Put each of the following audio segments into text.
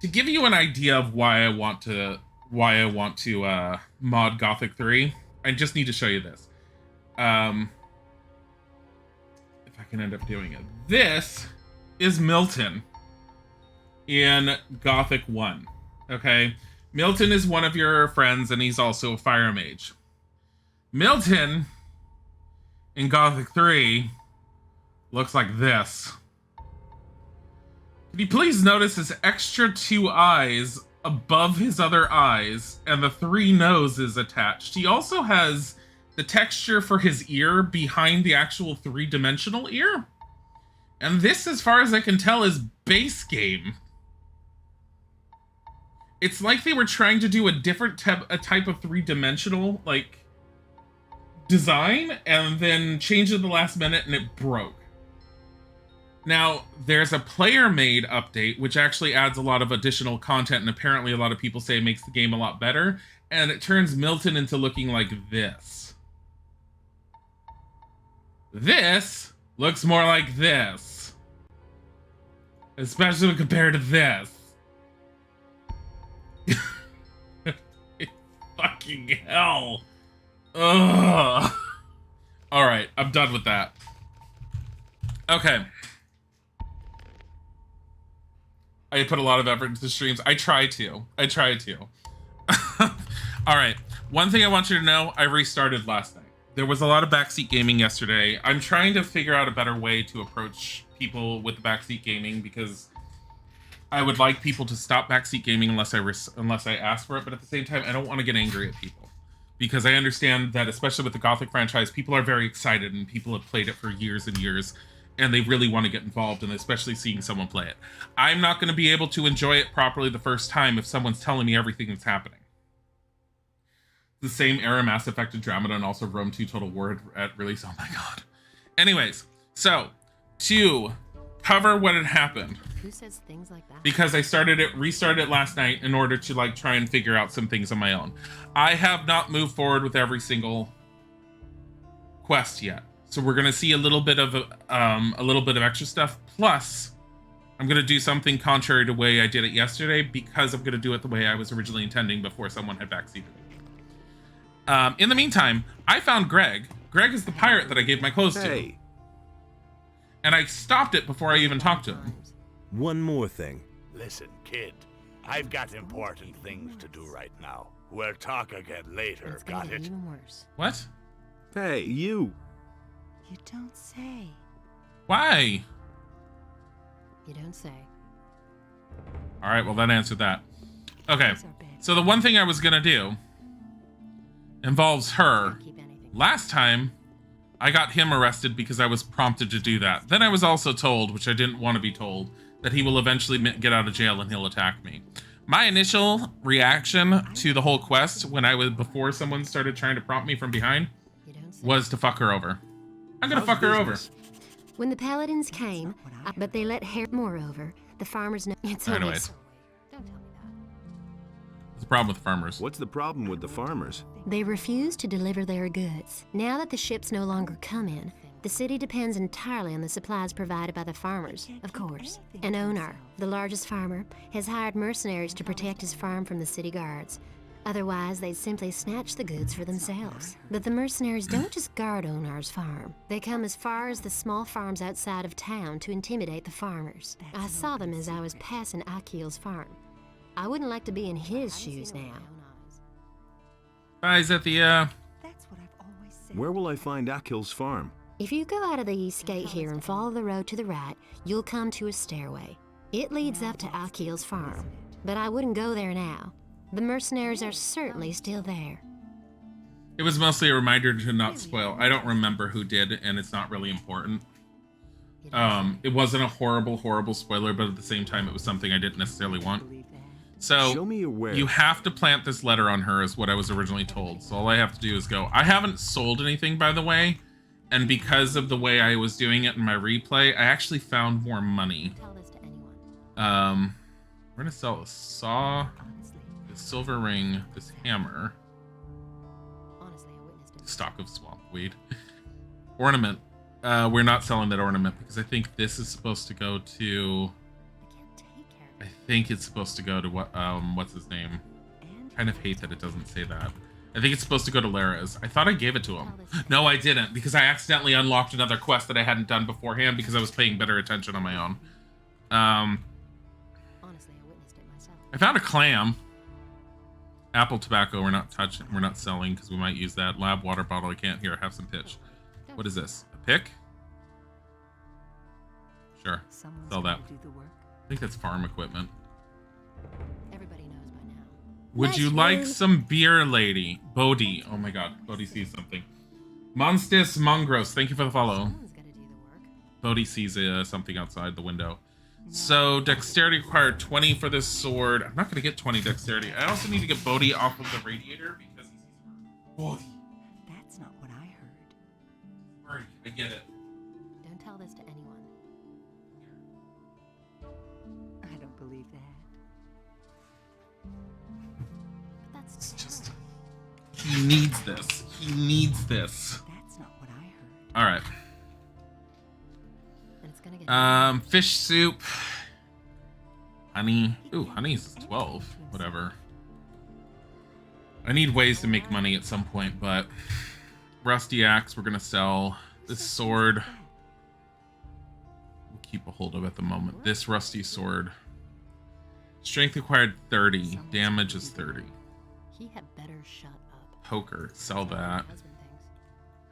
to give you an idea of why I want to mod Gothic 3, I just need to show you this. If I can end up doing it. This is Milton in Gothic 1. Okay? Milton is one of your friends, and he's also a fire mage. Milton in Gothic 3 looks like this. Can you please notice his extra 2 eyes above his other eyes and the 3 noses attached? He also has the texture for his ear behind the actual 3-dimensional ear. And this, as far as I can tell, is base game. It's like they were trying to do a different type of 3-dimensional, like, design, and then changed it at the last minute, and it broke. Now, there's a player-made update, which actually adds a lot of additional content, and apparently a lot of people say it makes the game a lot better, and it turns Milton into looking like this. This looks more like this. Especially when compared to this. Fucking hell. Ugh. Alright, I'm done with that. Okay. I put a lot of effort into the streams. I try to. Alright, one thing I want you to know, I restarted last night. There was a lot of backseat gaming yesterday. I'm trying to figure out a better way to approach people with backseat gaming, because I would like people to stop backseat gaming unless I ask for it, but at the same time, I don't want to get angry at people. Because I understand that, especially with the Gothic franchise, people are very excited, and people have played it for years and years, and they really want to get involved, and especially seeing someone play it. I'm not going to be able to enjoy it properly the first time if someone's telling me everything that's happening. The same era Mass Effect Andromeda and also Rome 2 Total War at release. Oh my god. Anyways, so, to cover what had happened. Who says things like that? Because I restarted it last night in order to like try and figure out some things on my own. I have not moved forward with every single quest yet. So we're gonna see a little bit of extra stuff. Plus, I'm gonna do something contrary to the way I did it yesterday, because I'm gonna do it the way I was originally intending before someone had backseated me. In the meantime, I found Greg. Greg is the pirate that I gave my clothes to. And I stopped it before I even talked to him. One more thing. Listen, kid. I've got important things to do right now. We'll talk again later, got it? Even worse. What? Hey, you. You don't say. Why? You don't say. Alright, well that answered that. Okay, so the one thing I was gonna do involves her. Last time, I got him arrested because I was prompted to do that. Then I was also told, which I didn't want to be told, that he will eventually get out of jail and he'll attack me. My initial reaction to the whole quest, before someone started trying to prompt me from behind, was to fuck her over. I'm gonna fuck her over. When the paladins came, but they let moreover, the farmers know it's anyways. What's the problem with the farmers? What's the problem with the farmers? They refuse to deliver their goods. Now that the ships no longer come in, the city depends entirely on the supplies provided by the farmers, of course. An owner, the largest farmer, has hired mercenaries to protect his farm from the city guards. Otherwise, they'd simply snatch the goods for themselves. But the mercenaries don't just guard Onar's farm. They come as far as the small farms outside of town to intimidate the farmers. I saw them as I was passing Akil's farm. I wouldn't like to be in his shoes now. Is that the, Where will I find Akil's farm? If you go out of the east gate here and follow the road to the right, you'll come to a stairway. It leads up to Akil's farm, but I wouldn't go there now. The mercenaries are certainly still there. It was mostly a reminder to not spoil. I don't remember who did, and it's not really important. It wasn't a horrible spoiler, but at the same time, it was something I didn't necessarily want. So, Show me your where. You have to plant this letter on her is what I was originally told. So all I have to do is go. I haven't sold anything, by the way. And because of the way I was doing it in my replay, I actually found more money. We're gonna sell a saw, this silver ring, this hammer, stock of swamp weed, ornament. We're not selling that ornament because I think this is supposed to go to. I think it's supposed to go to what's his name? Kind of hate that it doesn't say that. I think it's supposed to go to Lara's. I thought I gave it to him. No, I didn't, because I accidentally unlocked another quest that I hadn't done beforehand because I was paying better attention on my own. Honestly, I witnessed it myself. I found a clam. Apple tobacco, we're not touching, we're not selling because we might use that. Lab water bottle, I can't. Here, have some pitch. What is this? A pick? Sure. Sell that. I think that's farm equipment. Everybody knows by now. Would you like some beer, lady? Bodhi. Oh my god. Bodhi sees something. Monstis Mongros. Thank you for the follow. Someone's gotta do the work. Bodhi sees something outside the window. So dexterity required 20 for this sword. I'm not going to get 20 dexterity. I also need to get Bodhi off of the radiator because he sees Bodhi. That's not what I heard. Hurry, I get it. Don't tell this to anyone. I don't believe that. But that's It's just... He needs this. He needs this. That's not what I heard. All right. And it's gonna get Fish soup. Honey. Ooh, honey's 12. Whatever. I need ways to make money at some point, but rusty axe we're gonna sell. This sword we'll keep a hold of at the moment. This rusty sword. Strength acquired 30. Damage is 30. He had better shut up. Poker. Sell that. Husband thinks.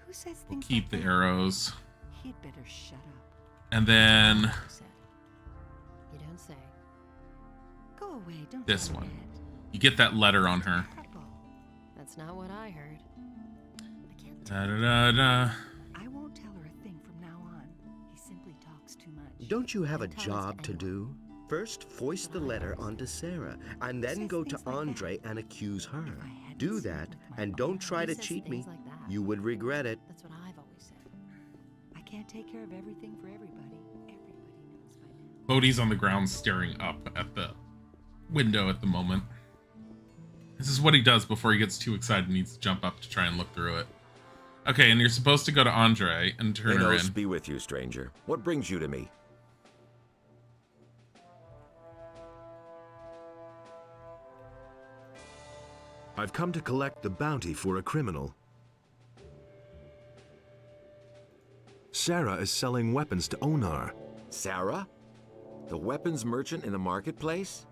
Who says We'll things keep like the that? arrows. He'd better shut up. And then You said. You don't say. Go away, don't This tell her one. that. you get that letter on her. Purple. That's not what I heard. I can't Da da da da. I won't tell her a thing from now on. He simply talks too much. Don't you have a Don't tell us job to anyone. do? First, foist the letter onto Sarah, and then go to Andre and accuse her. Do that, and don't try to He says cheat me. things like that. You would regret it. That's what I've always said. I can't take care of everything for everybody. Everybody knows by now. Bodhi's on the ground staring up at the window at the moment. This is what he does before he gets too excited and needs to jump up to try and look through it. Okay, and you're supposed to go to Andre and turn her Enos in. be with you, stranger. What brings you to me? I've come to collect the bounty for a criminal. Sarah is selling weapons to Onar. Sarah? The weapons merchant in the marketplace?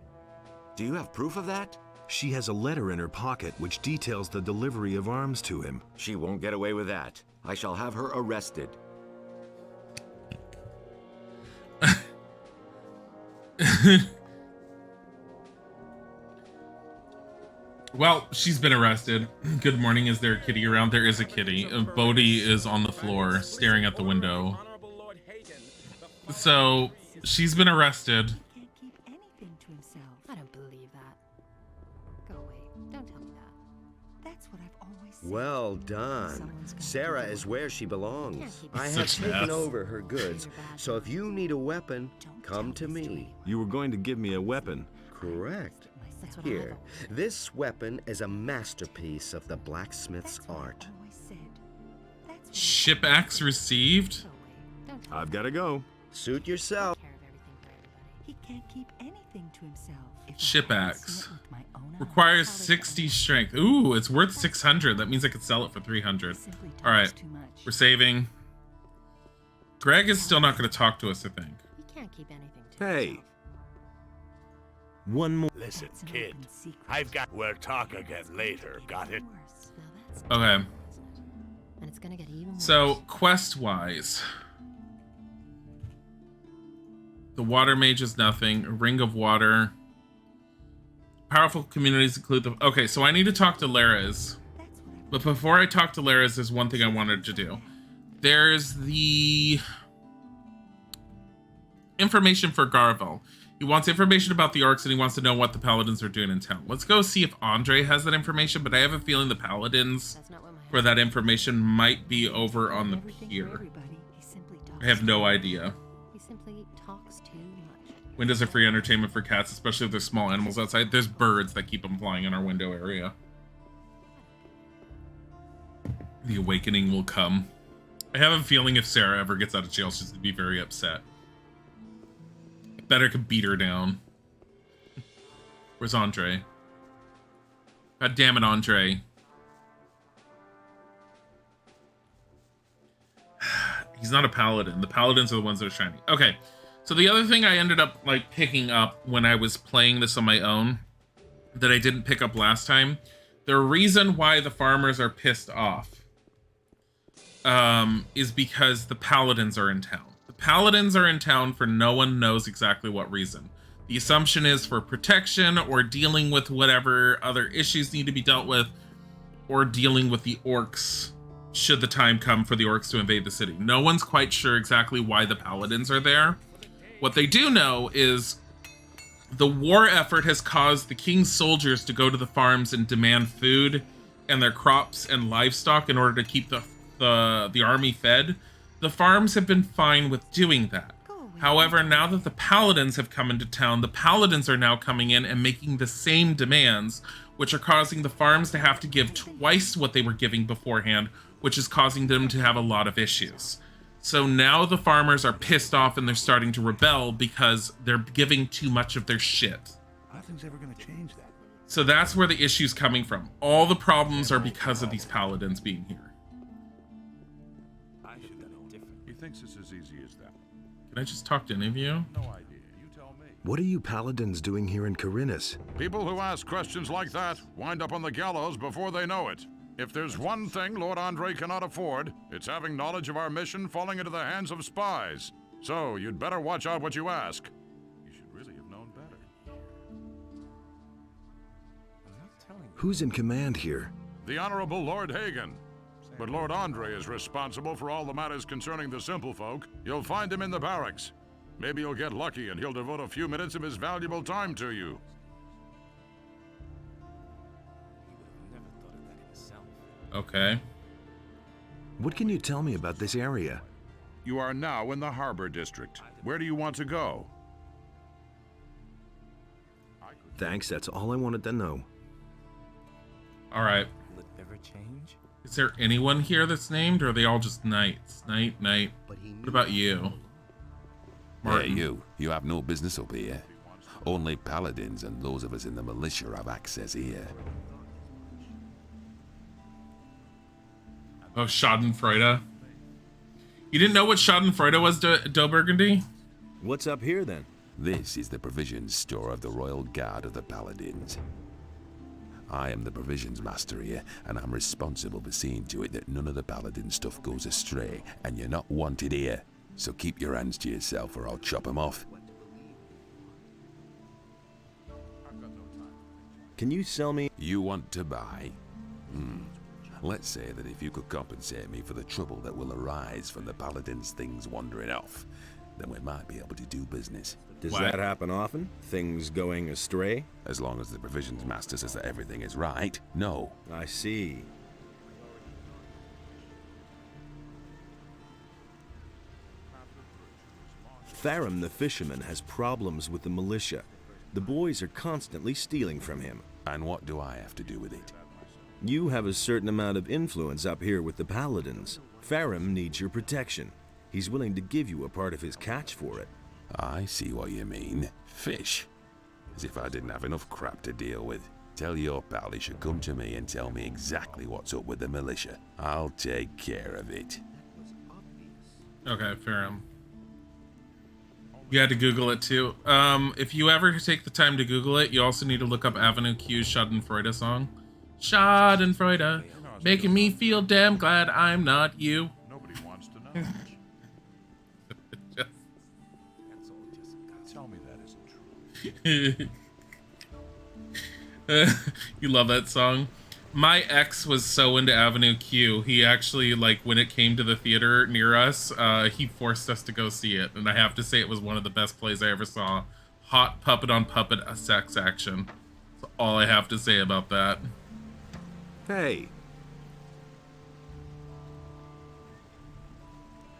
Do you have proof of that? She has a letter in her pocket which details the delivery of arms to him. She won't get away with that. I shall have her arrested. Well, she's been arrested. Good morning. Is there a kitty around? There is a kitty. Bodhi is on the floor staring at the window. So she's been arrested. He can't keep anything to himself. I don't believe that. Go away. Don't tell me that. That's what I've always said. Well done. Someone's gotta Sarah do the is work. where she belongs. Can't keep I it have Such taken mess. over her goods, so if you need a weapon, Don't come tell to this to me. anyone. You were going to give me a weapon. Correct. That's what I've Here, always said. this weapon is a masterpiece of the blacksmith's That's what art. I've always said. That's what Ship axe received. Go away. Don't tell I've got to go. Suit yourself. care of everything for everybody. He can't keep anything to himself. If I Ship hadn't axe. seen it with my own eyes, Requires How does 60 strength. Ooh, it's worth 600. That means I could sell it for 300. he simply talks All right, too much. we're saving. Greg is still not going to talk to us, I think. He can't keep anything to Hey. himself. One more. Listen, That's an kid. open secret. I've got. We'll talk again later. Got it? Worse. Now that's Okay. terrible, isn't it? And it's gonna get even worse. So, quest-wise. The water mage is nothing. A ring of water. Powerful communities include the... Okay, so I need to talk to Lara's. That's what I've But before I talk to Lara's, there's one thing I wanted to do. There's the... information for Garvel. He wants information about the orcs and he wants to know what the paladins are doing in town. Let's go see if Andre has that information, but I have a feeling the paladins That's not what my for that information might be over on the everything for pier. everybody. He simply talks I have too no much. idea. He simply talks too much. Windows are free entertainment for cats, especially if there's small animals outside. There's birds that keep them flying in our window area. The awakening will come. I have a feeling if Sarah ever gets out of jail, she's going to be very upset. I better could beat her down. Where's Andre? God damn it, Andre. He's not a paladin. The paladins are the ones that are shiny. Okay. So the other thing I ended up like picking up when I was playing this on my own that I didn't pick up last time, the reason why the farmers are pissed off is because the paladins are in town. The paladins are in town for no one knows exactly what reason. The assumption is for protection or dealing with whatever other issues need to be dealt with, or dealing with the orcs should the time come for the orcs to invade the city. No one's quite sure exactly why the paladins are there. What they do know is the war effort has caused the king's soldiers to go to the farms and demand food and their crops and livestock in order to keep the army fed. The farms have been fine with doing that. However, now that the paladins have come into town, the paladins are now coming in and making the same demands, which are causing the farms to have to give twice what they were giving beforehand, which is causing them to have a lot of issues. So now the farmers are pissed off and they're starting to rebel because they're giving too much of their shit. Nothing's ever gonna change that. So that's where the issue's coming from. All the problems are because of these paladins being here. He thinks it's as easy as that. Can I just talk to any of you? No idea. You tell me. What are you paladins doing here in Corinus? People who ask questions like that wind up on the gallows before they know it. If there's one thing Lord Andre cannot afford, it's having knowledge of our mission falling into the hands of spies. So, you'd better watch out what you ask. You should really have known better. Who's in command here? The Honorable Lord Hagen. But Lord Andre is responsible for all the matters concerning the simple folk. You'll find him in the barracks. Maybe you'll get lucky and he'll devote a few minutes of his valuable time to you. Okay. What can you tell me about this area? You are now in the Harbor District. Where do you want to go? Thanks, that's all I wanted to know. All right. Will it ever change? Is there anyone here that's named, or are they all just knights? Knight. What about you? Martin. Yeah, you have no business up here. Only paladins and those of us in the militia have access here. Oh, Schadenfreude. You didn't know what Schadenfreude was, Do Burgundy? What's up here then? This is the provisions store of the Royal Guard of the Paladins. I am the provisions master here, and I'm responsible for seeing to it that none of the paladin stuff goes astray, and you're not wanted here. So keep your hands to yourself or I'll chop them off. Can you sell me? You want to buy? Let's say that if you could compensate me for the trouble that will arise from the paladins' things wandering off, then we might be able to do business. Does that happen often? Things going astray? As long as the provisions master says that everything is right, no. I see. Tharum the fisherman has problems with the militia. The boys are constantly stealing from him. And what do I have to do with it? You have a certain amount of influence up here with the paladins. Tharum needs your protection. He's willing to give you a part of his catch for it. I see what you mean. Fish. As if I didn't have enough crap to deal with. Tell your pal he should come to me and tell me exactly what's up with the militia. I'll take care of it. Okay, fair. You had to Google it too. If you ever take the time to Google it, you also need to look up Avenue Q's Schadenfreude song. Schadenfreude, making me feel damn glad I'm not you. Nobody wants to know. Tell me that isn't true. You love that song? My ex was so into Avenue Q. He actually, like, when it came to the theater near us, he forced us to go see it. And I have to say it was one of the best plays I ever saw. Hot puppet on puppet, a sex action. That's all I have to say about that. Hey.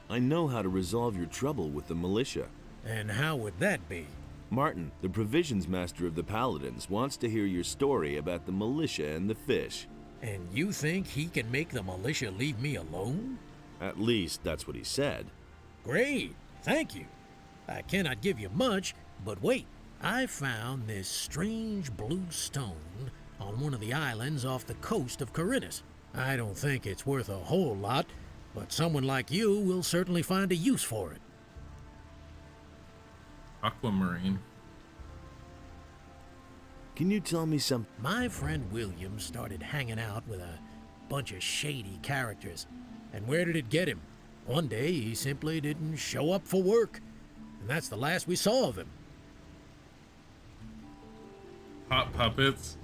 I know how to resolve your trouble with the militia. And how would that be? Martin, the provisions master of the Paladins, wants to hear your story about the militia and the fish. And you think he can make the militia leave me alone? At least that's what he said. Great, thank you. I cannot give you much, but wait. I found this strange blue stone on one of the islands off the coast of Corinus. I don't think it's worth a whole lot, but someone like you will certainly find a use for it. Aquamarine. Can you tell me some? My friend William started hanging out with a bunch of shady characters. And where did it get him? One day he simply didn't show up for work. And that's the last we saw of him. Hot puppets.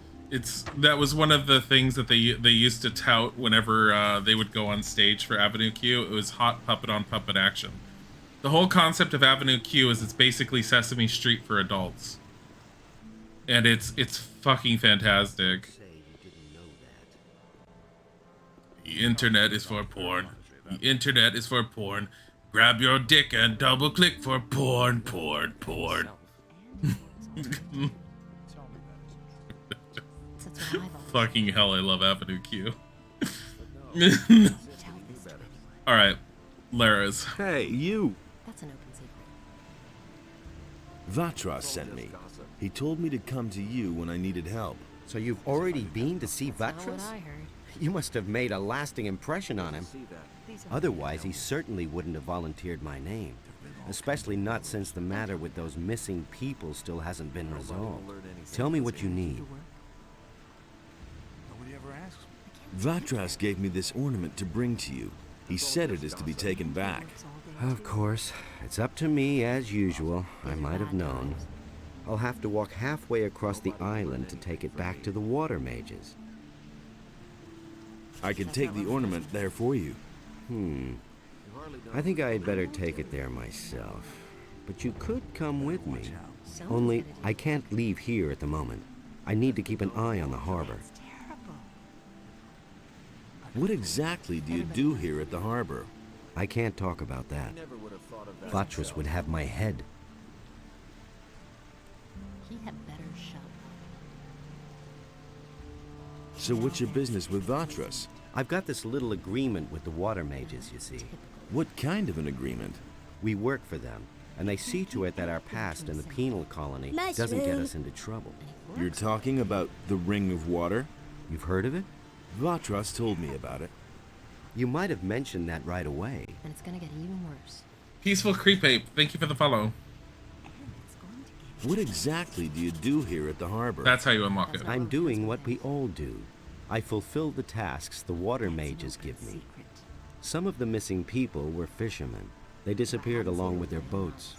That was one of the things that they used to tout whenever they would go on stage for Avenue Q. It was hot puppet on puppet action. The whole concept of Avenue Q is it's basically Sesame Street for adults. And it's fucking fantastic. The internet is for porn. The internet is for porn. Grab your dick and double click for porn, porn, porn. Fucking hell, I love Avenue Q. Alright, Lara's. Hey, you! That's an open secret. Vatras sent me. He told me to come to you when I needed help. So you've already been to see That's not what Vatras? I heard. You must have made a lasting impression on him. Otherwise, he certainly wouldn't have volunteered my name. Especially not since the matter with those missing people still hasn't been resolved. Tell me what you need. Vatras gave me this ornament to bring to you. He said it is to be taken back. Of course. It's up to me, as usual. I might have known. I'll have to walk halfway across the island to take it back to the water mages. I can take the ornament there for you. I think I'd better take it there myself. But you could come with me. Only, I can't leave here at the moment. I need to keep an eye on the harbor. What exactly do you do here at the harbor? I can't talk about that. Vatras would have my head. He had better shut up. So what's your business with Vatras? I've got this little agreement with the water mages, you see. What kind of an agreement? We work for them, and they see to it that our past in the penal colony doesn't get us into trouble. You're talking about the Ring of Water? You've heard of it? Vatras told me about it. You might have mentioned that right away. And it's gonna get even worse. Peaceful Creep Ape, thank you for the follow. What exactly do you do here at the harbor? That's how you unlock it. I'm doing what we all do. I fulfill the tasks the water mages give me. Some of the missing people were fishermen. They disappeared along with their boats.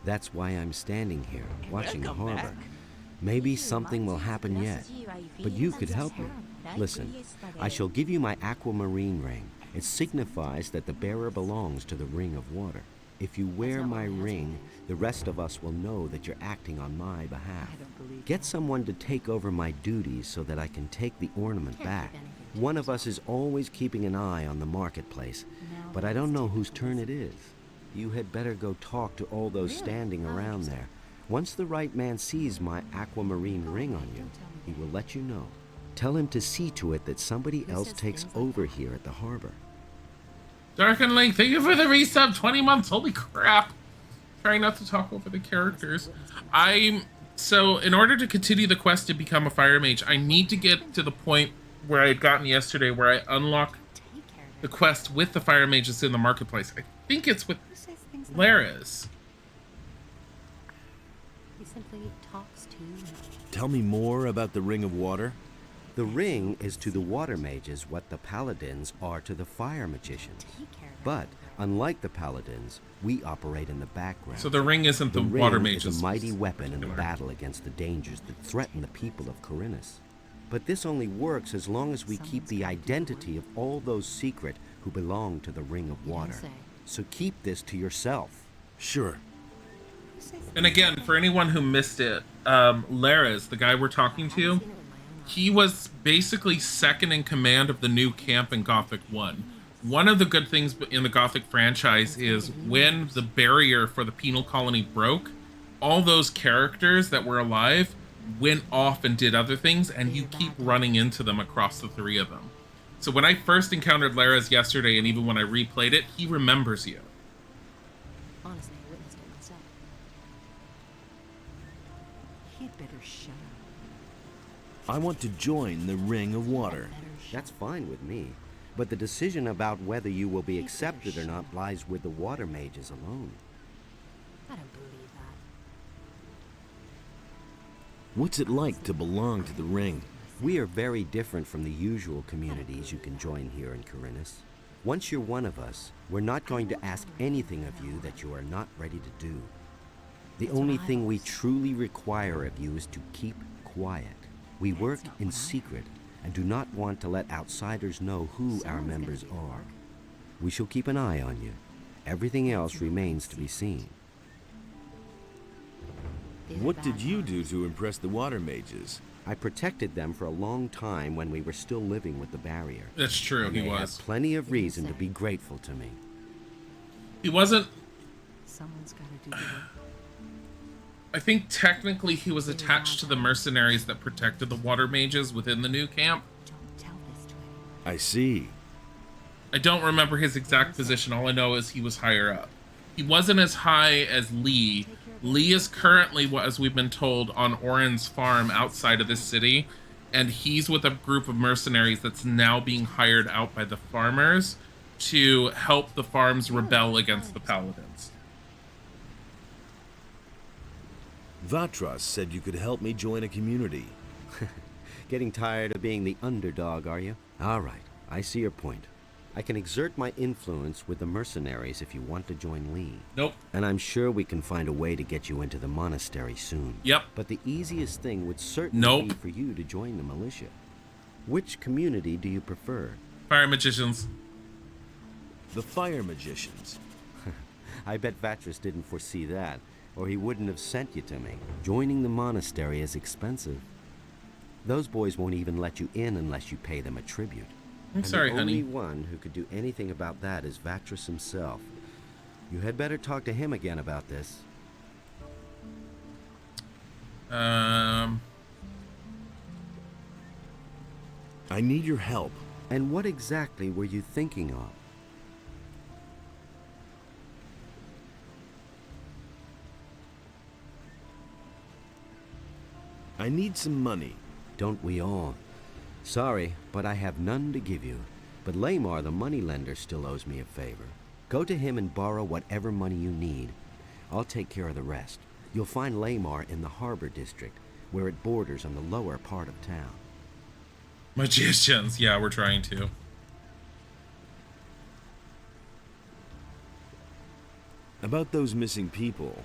That's why I'm standing here, watching the harbor. Maybe something will happen yet, but you could help me. Listen, I shall give you my aquamarine ring. It signifies that the bearer belongs to the Ring of Water. If you wear my ring, the rest of us will know that you're acting on my behalf. Get someone to take over my duties so that I can take the ornament back. One of us is always keeping an eye on the marketplace, but I don't know whose turn it is. You had better go talk to all those standing around there. Once the right man sees my aquamarine ring on you, he will let you know. Tell him to see to it that somebody else takes over here at the harbor. Dark and Link, thank you for the resub. 20 months, holy crap. Trying not to talk over the characters. So in order to continue the quest to become a fire mage, I need to get to the point where I had gotten yesterday where I unlock the quest with the fire mages in the marketplace. I think it's with Lara's. He simply talks too much. Tell me more about the Ring of Water. The ring is to the water mages what the paladins are to the fire magicians. But, unlike the paladins, we operate in the background. So the ring isn't the ring water is mages. a mighty weapon in the battle against the dangers that threaten the people of Corinus. But this only works as long as we keep the identity of all those secret who belong to the Ring of Water. So keep this to yourself. Sure. And again, for anyone who missed it, Lara's, the guy we're talking to, he was basically second in command of the new camp in Gothic 1. One of the good things in the Gothic franchise is when the barrier for the penal colony broke, all those characters that were alive went off and did other things, and you keep running into them across the three of them. So when I first encountered Lara's yesterday, and even when I replayed it, he remembers you. Honestly, I witnessed it myself. He'd better shut up. I want to join the Ring of Water. That's fine with me. But the decision about whether you will be accepted or not lies with the water mages alone. I don't believe that. What's it like to belong to the Ring? We are very different from the usual communities you can join here in Corinus. Once you're one of us, we're not going to ask anything of you that you are not ready to do. The only thing we truly require of you is to keep quiet. We work in secret and do not want to let outsiders know who our members are. We shall keep an eye on you. Everything else remains to be seen. What did you do to impress the water mages? I protected them for a long time when we were still living with the barrier. That's true, And he they was. have plenty of reason to be grateful to me. He wasn't. Someone's got to do the work. I think technically he was attached to the mercenaries that protected the water mages within the new camp. Don't tell this to anyone. I see. I don't remember his exact position. All I know is he was higher up. He wasn't as high as Lee. Lee is currently, as we've been told, on Oren's farm outside of this city, and he's with a group of mercenaries that's now being hired out by the farmers to help the farms rebel against the paladins. Vatras said you could help me join a community. Getting tired of being the underdog, are you? All right, I see your point. I can exert my influence with the mercenaries if you want to join Lee. Nope. And I'm sure we can find a way to get you into the monastery soon. Yep. But the easiest thing would certainly Nope. be for you to join the militia. Which community do you prefer? Fire magicians. The Fire Magicians. I bet Vatras didn't foresee that, or he wouldn't have sent you to me. Joining the monastery is expensive. Those boys won't even let you in unless you pay them a tribute. I'm sorry, the honey. only one who could do anything about that is Vatras himself. You had better talk to him again about this. I need your help. And what exactly were you thinking of? I need some money. Don't we all? Sorry, but I have none to give you. But Lamar, the moneylender, still owes me a favor. Go to him and borrow whatever money you need. I'll take care of the rest. You'll find Lamar in the harbor district, where it borders on the lower part of town. Magicians. Yeah, we're trying to. About those missing people.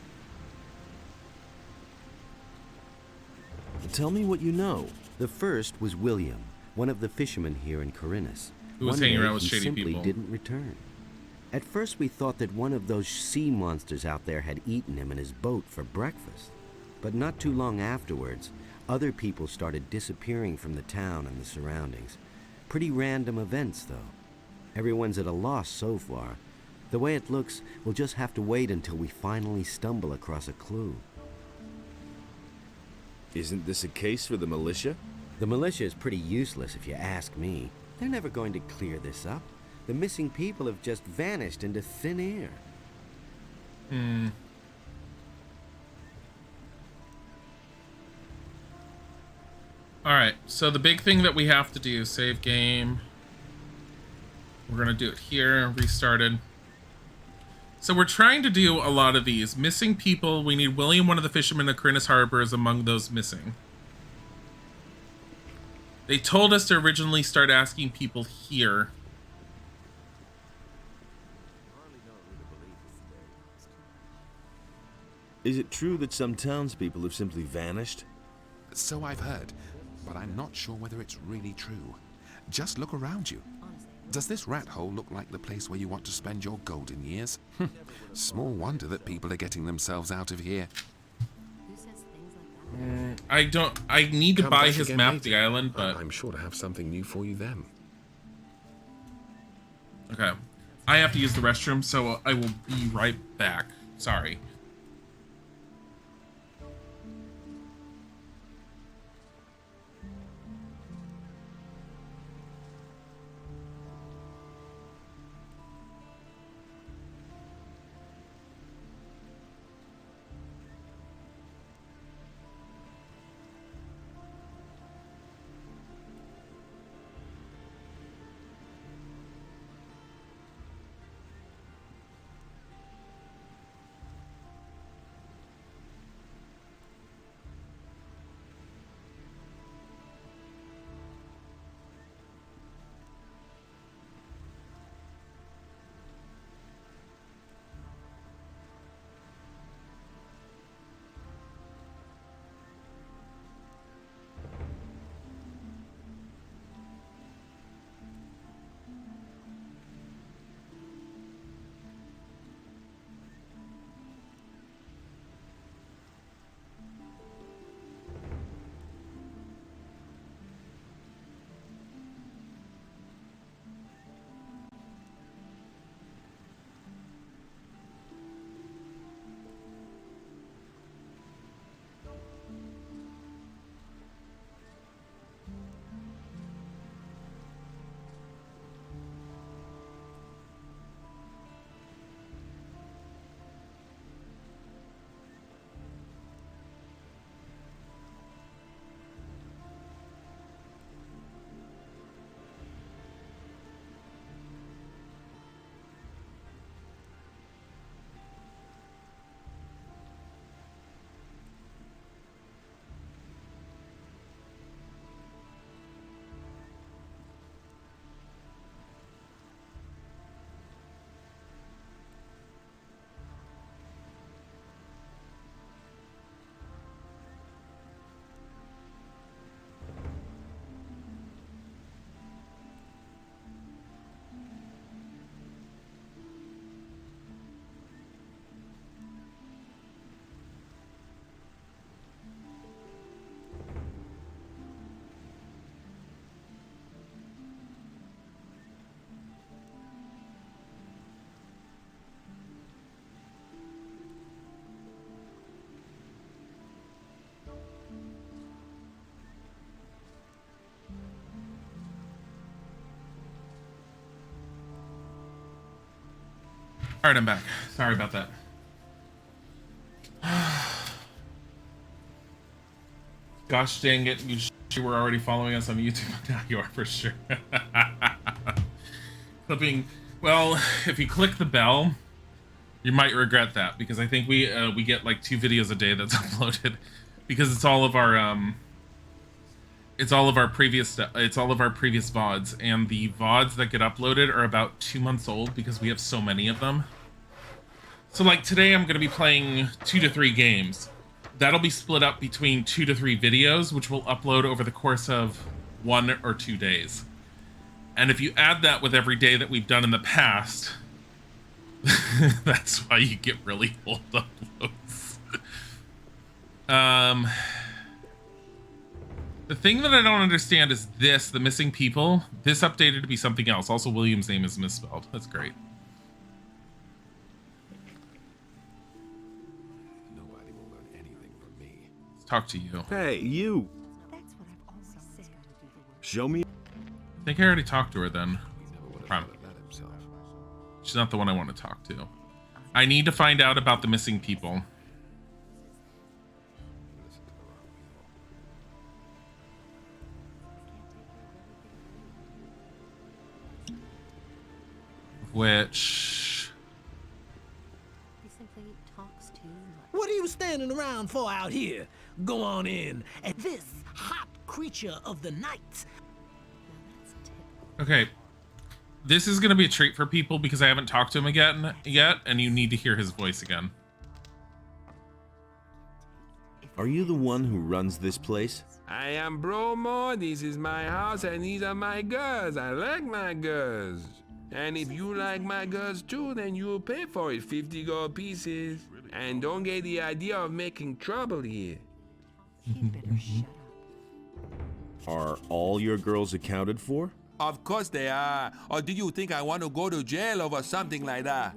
Tell me what you know. The first was William, one of the fishermen here in Corinus. Who was One hanging day, around with he shady simply people. didn't return. At first we thought that one of those sea monsters out there had eaten him in his boat for breakfast. But not too long afterwards, other people started disappearing from the town and the surroundings. Pretty random events, though. Everyone's at a loss so far. The way it looks, we'll just have to wait until we finally stumble across a clue. Isn't this a case for the militia? The militia is pretty useless if you ask me. They're never going to clear this up. The missing people have just vanished into thin air. Alright, so the big thing that we have to do, save game. We're gonna do it here, restarted. So we're trying to do a lot of these. Missing people, we need William, one of the fishermen of Corinus Harbor, is among those missing. They told us to originally start asking people here. Is it true that some townspeople have simply vanished? So I've heard, but I'm not sure whether it's really true. Just look around you. Does this rat hole look like the place where you want to spend your golden years? Small wonder that people are getting themselves out of here. I need to Come buy back his again map of later. the island, but I'm sure to have something new for you then. okay. I have to use the restroom, so I will be right back. Sorry. All right, I'm back. Sorry about that. Gosh dang it, you were already following us on YouTube. Now you are for sure. Clipping. Well, if you click the bell, you might regret that, because I think we get like 2 videos a day that's uploaded, because it's all of our previous VODs, and the VODs that get uploaded are about 2 months old because we have so many of them. So like today I'm going to be playing 2 to 3 games. That'll be split up between 2 to 3 videos, which will upload over the course of 1 or 2 days. And if you add that with every day that we've done in the past, that's why you get really old uploads. The thing that I don't understand is this, the missing people. This updated to be something else. Also, William's name is misspelled. That's great. Nobody will learn anything from me. Let's talk to you. Hey, you! That's what I've always said. Show me. I think I already talked to her then. That himself. She's not the one I want to talk to. I need to find out about the missing people. Which... He simply talks too much. What are you standing around for out here? Go on in. And this hot creature of the night. Now that's typical. Okay. This is going to be a treat for people because I haven't talked to him again yet, and you need to hear his voice again. Are you the one who runs this place? I am Bromo, this is my house, and these are my girls. I like my girls. And if you like my girls too, then you'll pay for it, 50 gold pieces. And don't get the idea of making trouble here. He'd better shut up. Are all your girls accounted for? Of course they are. Or do you think I want to go to jail over something like that?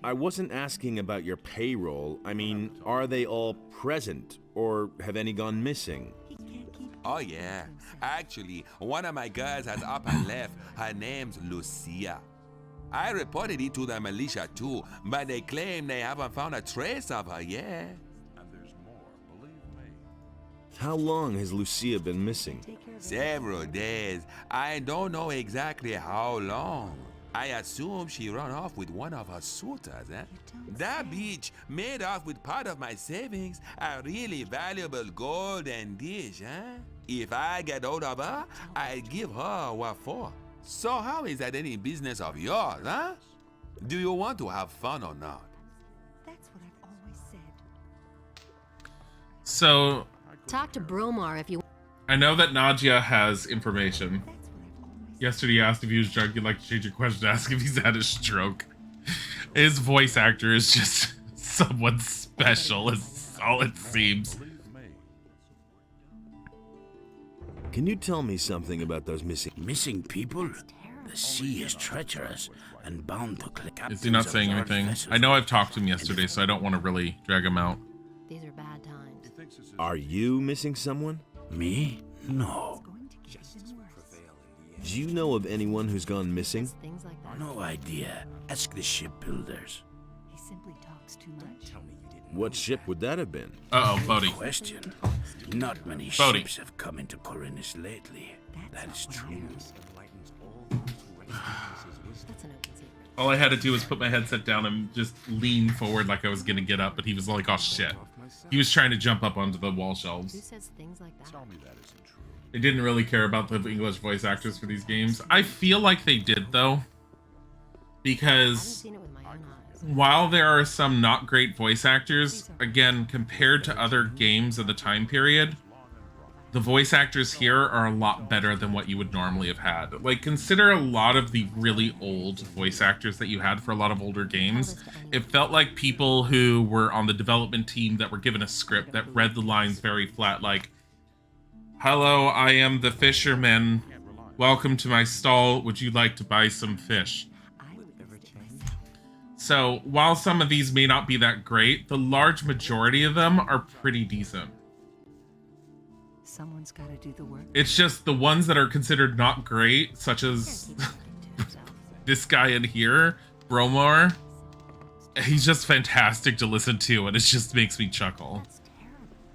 I wasn't asking about your payroll. I mean, are they all present? Or have any gone missing? He can't keep Oh yeah. Actually, one of my girls has up and left. Her name's Lucia. I reported it to the militia too, but they claim they haven't found a trace of her yet. And there's more, believe me. How long has Lucia been missing? take care of Several days. I don't know exactly how long. I assume she ran off with one of her suitors, eh? That bitch made off with part of my savings, a really valuable golden dish, eh? If I get hold of her, I'll give her what for. So how is that any business of yours, huh? Do you want to have fun or not? That's what I've always said. So, Talk to Bromar if you... I know that Nadia has information. That's what I've always said. Yesterday you asked if he was drunk. You'd like to change your question to ask if he's had a stroke. His voice actor is just someone special, is all it seems. Believe me. Can you tell me something about those missing? Missing people? The sea is treacherous and bound to click. Is he not saying anything? I know I've talked to him yesterday, so I don't want to really drag him out. These are bad times. Thinks this is Are you missing someone? Me? No. Going to get even worse. Do you know of anyone who's gone missing? Things like that. No idea. Ask the shipbuilders. He simply talks too much. What ship would that have been? Uh-oh, Bodhi. Question. Not many Bodhi. ships have come into Corinus lately. That is true. That's an open secret. All I had to do was put my headset down and just lean forward like I was gonna get up, but he was like, oh shit. He was trying to jump up onto the wall Who shelves. says things like that? tell me that isn't true. They didn't really care about the English voice actors for these games. I feel like they did, though. I haven't Because seen it with my own eyes. while there are some not great voice actors, again, compared to other games of the time period, the voice actors here are a lot better than what you would normally have had. Like, consider a lot of the really old voice actors that you had for a lot of older games. It felt like people who were on the development team that were given a script that read the lines very flat, like, "Hello, I am the fisherman. Welcome to my stall. Would you like to buy some fish?" I would never change. So, while some of these may not be that great, the large majority of them are pretty decent. Someone's got to do the work. It's just the ones that are considered not great, such as this guy in here, Bromar, He's just fantastic to listen to, and it just makes me chuckle.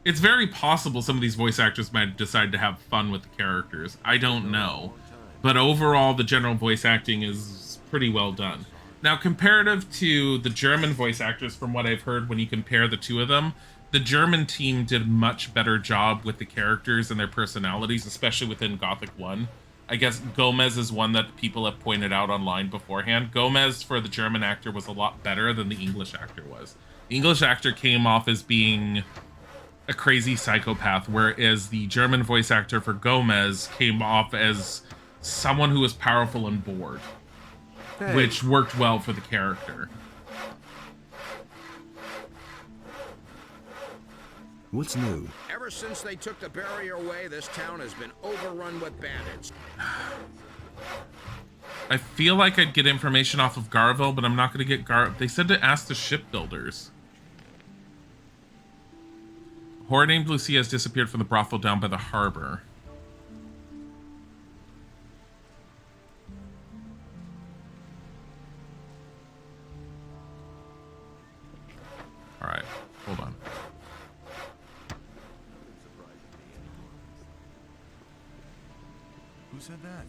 It's very possible some of these voice actors might decide to have fun with the characters. I don't know. But overall, the general voice acting is pretty well done. Now, comparative to the German voice actors, from what I've heard, when you compare the two of them, the German team did a much better job with the characters and their personalities, especially within Gothic 1. I guess Gomez is one that people have pointed out online beforehand. Gomez, for the German actor, was a lot better than the English actor was. The English actor came off as being a crazy psychopath, whereas the German voice actor for Gomez came off as someone who was powerful and bored, which worked well for the character. What's new? Ever since they took the barrier away, this town has been overrun with bandits. I feel like I'd get information off of Garville, but I'm not going to get They said to ask the shipbuilders. Whore named Lucia has disappeared from the brothel down by the harbor. All right, hold on. Who said that?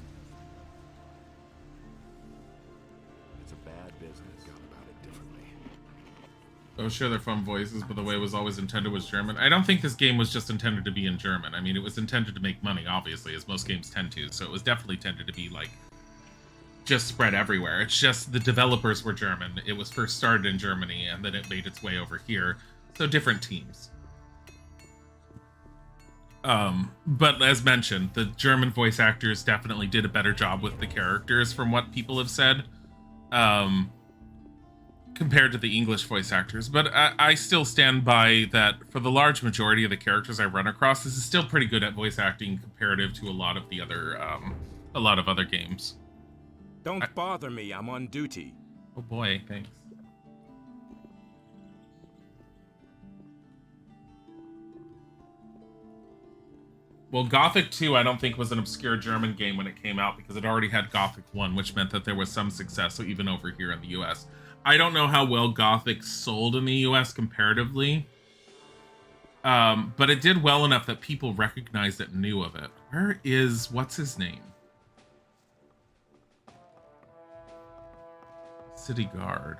It's a bad business. Got about it differently. Oh, sure, they're fun voices, but the way it was always intended was German. I don't think this game was just intended to be in German. I mean, it was intended to make money, obviously, as most games tend to. So it was definitely intended to be, like, just spread everywhere. It's just the developers were German. It was first started in Germany, and then it made its way over here. So different teams. But as mentioned, the German voice actors definitely did a better job with the characters, from what people have said. Compared to the English voice actors, but I still stand by that for the large majority of the characters I run across, this is still pretty good at voice acting comparative to a lot of the other games. Don't bother me, I'm on duty. Oh boy, thanks. Well, Gothic 2 I don't think was an obscure German game when it came out, because it already had Gothic 1, which meant that there was some success even over here in the US. I don't know how well Gothic sold in the US comparatively, but it did well enough that people recognized it and knew of it. Where is, what's his name? City Guard.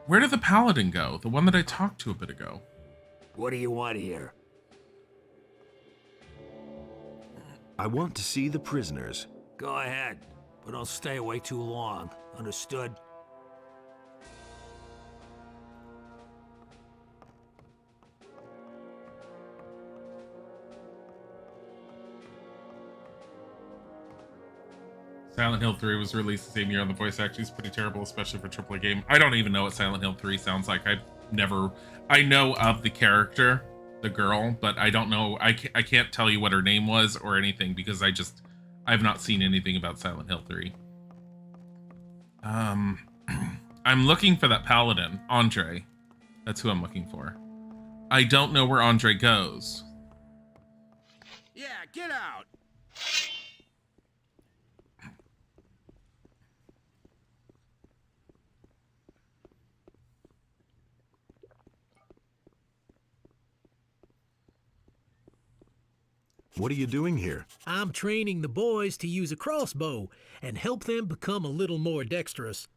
Where did the Paladin go? The one that I talked to a bit ago. What do you want here? I want to see the prisoners. Go ahead, but don't stay away too long. Understood? Silent Hill 3 was released the same year, and the voice acting is pretty terrible, especially for a AAA game. I don't even know what Silent Hill 3 sounds like. I know of the character, the girl, but I don't know. I can't tell you what her name was or anything, because I've not seen anything about Silent Hill 3. I'm looking for that Paladin, Andre. That's who I'm looking for. I don't know where Andre goes. Yeah, get out! What are you doing here? I'm training the boys to use a crossbow and help them become a little more dexterous.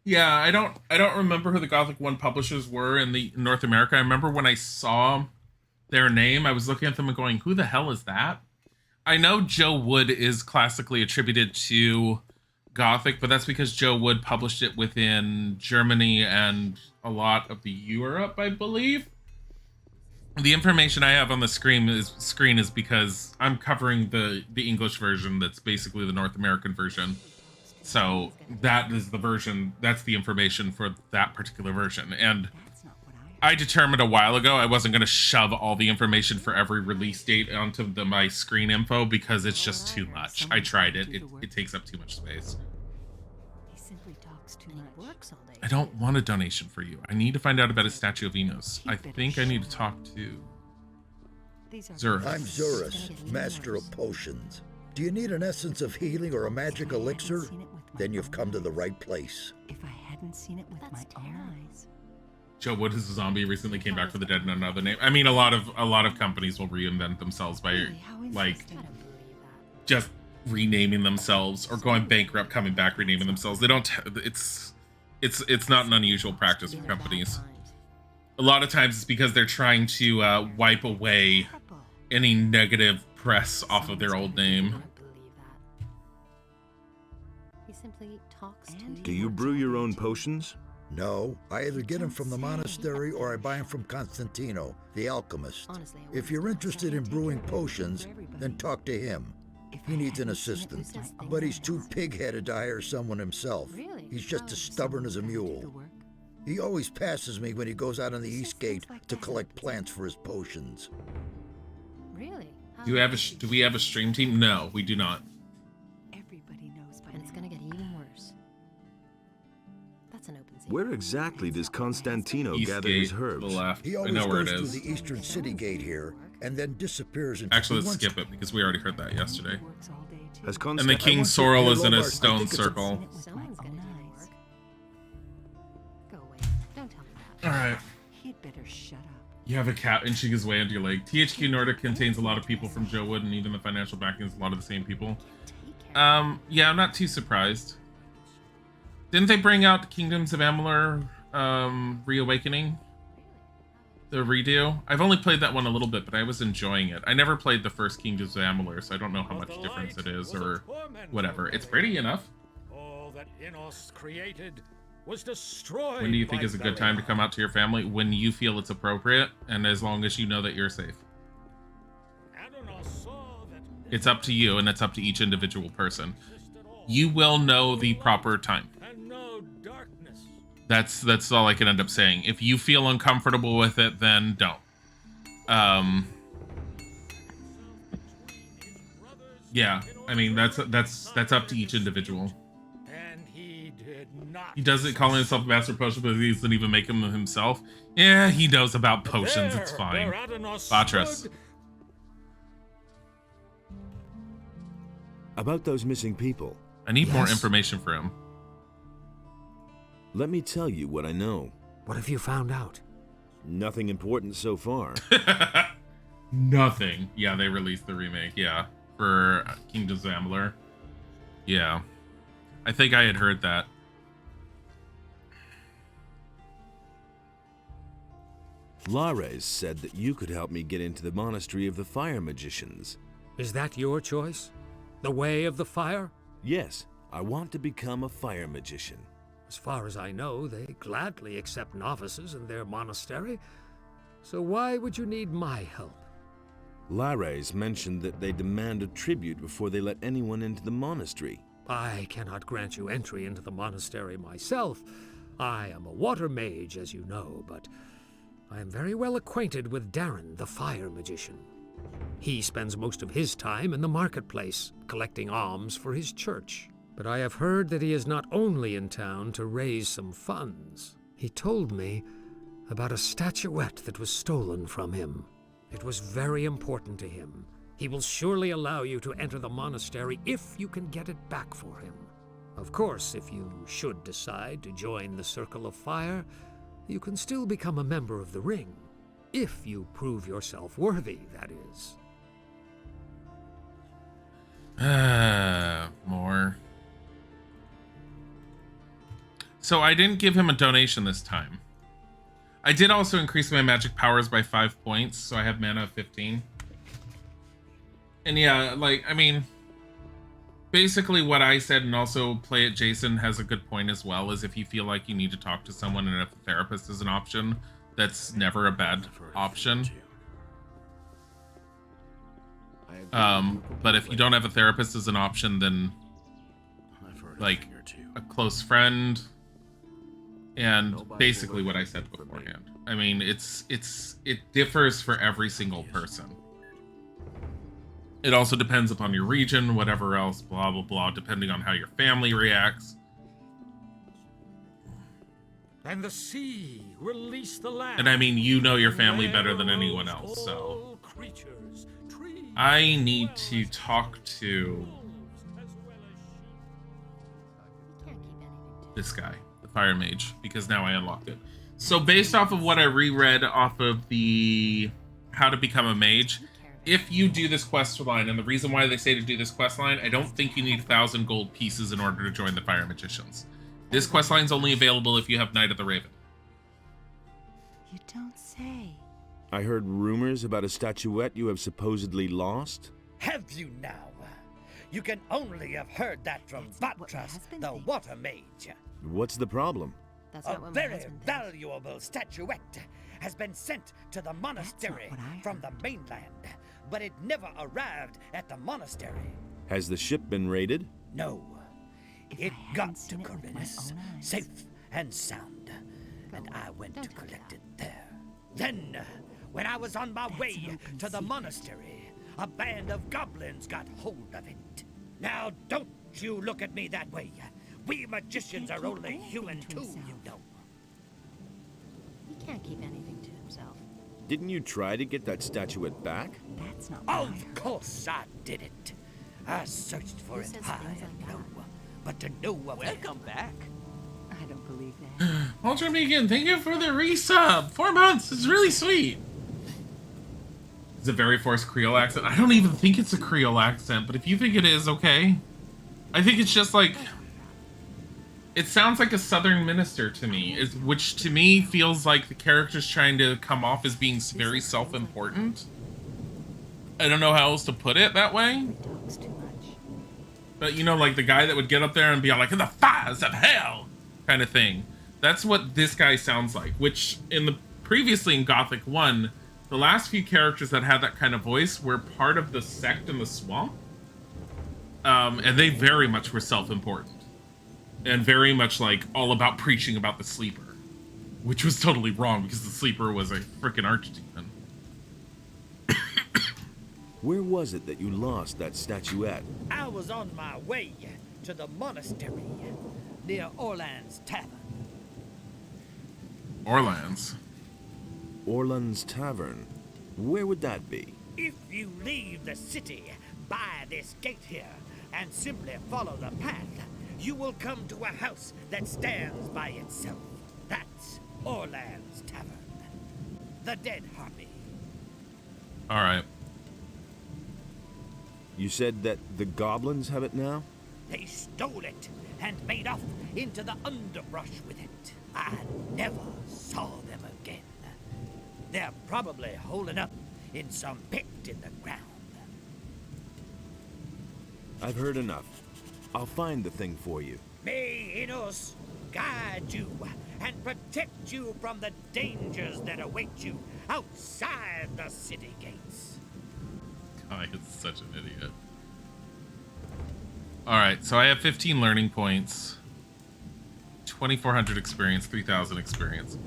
Yeah, I don't remember who the Gothic 1 publishers were in the North America. I remember when I saw their name, I was looking at them and going, who the hell is that? I know Joe Wood is classically attributed to Gothic, but that's because Joe Wood published it within Germany and a lot of the Europe, I believe. The information I have on the screen is because I'm covering the English version that's basically the North American version. So that is the version, that's the information for that particular version. And I determined a while ago I wasn't going to shove all the information for every release date onto my screen info, because it's just too much. I tried it. It takes up too much space. He simply talks too much. Works all day. I don't want a donation for you. I need to find out about a statue of Enos. I think I need to talk to Zurus. I'm Zurus, master of potions. Do you need an essence of healing or a magic elixir? Then you've come to the right place. If I hadn't seen it with my own eyes. Joe Wood is a zombie, recently came back for the dead in another name. I mean, a lot of companies will reinvent themselves by like just renaming themselves or going bankrupt, coming back, renaming themselves. They don't. It's not an unusual practice for companies. A lot of times it's because they're trying to wipe away any negative press off of their old name. He simply talks to Do you brew your own potions? No, I either get them from the monastery or I buy them from Constantino, the alchemist. If you're interested in brewing potions, then talk to him. He needs an assistant, but he's too pig-headed to hire someone himself. He's just as stubborn as a mule. He always passes me when he goes out on the East Gate to collect plants for his potions. Really? Do we have a stream team? No, we do not. Everybody knows by And it's gonna get even worse. That's an open secret. Where exactly does Constantino East gather Gate, his herbs? to the left. He I always know where it goes through is. the Eastern City Gate here and then disappears into... Actually, let's skip it because we already heard that yesterday. Has And the King Sorrel is in a stone circle. Someone's gonna do the work. Go away. Don't tell me that. All right. He'd better shut up. You have a cat inching his way into your leg. THQ Nordic contains a lot of people from Joe Wood, and even the financial backing is a lot of the same people. Yeah, I'm not too surprised. Didn't they bring out Kingdoms of Amalur Reawakening? The redo? I've only played that one a little bit, but I was enjoying it. I never played the first Kingdoms of Amalur, so I don't know how much difference it is or whatever. It's pretty enough. All that Innos created was destroyed. When do you think is a good time to come out to your family? When you feel it's appropriate, and as long as you know that you're safe. It's up to you, and it's up to each individual person. You will know the proper time. That's all I can end up saying. If you feel uncomfortable with it, then don't. Yeah, I mean that's up to each individual. He does it calling himself a master potion, but he doesn't even make them himself. Yeah, he knows about potions. It's fine. Vatras. About those missing people. I need more information for him. Let me tell you what I know. What have you found out? Nothing important so far. Nothing. Yeah, they released the remake. Yeah, for Kingdoms of Amalur. Yeah, I think I had heard that. Lares said that you could help me get into the Monastery of the Fire Magicians. Is that your choice? The Way of the Fire? Yes, I want to become a fire magician. As far as I know, they gladly accept novices in their monastery. So why would you need my help? Lares mentioned that they demand a tribute before they let anyone into the monastery. I cannot grant you entry into the monastery myself. I am a water mage, as you know, but I am very well acquainted with Darren, the fire magician. He spends most of his time in the marketplace, collecting alms for his church. But I have heard that he is not only in town to raise some funds. He told me about a statuette that was stolen from him. It was very important to him. He will surely allow you to enter the monastery if you can get it back for him. Of course, if you should decide to join the Circle of Fire, you can still become a member of the Ring. If you prove yourself worthy, that is. More. So I didn't give him a donation this time. I did also increase my magic powers by 5 points, so I have mana of 15. And yeah, like, I mean, basically what I said, and also Play It Jason has a good point as well, is if you feel like you need to talk to someone and if a therapist is an option, that's never a bad option. But if you don't have a therapist as an option, then like a close friend, and basically what I said beforehand. I mean, it differs for every single person. It also depends upon your region, whatever else, blah blah blah, depending on how your family reacts. And the sea release the land. And I mean, you know your family better than anyone else, so I need to talk to this guy, the fire mage, because now I unlocked it. So based off of what I reread off of the how to become a mage, if you do this quest line, and the reason why they say to do this quest line, I don't think you need 1,000 gold pieces in order to join the fire magicians. This quest line is only available if you have Knight of the Raven. You don't say. I heard rumors about a statuette you have supposedly lost. Have you now? You can only have heard that from Vatras, the water mage. What's the problem? A very valuable statuette has been sent to the monastery from the mainland, but it never arrived at the monastery. Has the ship been raided? No. It got to Corinus, safe and sound, and I went to collect it there. Then, when I was on my way to the monastery, a band of goblins got hold of it. Now, don't you look at me that way. We magicians are only human too, you know. He can't keep anything to himself. Didn't you try to get that statuette back? That's not Of course I did it. I searched for it high and low, but to no avail. Welcome back. I don't believe that. Ultra Megan, thank you for the resub. 4 months. It's really sweet. It's a very forced Creole accent. I don't even think it's a Creole accent, but if you think it is, okay. I think it's just like... It sounds like a southern minister to me, which to me feels like the character's trying to come off as being very self-important. I don't know how else to put it that way. But you know, like the guy that would get up there and be like, in the fires of hell, kind of thing. That's what this guy sounds like, which previously in Gothic 1, the last few characters that had that kind of voice were part of the sect in the swamp. And they very much were self-important. And very much like all about preaching about the sleeper. Which was totally wrong because the sleeper was a freaking archdemon. Where was it that you lost that statuette? I was on my way to the monastery near Orland's Tavern. Orland's? Orland's Tavern. Where would that be? If you leave the city by this gate here and simply follow the path, you will come to a house that stands by itself. That's Orland's Tavern. The Dead Harpy. Alright. You said that the goblins have it now? They stole it and made off into the underbrush with it. I never saw them again. They're probably holding up in some pit in the ground. I've heard enough. I'll find the thing for you. May Enos guide you and protect you from the dangers that await you outside the city gates. God, it's such an idiot. Alright, so I have 15 learning points, 2,400 experience, 3,000 experience.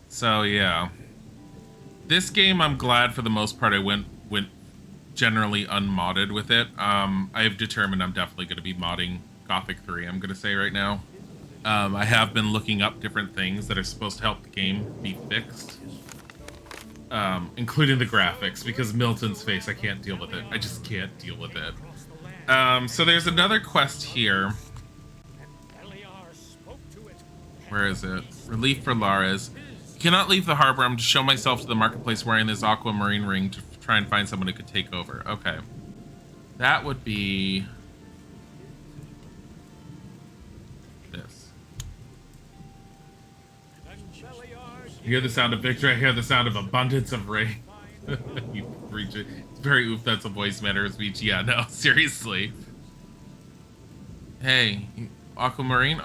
So yeah. This game, I'm glad for the most part I went generally unmodded with it. I have determined I'm definitely going to be modding Gothic 3, I'm going to say right now. I have been looking up different things that are supposed to help the game be fixed. Including the graphics, because Milton's face, I can't deal with it. I just can't deal with it. So there's another quest here. Where is it? Relief for Lares. You cannot leave the harbor. I'm to show myself to the marketplace wearing this aquamarine ring to try and find someone who could take over. Okay. That would be... this. You hear the sound of victory, I hear the sound of abundance of rain. You reach it. It's very oof, that's a voice matter of speech. Yeah, no, seriously. Hey, aquamarine?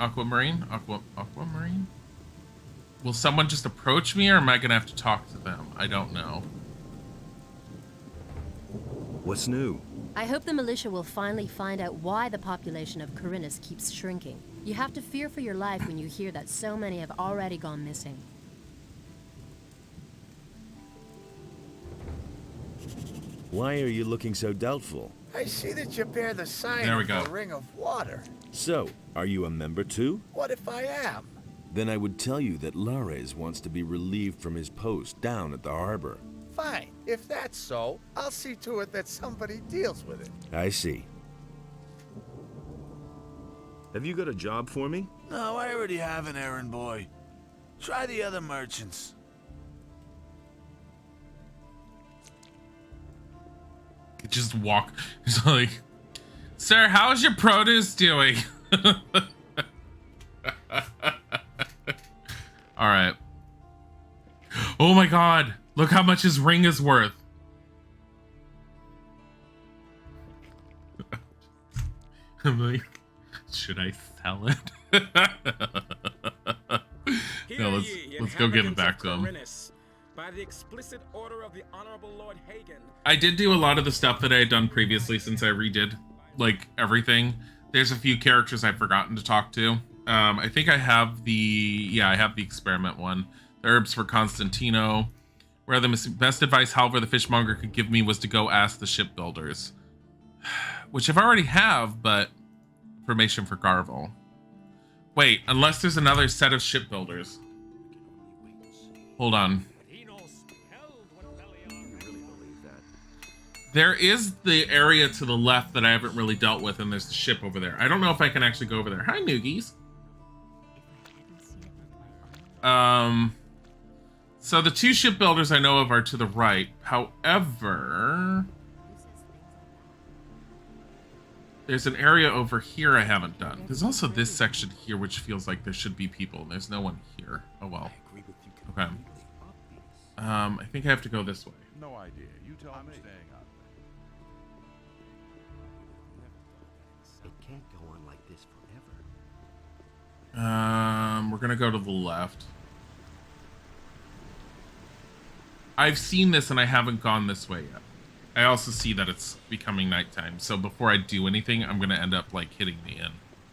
Will someone just approach me, or am I gonna have to talk to them? I don't know. What's new? I hope the militia will finally find out why the population of Corinus keeps shrinking. You have to fear for your life when you hear that so many have already gone missing. Why are you looking so doubtful? I see that you bear the sign There we of go. the Ring of Water. So, are you a member too? What if I am? Then I would tell you that Lares wants to be relieved from his post down at the harbor. Fine. If that's so, I'll see to it that somebody deals with it. I see. Have you got a job for me? No, I already have an errand boy. Try the other merchants. Just walk. It's like, sir, how's your produce doing? All right. Oh my God. Look how much his ring is worth. I'm like, should I sell it? No, let's go give it back to him. By the explicit order of the Honorable Lord Hagen. I did do a lot of the stuff that I had done previously since I redid like everything. There's a few characters I've forgotten to talk to. I think I have I have the experiment one. The herbs for Constantino. Where the best advice, however, the fishmonger could give me was to go ask the shipbuilders. Which I've already have, but information for Garvel. Wait, unless there's another set of shipbuilders. Hold on. There is the area to the left that I haven't really dealt with, and there's the ship over there. I don't know if I can actually go over there. Hi, Noogies. So the two shipbuilders I know of are to the right. However, there's an area over here I haven't done. There's also this section here, which feels like there should be people, and there's no one here. Oh, well. Okay. I think I have to go this way. No idea. You tell me. It can't go on like this forever. We're gonna go to the left. I've seen this and I haven't gone this way yet. I also see that it's becoming nighttime, so before I do anything, I'm gonna end up like hitting the inn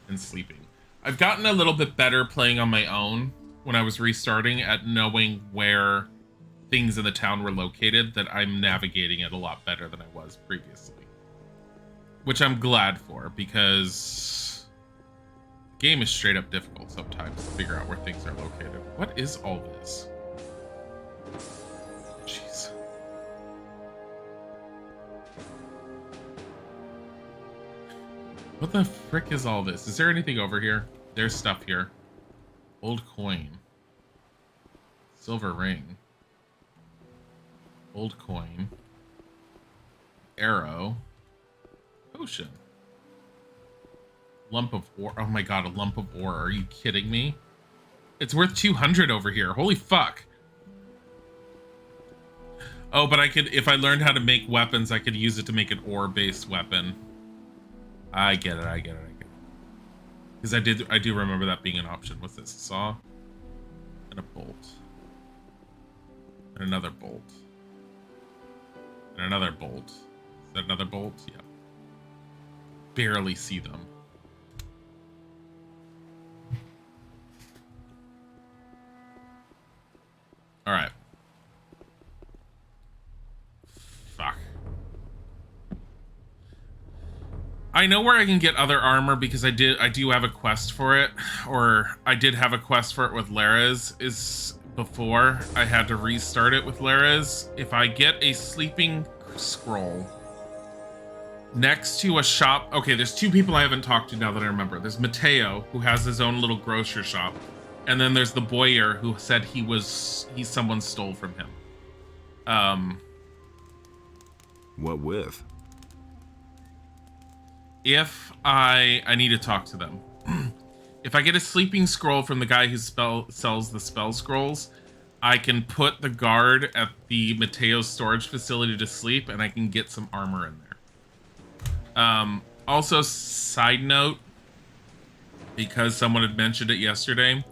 and sleeping. I've gotten a little bit better playing on my own when I was restarting at knowing where things in the town were located, that I'm navigating it a lot better than I was previously. Which I'm glad for, because the game is straight up difficult sometimes to figure out where things are located. What is all this? Jeez. What the frick is all this? Is there anything over here? There's stuff here. Old coin. Silver ring. Old coin. Arrow. Potion. Lump of ore. Oh my god, a lump of ore. Are you kidding me? It's worth 200 over here. Holy fuck. Oh, but I could, if I learned how to make weapons, I could use it to make an ore-based weapon. I get it, I get it, I get it. Because I do remember that being an option. What's this? A saw? And a bolt. And another bolt. And another bolt. Is that another bolt? Yeah. Barely see them. Alright. Fuck. I know where I can get other armor because I do have a quest for it, or I did have a quest for it with Lares. Is before I had to restart it with Lares. If I get a sleeping scroll next to a shop, okay, there's two people I haven't talked to now that I remember. There's Mateo, who has his own little grocery shop, and then there's the Boyer, who said someone stole from him. What with? If I need to talk to them. If I get a sleeping scroll from the guy who sells the spell scrolls, I can put the guard at the Mateo's storage facility to sleep, and I can get some armor in there. Also, side note, because someone had mentioned it yesterday,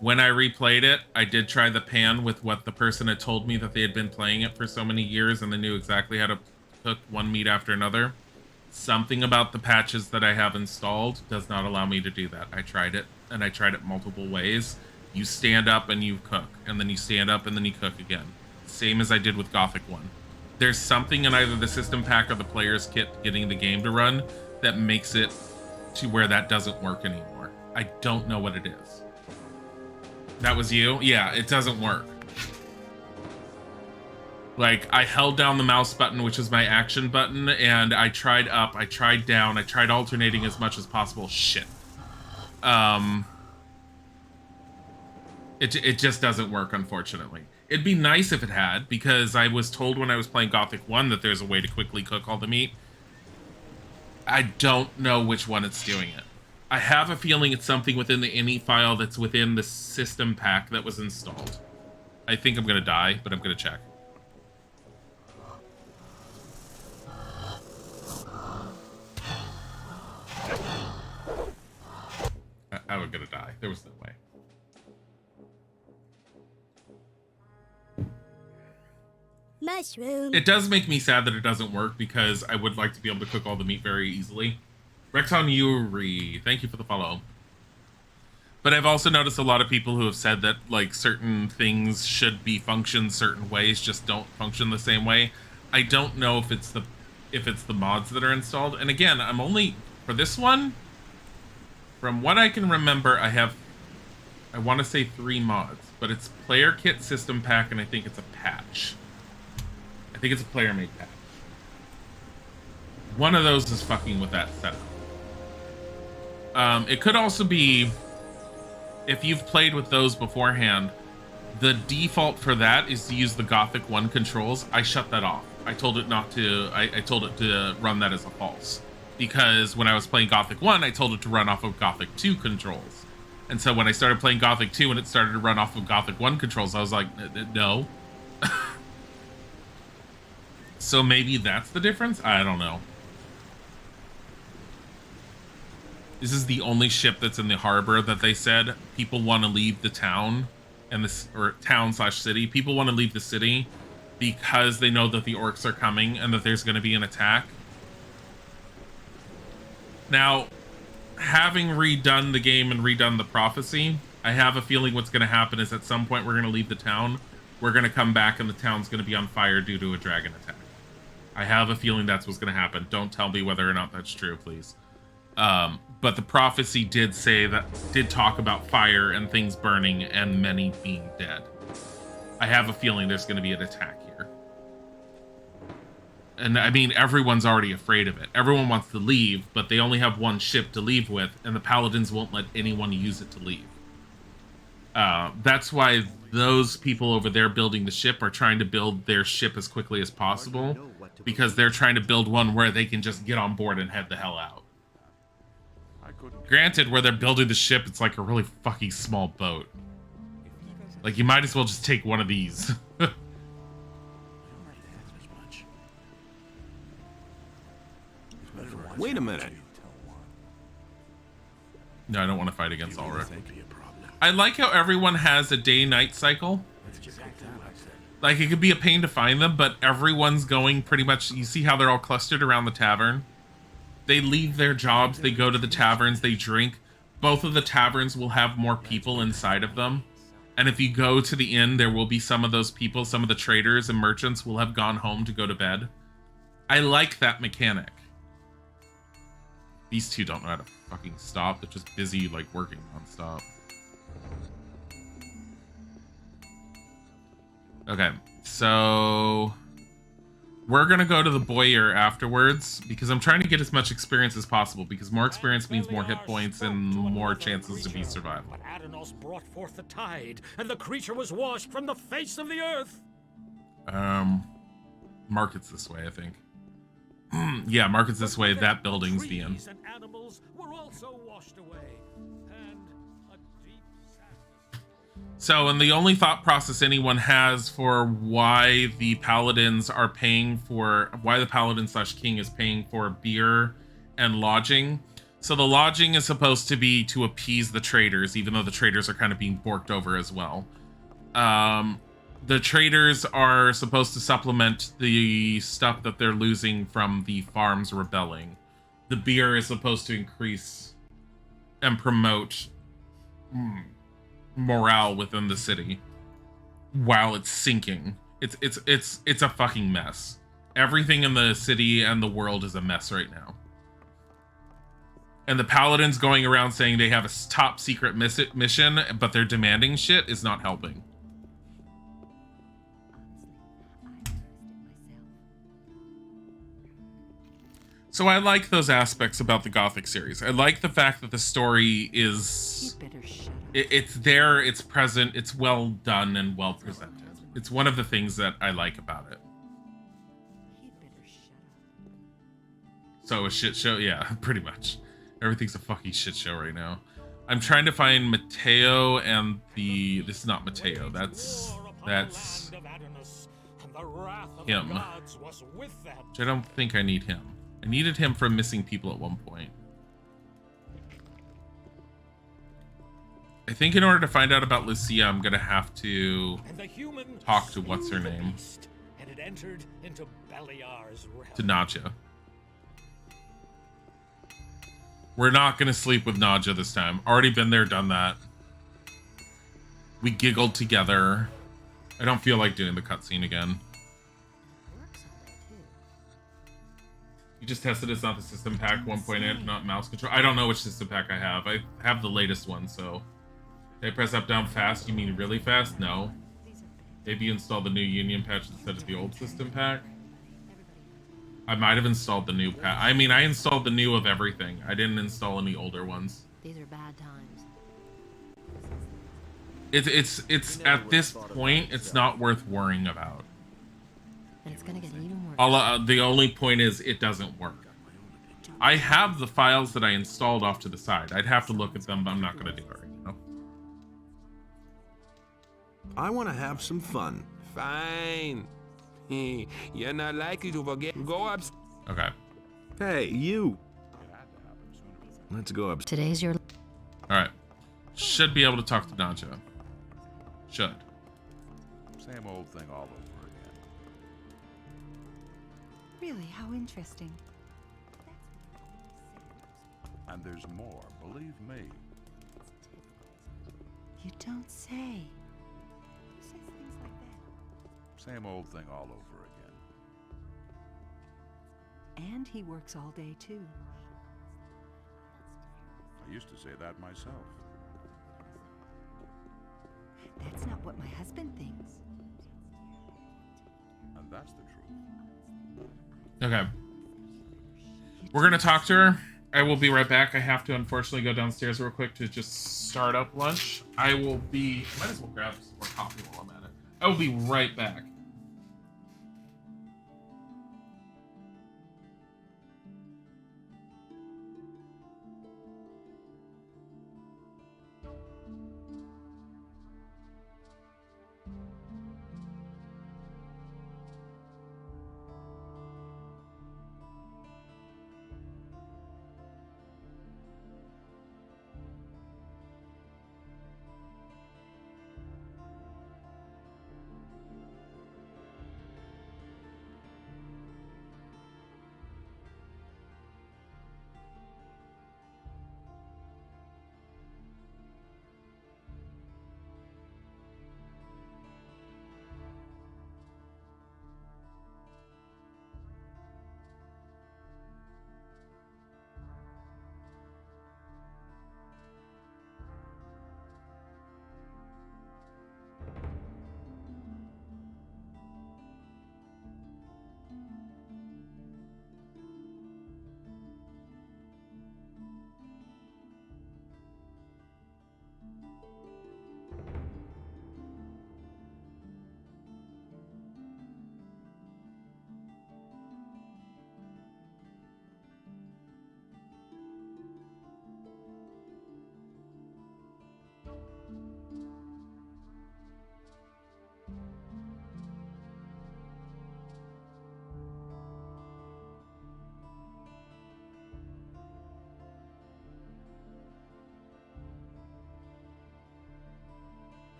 when I replayed it, I did try the pan with what the person had told me that they had been playing it for so many years and they knew exactly how to cook one meat after another. Something about the patches that I have installed does not allow me to do that. I tried it, and I tried it multiple ways. You stand up and you cook, and then you stand up and then you cook again. Same as I did with Gothic 1. There's something in either the system pack or the player's kit getting the game to run that makes it to where that doesn't work anymore. I don't know what it is. That was you? Yeah, it doesn't work. Like, I held down the mouse button, which is my action button, and I tried up, I tried down, I tried alternating as much as possible. Shit. It just doesn't work, unfortunately. It'd be nice if it had, because I was told when I was playing Gothic 1 that there's a way to quickly cook all the meat. I don't know which one it's doing it. I have a feeling it's something within the ini file that's within the system pack that was installed. I think I'm gonna die, but I'm gonna check. I was gonna die. There was no way. Mushroom. It does make me sad that it doesn't work because I would like to be able to cook all the meat very easily. Recton Yuri, thank you for the follow. But I've also noticed a lot of people who have said that like certain things should be functioned certain ways, just don't function the same way. I don't know if it's the mods that are installed. And again, I'm only for this one. From what I can remember, I want to say 3 mods, but it's player kit, system pack, and I think it's a patch. I think it's a player made patch. One of those is fucking with that setup. It could also be, if you've played with those beforehand, the default for that is to use the Gothic 1 controls. I shut that off. I told it not to, I told it to run that as a false. Because when I was playing Gothic 1, I told it to run off of Gothic 2 controls. And so when I started playing Gothic 2 and it started to run off of Gothic 1 controls, I was like, no. So maybe that's the difference? I don't know. This is the only ship that's in the harbor that they said people want to leave the town and this, or town/city. People want to leave the city because they know that the orcs are coming and that there's going to be an attack. Now, having redone the game and redone the prophecy, I have a feeling what's going to happen is at some point we're going to leave the town. We're going to come back and the town's going to be on fire due to a dragon attack. I have a feeling that's what's going to happen. Don't tell me whether or not that's true, please. But the prophecy did talk about fire and things burning and many being dead. I have a feeling there's going to be an attack here. And I mean, everyone's already afraid of it. Everyone wants to leave, but they only have one ship to leave with, and the paladins won't let anyone use it to leave. That's why those people over there building the ship are trying to build their ship as quickly as possible, because they're trying to build one where they can just get on board and head the hell out. Granted, where they're building the ship, it's like a really fucking small boat. Like, you might as well just take one of these. Wait a minute. No, I don't want to fight against Ulrich. I like how everyone has a day-night cycle. Like, it could be a pain to find them, but everyone's going pretty much... You see how they're all clustered around the tavern? They leave their jobs, they go to the taverns, they drink. Both of the taverns will have more people inside of them. And if you go to the inn, there will be some of those people, some of the traders and merchants will have gone home to go to bed. I like that mechanic. These two don't know how to fucking stop. They're just busy, like, working non-stop. Okay, so... We're gonna go to the Boyer afterwards, because I'm trying to get as much experience as possible, because more experience means more hit points and more chances to be survival. But Adanos brought forth the tide, and the creature was washed from the face of the earth. Market's this way, I think. Yeah, market's this way. That building's the end. And animals were also washed away, and a deep sadness. So, and the only thought process anyone has for why the paladins are paying for, why the paladin/king is paying for beer and lodging. So the lodging is supposed to be to appease the traders, even though the traders are kind of being borked over as well. The traders are supposed to supplement the stuff that they're losing from the farms rebelling. The beer is supposed to increase and promote morale within the city while it's sinking. It's a fucking mess. Everything in the city and the world is a mess right now. And the paladins going around saying they have a top secret mission, but they're demanding shit is not helping. So I like those aspects about the Gothic series. I like the fact that the story is... It's there, it's present, it's well done and well presented. It's one of the things that I like about it. So a shit show? Yeah, pretty much. Everything's a fucking shit show right now. I'm trying to find Mateo and the... This is not Mateo. That's him. Which I don't think I need him. I needed him for missing people at one point. I think in order to find out about Lucia, I'm gonna have to talk to what's her name. And it entered into Beliar's realm. To Nadja. We're not gonna sleep with Nadja this time. Already been there, done that. We giggled together. I don't feel like doing the cutscene again. You just tested it's not the system pack 1.8, not mouse control. I don't know which system pack I have. I have the latest one, so. Did I press up down fast? You mean really fast? No. Maybe you installed the new Union patch instead of the old system pack? I might have installed the new pack. I mean, I installed the new of everything. I didn't install any older ones. These are bad times. It's at this point, it's not worth worrying about. And it's gonna get even worse. The only point is it doesn't work. I have the files that I installed off to the side. I'd have to look at them, but I'm not going to do it right now. I want to have some fun. Fine. You're not likely to forget. Go up. Okay. Hey, you. Let's go up. Today's your... Alright. Should be able to talk to Nadja. Should. Same old thing all over again. Really? How interesting. And there's more, believe me. You don't say. Who says things like that? Same old thing all over again. And he works all day, too. I used to say that myself. That's not what my husband thinks. And that's the truth. Okay. We're going to talk to her. I will be right back. I have to unfortunately go downstairs real quick to just start up lunch. I will be... Might as well grab some more coffee while I'm at it. I will be right back.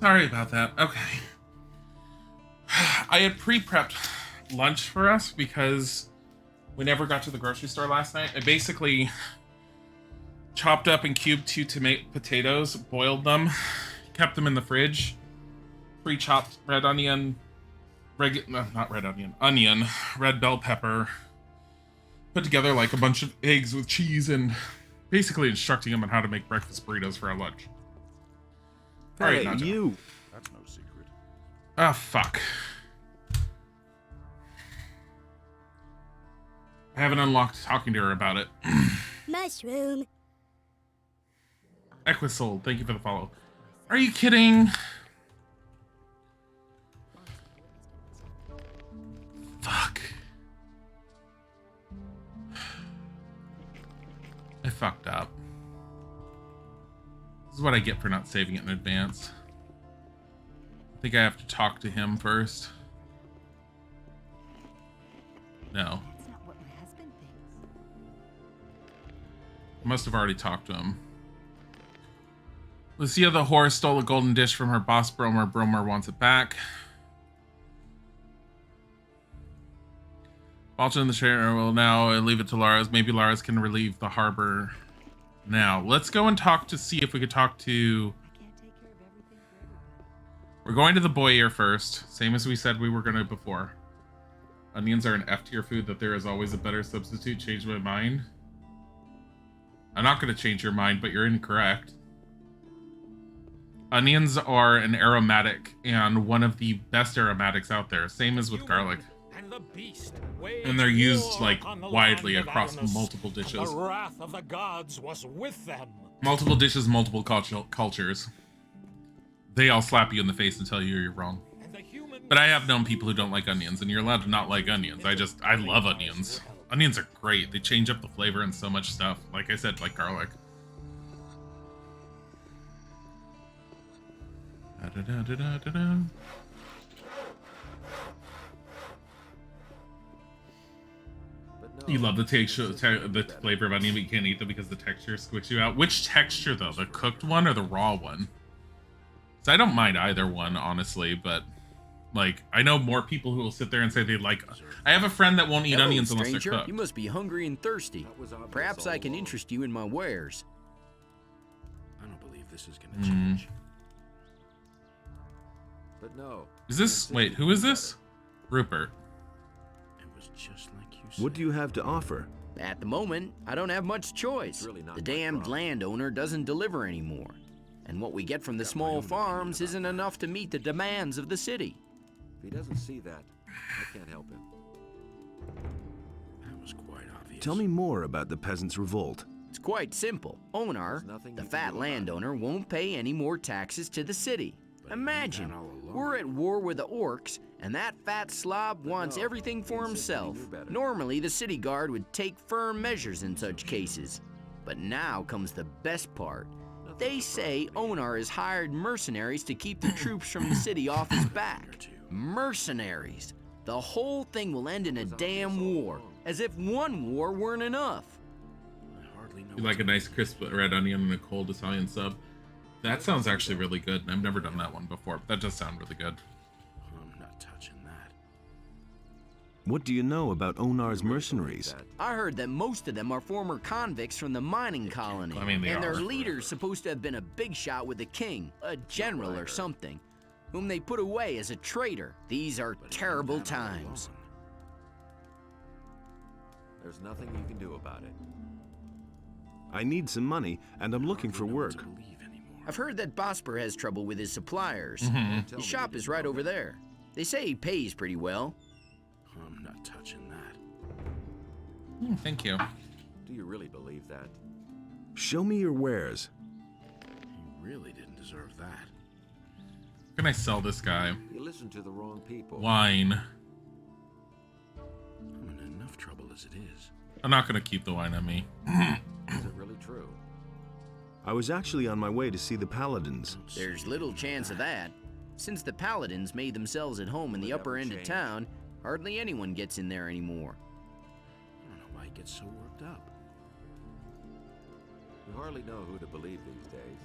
Sorry about that. Okay. I had pre-prepped lunch for us because we never got to the grocery store last night. I basically chopped up and cubed 2 potatoes, boiled them, kept them in the fridge, pre-chopped red onion, onion, red bell pepper, put together like a bunch of eggs with cheese, and basically instructing them on how to make breakfast burritos for our lunch. Hey, All right, you. That's no secret. Ah, fuck. I haven't unlocked talking to her about it. Mushroom. Equisold, thank you for the follow. Are you kidding? Fuck. I fucked up. This is what I get for not saving it in advance. I think I have to talk to him first. No. That's not what my husband thinks. I must have already talked to him. Lucia the whore stole a golden dish from her boss Bromer. Bromer wants it back. Balcha in the chair will now leave it to Lars. Maybe Lars can relieve the harbor now. Let's go and talk to see if we could talk to... We're going to the Boyer first. Same as we said we were going to before. Onions are an F-tier food that there is always a better substitute. Change my mind. I'm not going to change your mind, but you're incorrect. Onions are an aromatic and one of the best aromatics out there. Same as with garlic. And they're used like widely across multiple dishes. The wrath of the gods was with them. Multiple dishes, multiple cultures. They all slap you in the face and tell you you're wrong. But I have known people who don't like onions, and you're allowed to not like onions. I love onions. Onions are great. They change up the flavor and so much stuff. Like I said, like garlic. You love the the flavor of onion, but you can't eat them because the texture squicks you out. Which texture though? The cooked one or the raw one? So I don't mind either one, honestly, but like I know more people who will sit there and say they like. I have a friend that won't eat onions unless they're cooked. You must be hungry and thirsty. Perhaps I can interest you in my wares. I don't believe this is gonna change. But no. Is this? Wait, who is this? Rupert. It was just like you said. What do you have to offer? At the moment, I don't have much choice. The damned landowner doesn't deliver anymore. And what we get from the small farms isn't enough to meet the demands of the city. If he doesn't see that, I can't help him. That was quite obvious. Tell me more about the peasants' revolt. It's quite simple. Onar, the fat landowner, won't pay any more taxes to the city. Imagine, we're at war with the orcs, and that fat slob wants everything for himself. Normally, the city guard would take firm measures in such cases. But now comes the best part. They say Onar has hired mercenaries to keep the troops from the city off his back. Mercenaries. The whole thing will end in a damn war, as if one war weren't enough. You like a nice crisp red onion and a cold Italian sub? That sounds actually really good, and I've never done that one before, but that does sound really good. I'm not touching that. What do you know about Onar's mercenaries? I heard that most of them are former convicts from the mining colony. I mean, and their leader's supposed to have been a big shot with the king, a general or something, whom they put away as a traitor. These are terrible times. There's nothing you can do about it. I need some money, and I'm looking for work. I've heard that Bosper has trouble with his suppliers. Mm-hmm. His shop is right over there. They say he pays pretty well. I'm not touching that. Thank you. Do you really believe that? Show me your wares. He really didn't deserve that. How can I sell this guy? You listen to the wrong people. Wine. I'm in enough trouble as it is. I'm not gonna keep the wine on me. Is it really true? I was actually on my way to see the paladins. There's little chance of that. Since the paladins made themselves at home in the upper end of town, hardly anyone gets in there anymore. I don't know why he gets so worked up. You hardly know who to believe these days.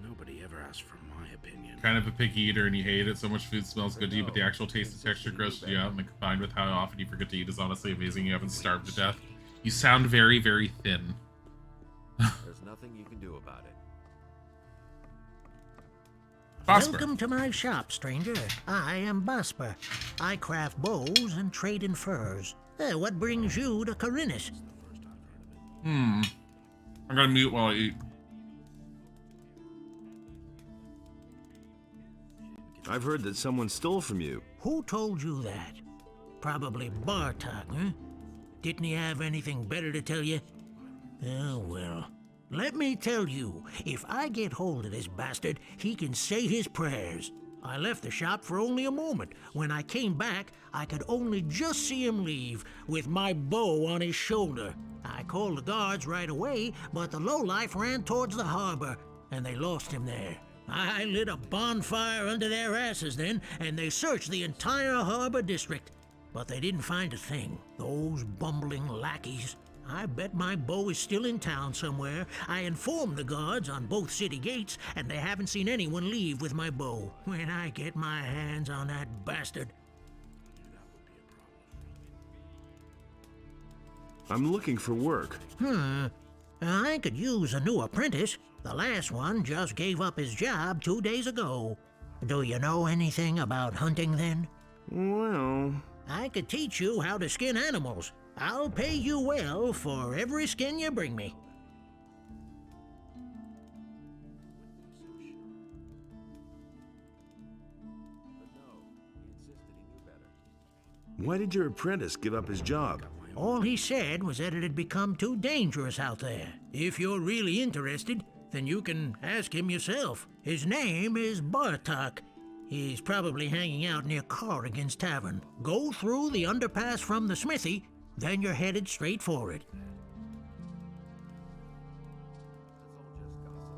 Nobody ever asks for my opinion. Kind of a picky eater and you hate it. So much food smells good to you, but the actual taste and texture grosses you out. And combined with how often you forget to eat is honestly amazing. You haven't starved to death. You sound very, very thin. There's nothing you can do about it. Bosper. Welcome to my shop, stranger. I am Bosper. I craft bows and trade in furs. What brings you to Corinus? I'm gonna mute while I eat. I've heard that someone stole from you. Who told you that? Probably Bartok, huh? Didn't he have anything better to tell you? Oh, well. Let me tell you, if I get hold of this bastard, he can say his prayers. I left the shop for only a moment. When I came back, I could only just see him leave, with my bow on his shoulder. I called the guards right away, but the lowlife ran towards the harbor, and they lost him there. I lit a bonfire under their asses then, and they searched the entire harbor district. But they didn't find a thing. Those bumbling lackeys. I bet my bow is still in town somewhere. I informed the guards on both city gates, and they haven't seen anyone leave with my bow. When I get my hands on that bastard. I'm looking for work. I could use a new apprentice. The last one just gave up his job 2 days ago. Do you know anything about hunting then? Well, I could teach you how to skin animals. I'll pay you well for every skin you bring me. Why did your apprentice give up his job? All he said was that it had become too dangerous out there. If you're really interested, then you can ask him yourself. His name is Bartok. He's probably hanging out near Corrigan's Tavern. Go through the underpass from the smithy, then you're headed straight for it.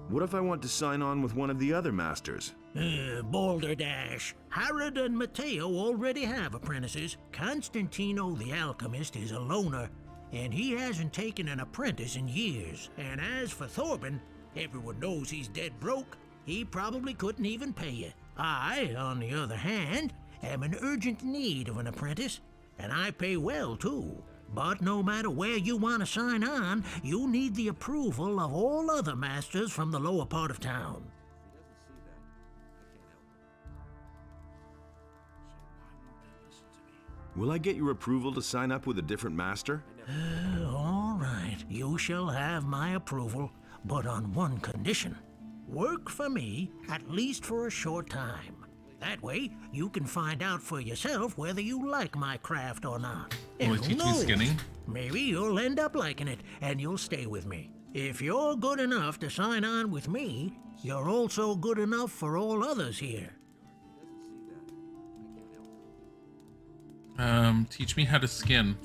What if I want to sign on with one of the other masters? Balderdash. Herod and Matteo already have apprentices. Constantino the alchemist is a loner, and he hasn't taken an apprentice in years. And as for Thorben, everyone knows he's dead broke. He probably couldn't even pay you. I, on the other hand, am in urgent need of an apprentice, and I pay well too. But no matter where you want to sign on, you need the approval of all other masters from the lower part of town. Will I get your approval to sign up with a different master? All right, you shall have my approval, but on one condition. Work for me, at least for a short time. That way, you can find out for yourself whether you like my craft or not. Will it teach me skinning? Maybe you'll end up liking it, and you'll stay with me. If you're good enough to sign on with me, you're also good enough for all others here. Teach me how to skin.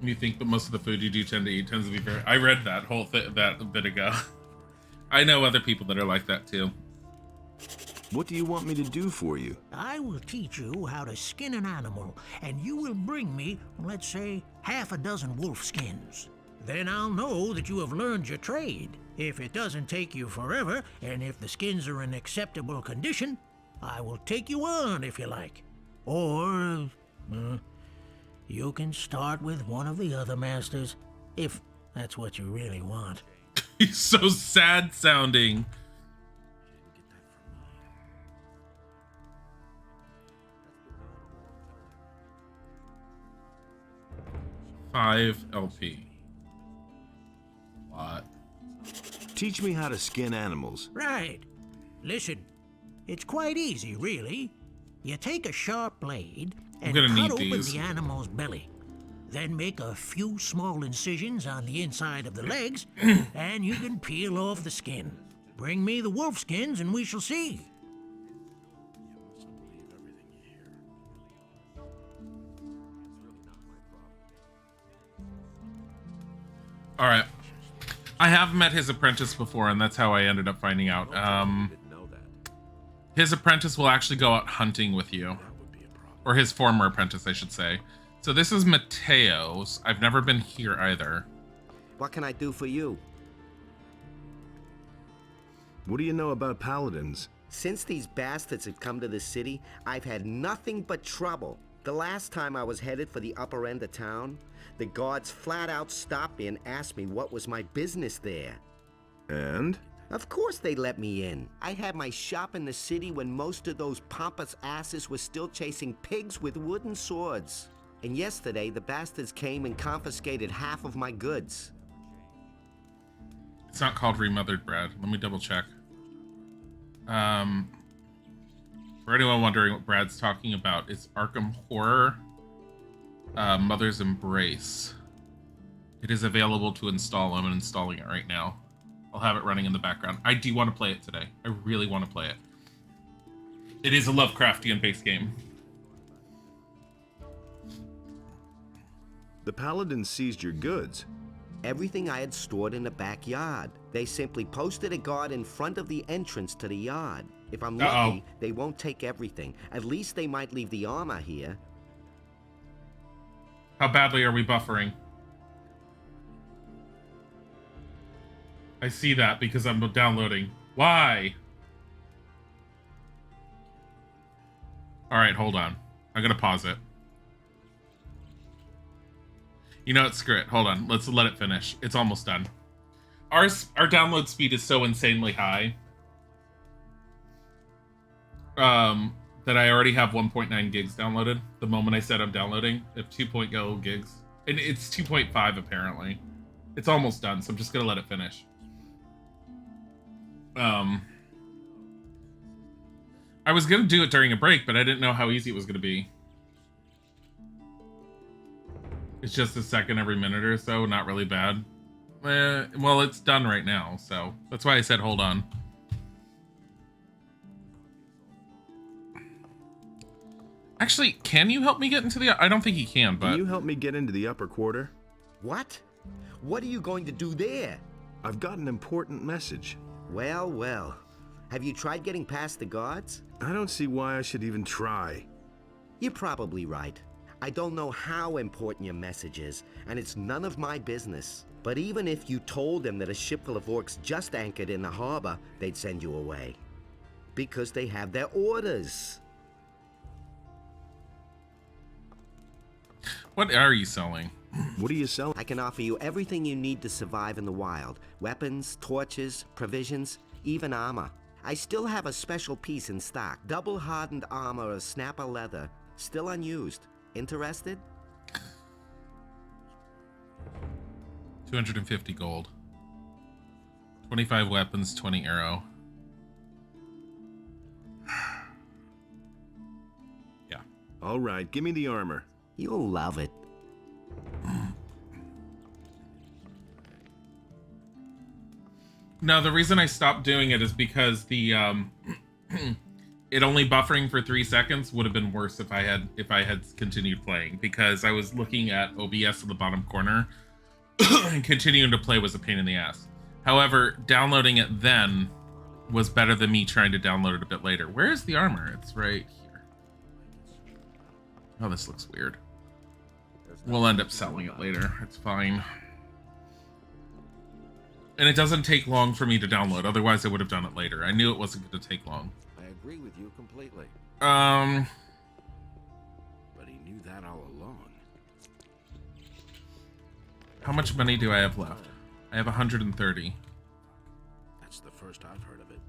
You think, but most of the food you do tend to eat tends to be very... I read that whole that a bit ago. I know other people that are like that too. What do you want me to do for you? I will teach you how to skin an animal, and you will bring me, let's say, half a dozen wolf skins. Then I'll know that you have learned your trade. If it doesn't take you forever, and if the skins are in acceptable condition, I will take you on if you like. Or, you can start with one of the other masters, if that's what you really want. He's so sad sounding. $5 LP. What? Teach me how to skin animals. Right. Listen, it's quite easy, really. You take a sharp blade and cut open the animal's belly. Then make a few small incisions on the inside of the legs, and you can peel off the skin. Bring me the wolf skins and we shall see. All right. I have met his apprentice before, and that's how I ended up finding out. His apprentice will actually go out hunting with you. Or his former apprentice, I should say. So this is Mateo's. I've never been here either. What can I do for you? What do you know about paladins? Since these bastards have come to this city, I've had nothing but trouble. The last time I was headed for the upper end of town, the guards flat out stopped me and asked me what was my business there. And? Of course they let me in. I had my shop in the city when most of those pompous asses were still chasing pigs with wooden swords. And yesterday, the bastards came and confiscated half of my goods. It's not called Remothered Bread. Let me double check. For anyone wondering what Brad's talking about, it's Arkham Horror Mother's Embrace. It is available to install. I'm installing it right now. I'll have it running in the background. I do want to play it today. I really want to play it. It is a Lovecraftian-based game. The paladin seized your goods. Everything I had stored in the backyard. They simply posted a guard in front of the entrance to the yard. If I'm lucky, they won't take everything. At least they might leave the armor here. How badly are we buffering? I see that because I'm downloading. Why? All right, hold on. I'm going to pause it. You know what? Screw it. Hold on. Let's let it finish. It's almost done. Our download speed is so insanely high that I already have 1.9 gigs downloaded. The moment I said I'm downloading, I have 2.0 gigs. And it's 2.5 apparently. It's almost done, so I'm just going to let it finish. I was going to do it during a break, but I didn't know how easy it was going to be. It's just a second every minute or so, not really bad. Well, it's done right now, so that's why I said hold on. Actually, can you help me get into the... I don't think he can, but... Can you help me get into the upper quarter? What? What are you going to do there? I've got an important message. Well, well. Have you tried getting past the guards? I don't see why I should even try. You're probably right. I don't know how important your message is, and it's none of my business. But even if you told them that a ship full of orcs just anchored in the harbor, they'd send you away. Because they have their orders. What are you selling? What are you selling? I can offer you everything you need to survive in the wild. Weapons, torches, provisions, even armor. I still have a special piece in stock. Double hardened armor of snapper leather. Still unused. Interested? 250 gold. 25 weapons, 20 arrow. Yeah. All right, give me the armor. You'll love it. No, the reason I stopped doing it is because the it only buffering for 3 seconds would have been worse if I had continued playing, because I was looking at OBS in the bottom corner and continuing to play was a pain in the ass. However, downloading it then was better than me trying to download it a bit later. Where is the armor? It's right here. Oh, this looks weird. We'll end up selling it later. It's fine. And it doesn't take long for me to download. Otherwise, I would have done it later. I knew it wasn't going to take long. I agree with you completely. But he knew that all along. How much money do I have left? I have 130. That's the first I've heard of it.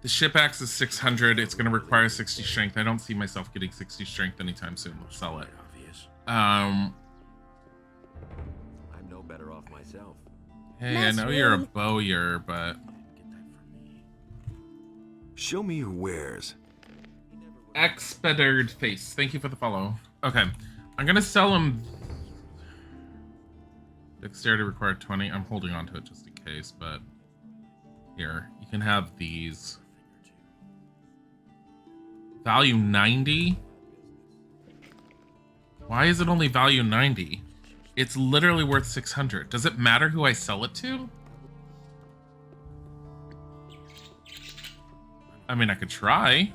The ship axe is 600. It's going to require 60 strength. I don't see myself getting 60 strength anytime soon. Let's sell it. I'm no better off myself. Hey, I know you're a bowyer, but... Show me your wares. Expeditered face. Thank you for the follow. Okay. I'm going to sell him... Dexterity required 20. I'm holding on to it just in case, but... Here. You can have these. Value 90? Why is it only value 90? It's literally worth 600. Does it matter who I sell it to? I mean, I could try.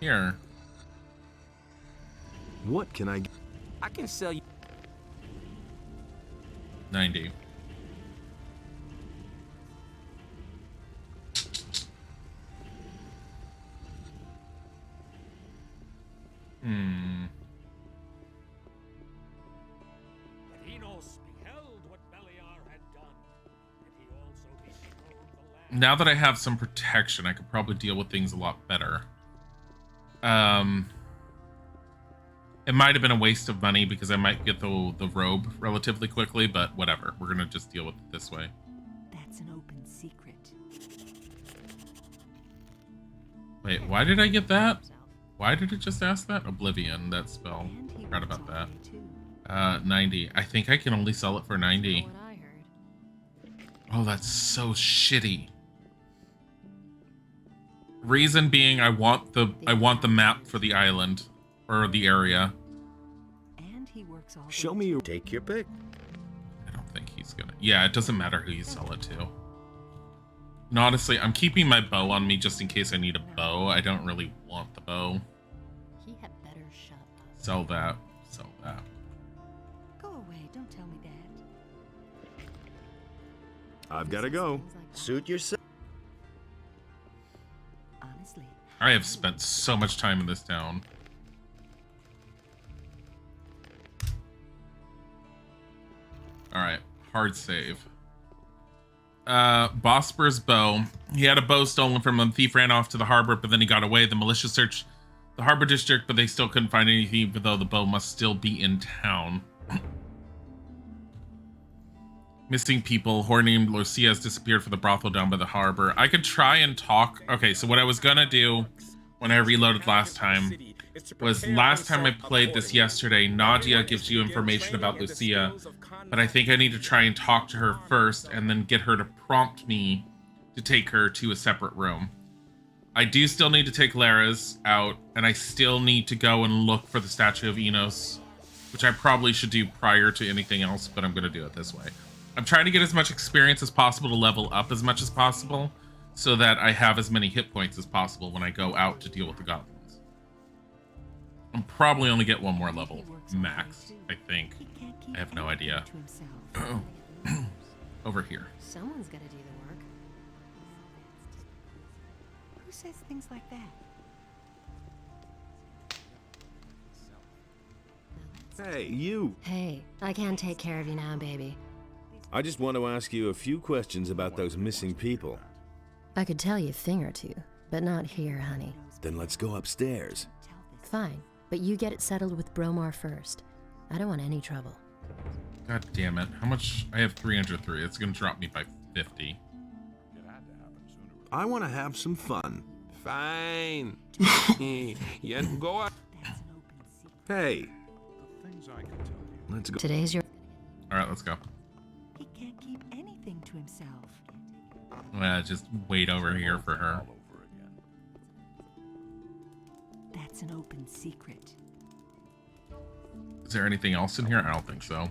Here. What can I get? I can sell you 90. Now that I have some protection, I could probably deal with things a lot better. It might have been a waste of money because I might get the robe relatively quickly, but whatever. We're gonna just deal with it this way. That's an open secret. Wait, why did I get that? Why did it just ask that? Oblivion, that spell. Forgot about that. 90. I think I can only sell it for 90. Oh, that's so shitty. Reason being, I want the map for the island or the area. And he works all Show me your... Take your pick. I don't think he's gonna... Yeah, it doesn't matter who you sell it to. And honestly, I'm keeping my bow on me just in case I need a bow. I don't really want the bow. He had better shut up. Sell that. Sell that. Go away, don't tell me that. I've got to go. Suit yourself. Honestly. I have spent so much time in this town. Alright, hard save. Bosper's bow. He had a bow stolen from him. Thief ran off to the harbor, but then he got away. The militia searched the harbor district, but they still couldn't find anything, even though the bow must still be in town. Missing people. Whore named Lucia has disappeared from the brothel down by the harbor. I could try and talk. Okay, so what I was gonna do when I reloaded last time was last time I played this yesterday, Nadia gives you information about Lucia, but I think I need to try and talk to her first and then get her to prompt me to take her to a separate room. I do still need to take Lara's out, and I still need to go and look for the statue of Enos, which I probably should do prior to anything else, but I'm going to do it this way. I'm trying to get as much experience as possible to level up as much as possible so that I have as many hit points as possible when I go out to deal with the goblins. I'll probably only get one more level max, I think. I have no idea. Over here. Someone's got to do the work. Who says things like that? Hey, you! Hey, I can't take care of you now, baby. I just want to ask you a few questions about those missing people. I could tell you a thing or two, but not here, honey. Then let's go upstairs. Fine, but you get it settled with Bromar first. I don't want any trouble. God damn it. How much? I have 303. It's going to drop me by 50. I want to have some fun. Fine. Yeah, go up. Hey. Let's go. Today's your... Alright, let's go. He can't keep anything to himself. Just wait over here for her. That's an open secret. Is there anything else in here? I don't think so.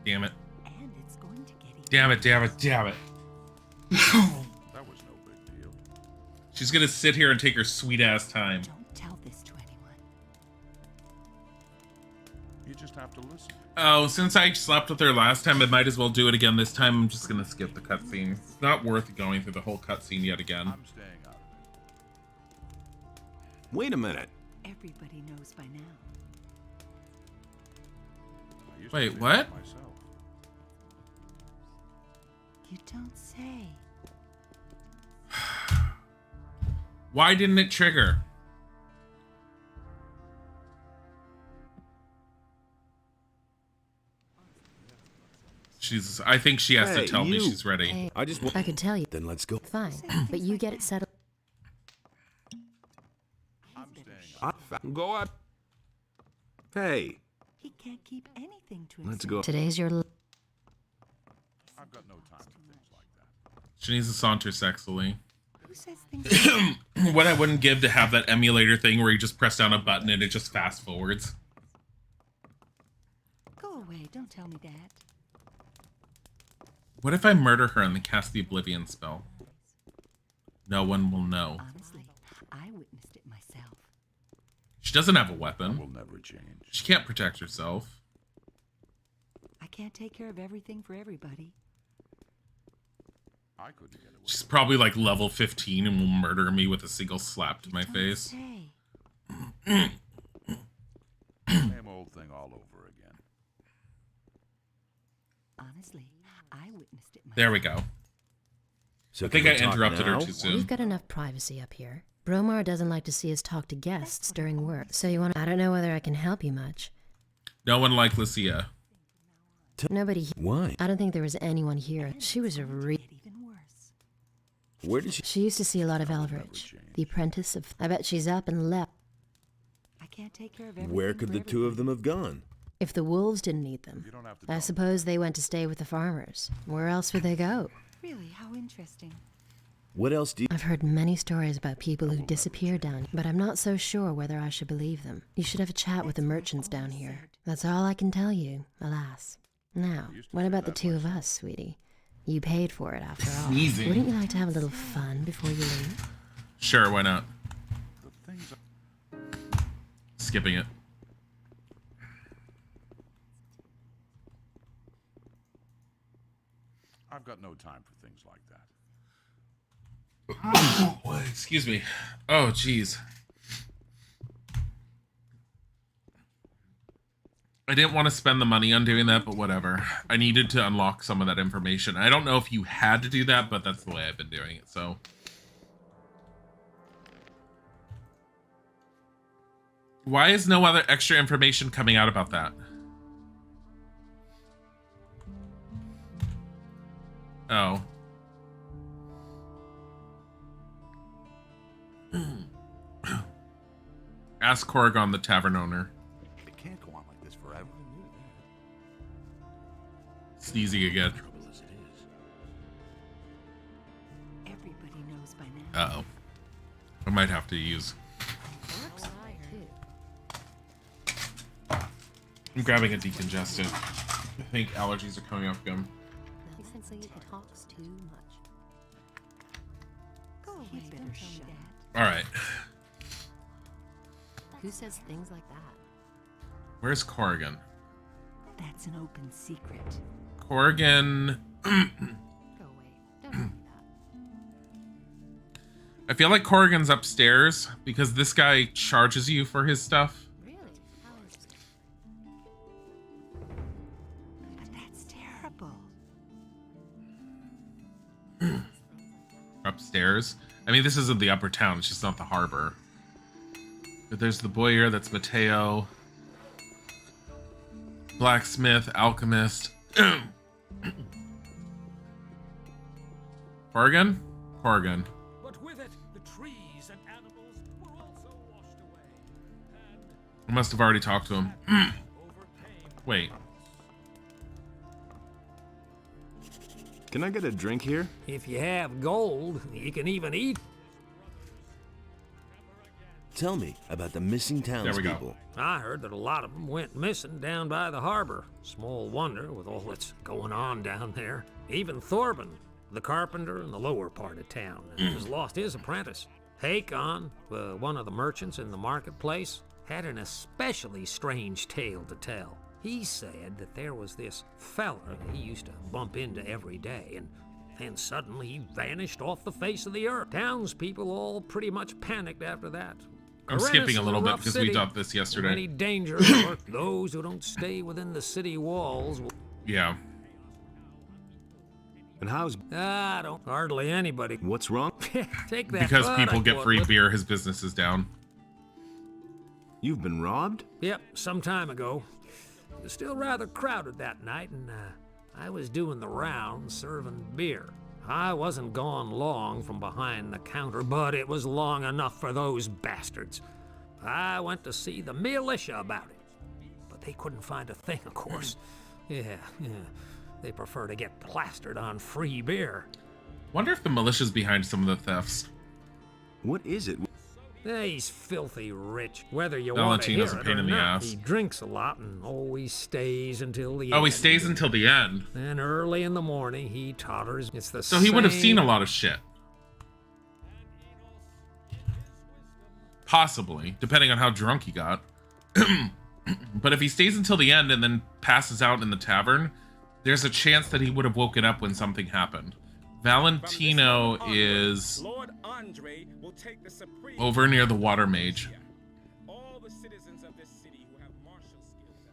Damn it. And it's going to get Damn it, damn it, damn it. That was no big deal. She's gonna sit here and take her sweet ass time. Don't tell this to anyone. You just have to listen. Oh, since I slept with her last time, I might as well do it again this time. I'm just gonna skip the cutscene. It's not worth going through the whole cutscene yet again. I'm staying out of it. Wait a minute. Everybody knows by now. Wait, what? You don't say. Why didn't it trigger? I think she has to tell me she's ready. Hey, I just want... I could tell you. Then let's go. Fine, but you get it settled. Go up. Hey. He can't keep anything to Let's himself. go. Today's your... I've got no time for things like that. She needs to saunter sexily. Who says things like What I wouldn't give to have that emulator thing where you just press down a button and it just fast forwards. Go away, don't tell me that. What if I murder her and then cast the Oblivion spell? No one will know. Honestly, I witnessed it myself. She doesn't have a weapon. That will never change. She can't protect herself. I can't take care of everything for everybody. I couldn't get away. She's probably like level 15 and will murder me with a single slap to my face. Same old thing all over again. Honestly, I witnessed it myself. There we go. So I think I interrupted her too We've soon. got enough privacy up here. Bromar doesn't like to see us talk to guests during work, so you want... I don't know whether I can help you much. No one like Lucia. Nobody... Why? I don't think there was anyone here. She was a Where did she... She used to see a lot of Elveridge, the apprentice of... I bet she's up and left. I can't take care of everything. Where could the two of them have gone? If the wolves didn't need them, I suppose they went to stay with the farmers. Where else would they go? Really, how interesting. What else do you... I've heard many stories about people who disappear down here, but I'm not so sure whether I should believe them. You should have a chat with the merchants down here. That's all I can tell you, alas. Now, what about the two of us, sweetie? You paid for it after all. Sneezing. Wouldn't you like to have a little fun before you leave? Sure, why not? Skipping it. I've got no time for things like that. Excuse me. Oh, jeez. I didn't want to spend the money on doing that, but whatever. I needed to unlock some of that information. I don't know if you had to do that, but that's the way I've been doing it, so. Why is no other extra information coming out about that? Oh. Ask Corrigan, the tavern owner. It can't go on like this forever. Sneezing again. Everybody knows by now. Uh-oh. I might have to use... I'm grabbing a decongestant. think allergies are coming off gum. Essentially, he talks too much. Go away, better shut up. All right. Who says things like that? Where's Corrigan? That's an open secret. Corrigan. Go away. Don't do that. I feel like Corrigan's upstairs because this guy charges you for his stuff. Really? How interesting. But that's terrible. Upstairs. I mean, this isn't the upper town. It's just not the harbor. But there's the Boyer. That's Mateo. Blacksmith, alchemist. Corrigan? Corrigan. But with it, the trees and animals were also washed away. I must have already talked to him. Wait. Can I get a drink here? If you have gold, you can even eat. Tell me about the missing townspeople. I heard that a lot of them went missing down by the harbor. Small wonder with all that's going on down there. Even Thorben, the carpenter in the lower part of town, has lost his apprentice. Hakon, one of the merchants in the marketplace, had an especially strange tale to tell. He said that there was this fella he used to bump into every day, and then suddenly he vanished off the face of the earth. Townspeople all pretty much panicked after that. I'm skipping a little bit because we got this yesterday. Any danger for those who don't stay within the city walls. Yeah. And how's... Don't hardly anybody. What's wrong? Take that. Because butt, people I get thought, free but- beer, his business is down. You've been robbed? Yep, some time ago. It was still rather crowded that night, and I was doing the rounds serving beer. I wasn't gone long from behind the counter, but it was long enough for those bastards. I went to see the militia about it, but they couldn't find a thing, of course. Yeah. They prefer to get plastered on free beer. Wonder if the militia's behind some of the thefts. What is it? He's filthy rich, whether you want to hear Valentino's a it pain or in the not. ass. He drinks a lot and always stays until the end. Oh, he stays until the end. Then early in the morning, he totters. It's the So he would have seen a same- lot of shit. Possibly, depending on how drunk he got. But if he stays until the end and then passes out in the tavern, there's a chance that he would have woken up when something happened. Valentino is Lord Andre will take the supreme over near the water mage. all the citizens of this city who have martial skills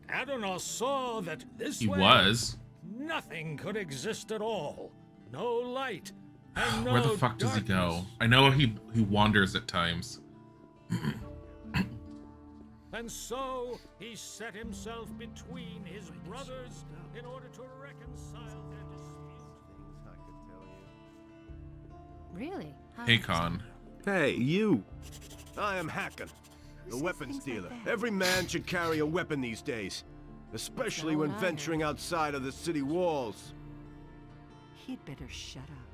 at their Adonos saw that this He way was. nothing could exist at all. No light. And no Where the fuck does he go? darkness. I know he wanders at times. And so he set himself between his brothers in order to reconcile their dispute. Really? How Hakon. Hey, you! I am Hakon, the weapons dealer. Every man should carry a weapon these days, especially when venturing outside of the city walls. He'd better shut up.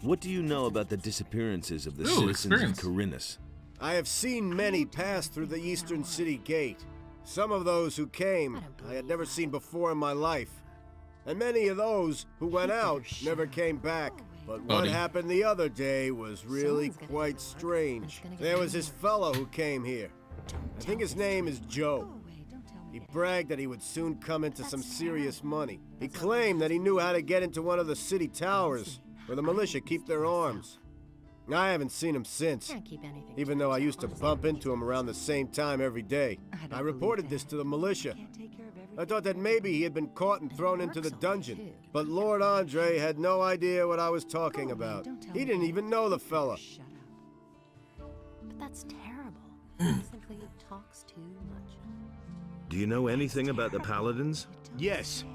What do you know about the disappearances of the Ooh, citizens experience. of Corinus? I have seen many pass through the eastern city gate. Some of those who came I had never seen before in my life. And many of those who went out never came back. But what Buddy. happened the other day was really quite strange. There was this fellow who came here. I think his name is Joe. He bragged that he would soon come into some serious money. He claimed that he knew how to get into one of the city towers, where the militia keep their arms. I haven't seen him since, Can't keep anything. even though I used to bump into him around the same time every day. I reported this to the militia. I thought that maybe he had been caught and thrown into the dungeon, but Lord Andre had no idea what I was talking about. He didn't even know the fella. But that's terrible. He simply talks too much. Do you know anything about the paladins? Yes.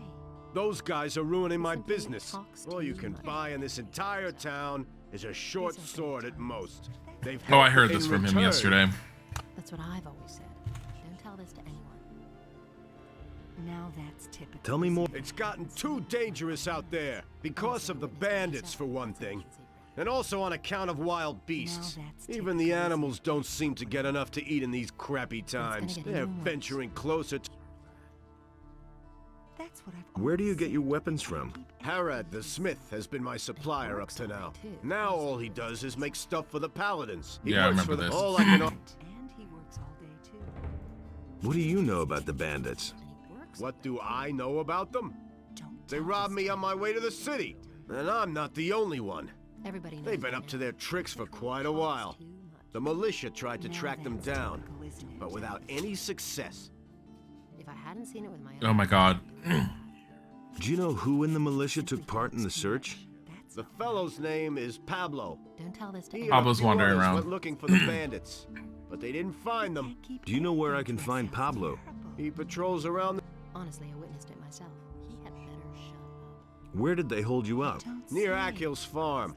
Those guys are ruining my business. All you can buy in this entire town is a short sword at most. They've Oh, I heard in this from him return- yesterday. That's what I've always said. Don't tell this to anyone. Now that's typical. Tell me more. It's gotten too dangerous out there. Because of the bandits, for one thing. And also on account of wild beasts. Even the animals don't seem to get enough to eat in these crappy times. They're venturing closer to... Where do you get your weapons from? Harad the Smith has been my supplier up to now. Now all he does is make stuff for the Paladins. He Yeah, I works remember for this. all I can... And he works all day too. What do you know about the bandits? What do I know about them? They robbed me on my way to the city. And I'm not the only one. Everybody knows They've been by up to their tricks for quite a while. The militia tried to track them down, but without any success. If I hadn't seen it with my own Oh my god. Do you know who in the militia took part in the search? The fellow's name is Pablo. Don't tell this to He and anyone. a Pablo's few wandering others around. went looking for the bandits, but they didn't find them. Do you know where I can find Pablo? He patrols around Honestly, I witnessed it myself. He had better shut up. Where did they hold you up? near Akhil's farm.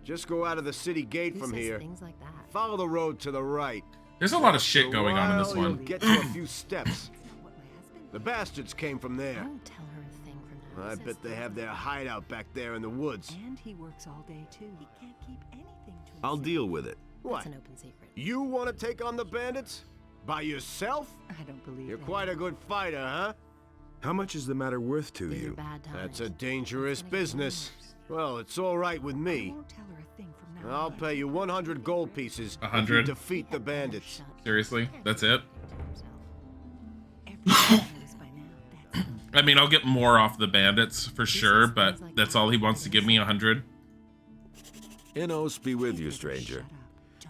Just go out of the city gate Who from says here. things like that? Follow the road to the right. There's a lot of shit After going on in this while, one. You'll get to a few steps. The bastards came from there. Don't tell her a thing for now. I bet they have their hideout back there in the woods. And he works all day too. He can't keep anything to himself. I'll deal with it. What? That's an open secret. You want to take on the bandits? By yourself? I don't believe You're that. quite a good fighter, huh? How much is the matter worth to These are you? bad times. That's a dangerous business. Well, it's all right with I me. won't tell her a thing from now I'll on. pay you 100 gold pieces if you 100? defeat the bandits. Seriously? That's it? Everybody knows by now. That's I mean, I'll get more off the bandits for sure, but that's all he wants to give me, 100. Innos be with you, stranger.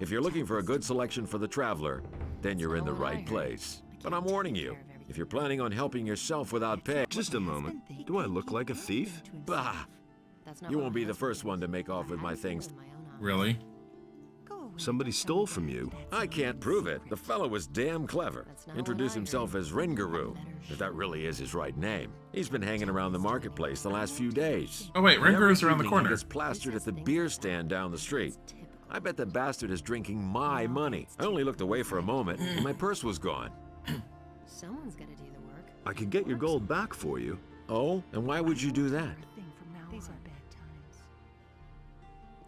If you're looking for a good selection for the traveler, then you're in the right place. But I'm warning you, if you're planning on helping yourself without pay, Just a moment. Do I look like a thief? bah, That's not you what won't my be the husband first one to does. make off with my things. With my own eyes. Really? Somebody stole from you. I can't prove it. The fellow was damn clever. Introduced himself as Ringaroo, if that really is his right name. He's been hanging around the marketplace the last few days. Oh wait, And every Ringaroo's around the evening corner. He gets plastered at the beer stand down the street. I bet the bastard is drinking my money. I only looked away for a moment, and my purse was gone. Someone's got to do the work. I could get your gold back for you. Oh, and why would you do that? thing from now These are bad times.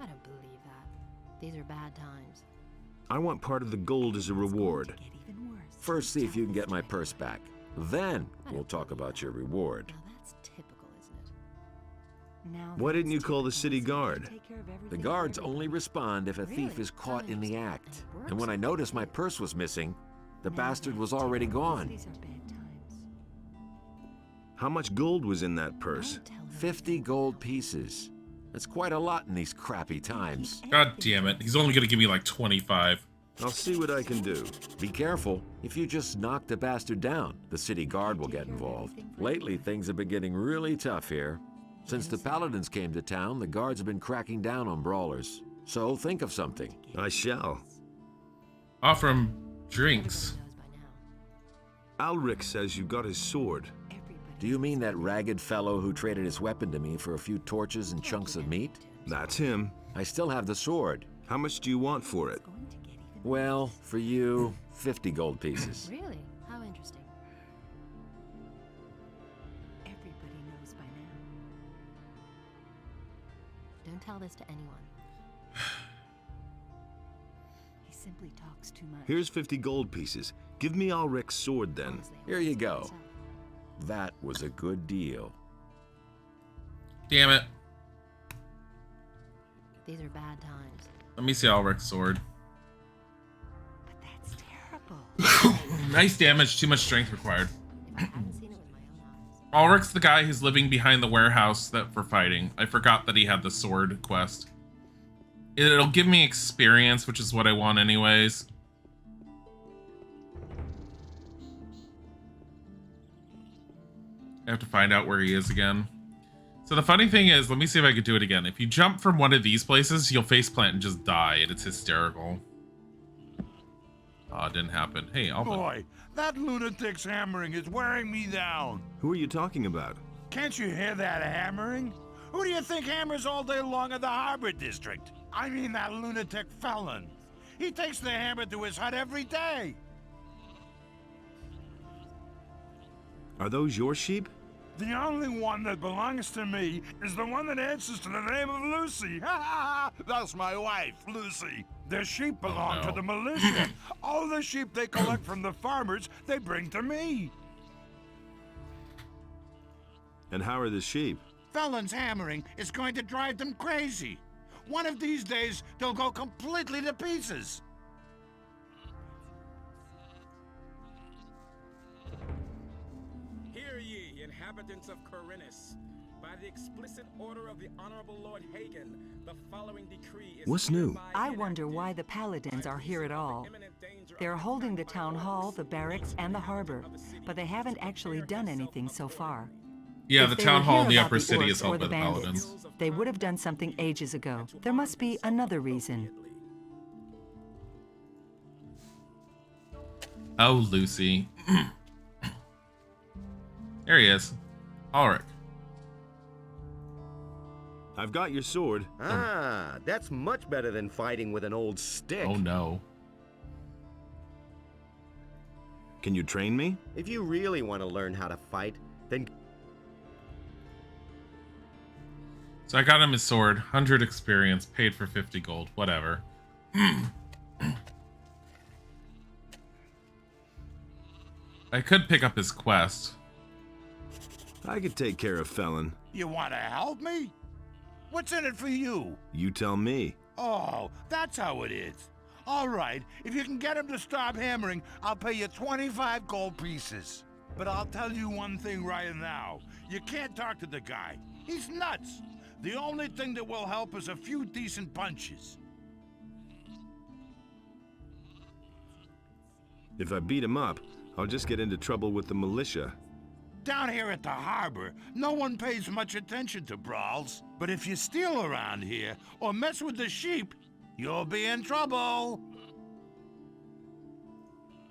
I don't believe that. These are bad times. I want part of the gold as a reward. Get even worse. First, see if you can get my purse back. Then, we'll talk about your reward. Now that's typical, isn't it? Now Why that's didn't you call the typical, city so guard? take care of The everything guards for only everybody. respond if a thief Really? is caught in the act. And it And when I works. noticed my purse was missing, the Now bastard that's was already typical. gone. These are bad times. How much gold was in that purse? Don't tell her 50 gold pieces. That's quite a lot in these crappy times. God damn it. He's only gonna give me like 25. I'll see what I can do. Be careful. If you just knock the bastard down, the city guard will get involved. Lately, things have been getting really tough here. Since the paladins came to town, the guards have been cracking down on brawlers. So think of something. I shall. Offer him drinks. Everybody knows by now. Alric says you got his sword. Do you mean that ragged fellow who traded his weapon to me for a few torches and chunks of meat? That's him. I still have the sword. How much do you want for it? Going to get even Well, for you, 50 gold pieces. Really? How interesting. Everybody knows by now. Don't tell this to anyone. He simply talks too much. Here's 50 gold pieces. Give me Alric's sword then. Honestly, Here you it's go. himself. That was a good deal. Damn it. These are bad times. Let me see Alric's sword. But that's terrible. Nice damage, too much strength required. If I hadn't seen it with my own eyes. Ulrich's the guy who's living behind the warehouse that for fighting. I forgot that he had the sword quest. It'll give me experience, which is what I want anyways. I have to find out where he is again. So the funny thing is, let me see if I could do it again. If you jump from one of these places, you'll faceplant and just die, and it's hysterical. Oh, it didn't happen. Hey, Alvin. Boy, that lunatic's hammering is wearing me down. Who are you talking about? Can't you hear that hammering? Who do you think hammers all day long in the Harbor District? I mean that lunatic felon. He takes the hammer to his hut every day. Are those your sheep? The only one that belongs to me is the one that answers to the name of Lucy. That's my wife, Lucy. The sheep belong to the militia. All the sheep they collect from the farmers, they bring to me. And how are the sheep? Felon's hammering is going to drive them crazy. One of these days, they'll go completely to pieces. Hear ye, inhabitants of Corinus. By the explicit order of the Honorable Lord Hagen, the following decree is... What's new? I wonder why the Paladins are here at all. They're holding the town hall, the barracks, and the harbor, but they haven't actually done anything so far. Yeah, If the they town were hall here in the about upper city orcs is held or by the bandits, paladins. They would have done something ages ago. There must be another reason. Oh, Lucy. There he is. Ulrich. I've got your sword. Ah, that's much better than fighting with an old stick. Oh no. Can you train me? If you really want to learn how to fight, then... So I got him his sword, 100 experience, paid for 50 gold, whatever. I could pick up his quest. I could take care of Felon. You want to help me? What's in it for you? You tell me. Oh, that's how it is. All right, if you can get him to stop hammering, I'll pay you 25 gold pieces. But I'll tell you one thing right now. You can't talk to the guy. He's nuts. The only thing that will help is a few decent punches. If I beat him up, I'll just get into trouble with the militia. Down here at the harbor, no one pays much attention to brawls. But if you steal around here or mess with the sheep, you'll be in trouble.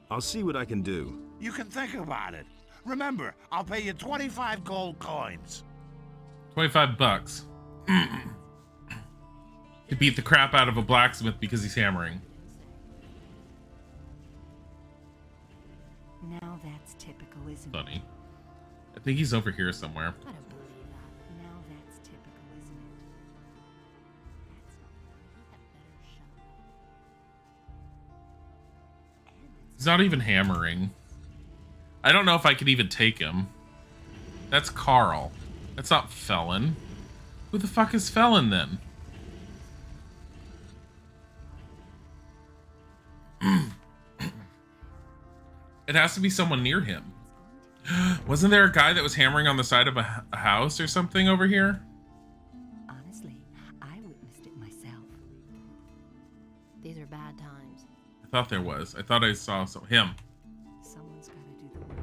I'll see what I can do. You can think about it. Remember, I'll pay you 25 gold coins. 25 bucks. To beat the crap out of a blacksmith because he's hammering. Now that's typical, isn't Funny. it? I think he's over here somewhere. I don't believe that. Now that's typical, isn't it? He's not even hammering. I don't know if I could even take him. That's Carl. That's not Felon. Who the fuck is Felon then? It has to be someone near him. Wasn't there a guy that was hammering on the side of a house or something over here? Honestly, I witnessed it myself. These are bad times. I thought there was. I thought I saw him. Someone's got to do the work.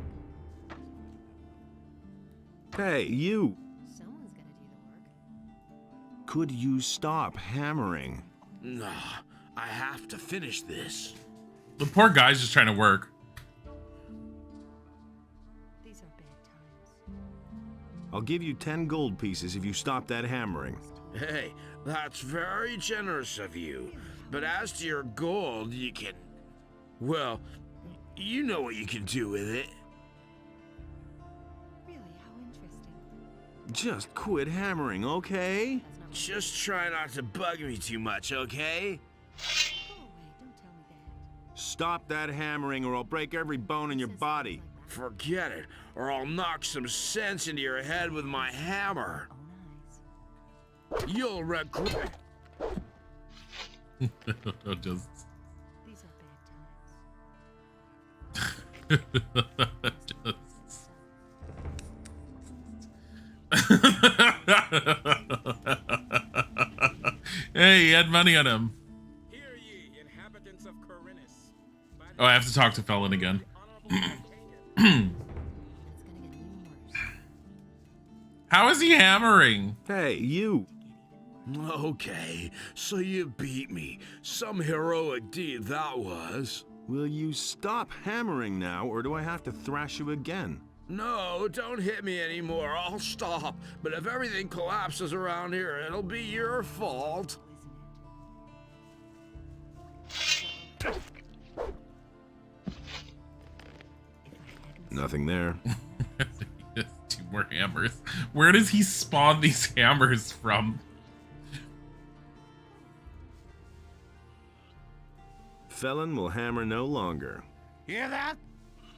Hey, you! Someone's got to do the work. Could you stop hammering? Nah, I have to finish this. The poor guy's just trying to work. These are bad times. I'll give you 10 gold pieces if you stop that hammering. Hey, that's very generous of you. But as to your gold, you can... Well, you know what you can do with it. Really, how interesting. Just quit hammering, okay? Just try not to bug me too much, okay? Go away, don't tell me that. Stop that hammering or I'll break every bone in your body. Forget it, or I'll knock some sense into your head with my hammer. You'll regret. Just... These are bad Hey, he had money on him. Hear ye, inhabitants of Corinus. Oh, I have to talk to Felon again. How is he hammering? Hey, you! Okay, so you beat me. Some heroic deed that was. Will you stop hammering now, or do I have to thrash you again? No, don't hit me anymore. I'll stop. But if everything collapses around here, it'll be your fault. Nothing there. Too more hammers. Where does he spawn these hammers from? Felon will hammer no longer. Hear that?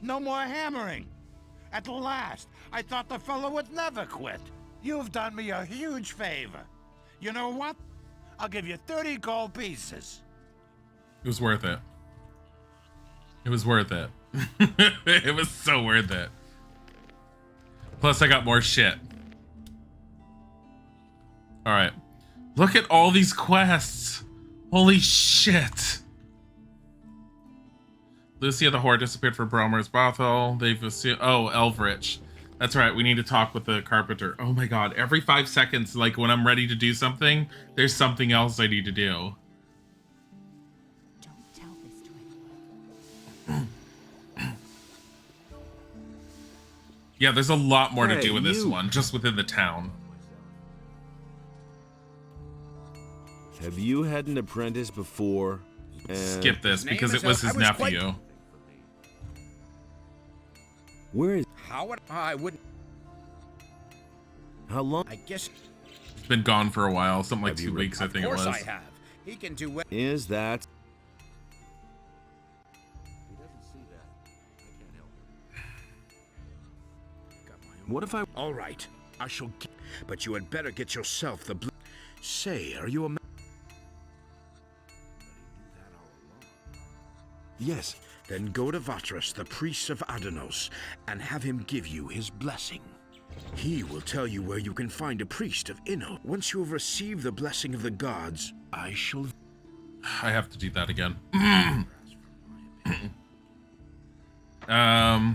No more hammering. At last, I thought the fellow would never quit. You've done me a huge favor. You know what? I'll give you 30 gold pieces. It was worth it. It was worth it. It was so worth it. Plus, I got more shit. All right. Look at all these quests. Holy shit. Lucia the whore disappeared for Bromer's brothel. They've assumed... Oh, Elvrich. That's right. We need to talk with the carpenter. Oh my god. Every 5 seconds, like when I'm ready to do something, there's something else I need to do. Don't tell this to anyone. Yeah, there's a lot more to Hey, do with this you. one, just within the town. Have you had an apprentice before? Skip this because it was his nephew. Where is... How would I wouldn't... How long? I guess... He's been gone for a while, something like Have 2 you weeks, I think it was. Of course I have. He can do what... Is that... What if I... All right, I shall get... But you had better get yourself the... Say, are you a... Yes. Then go to Vatras, the priest of Adanos, and have him give you his blessing. He will tell you where you can find a priest of Inno. Once you have received the blessing of the gods, I shall... I have to do that again. How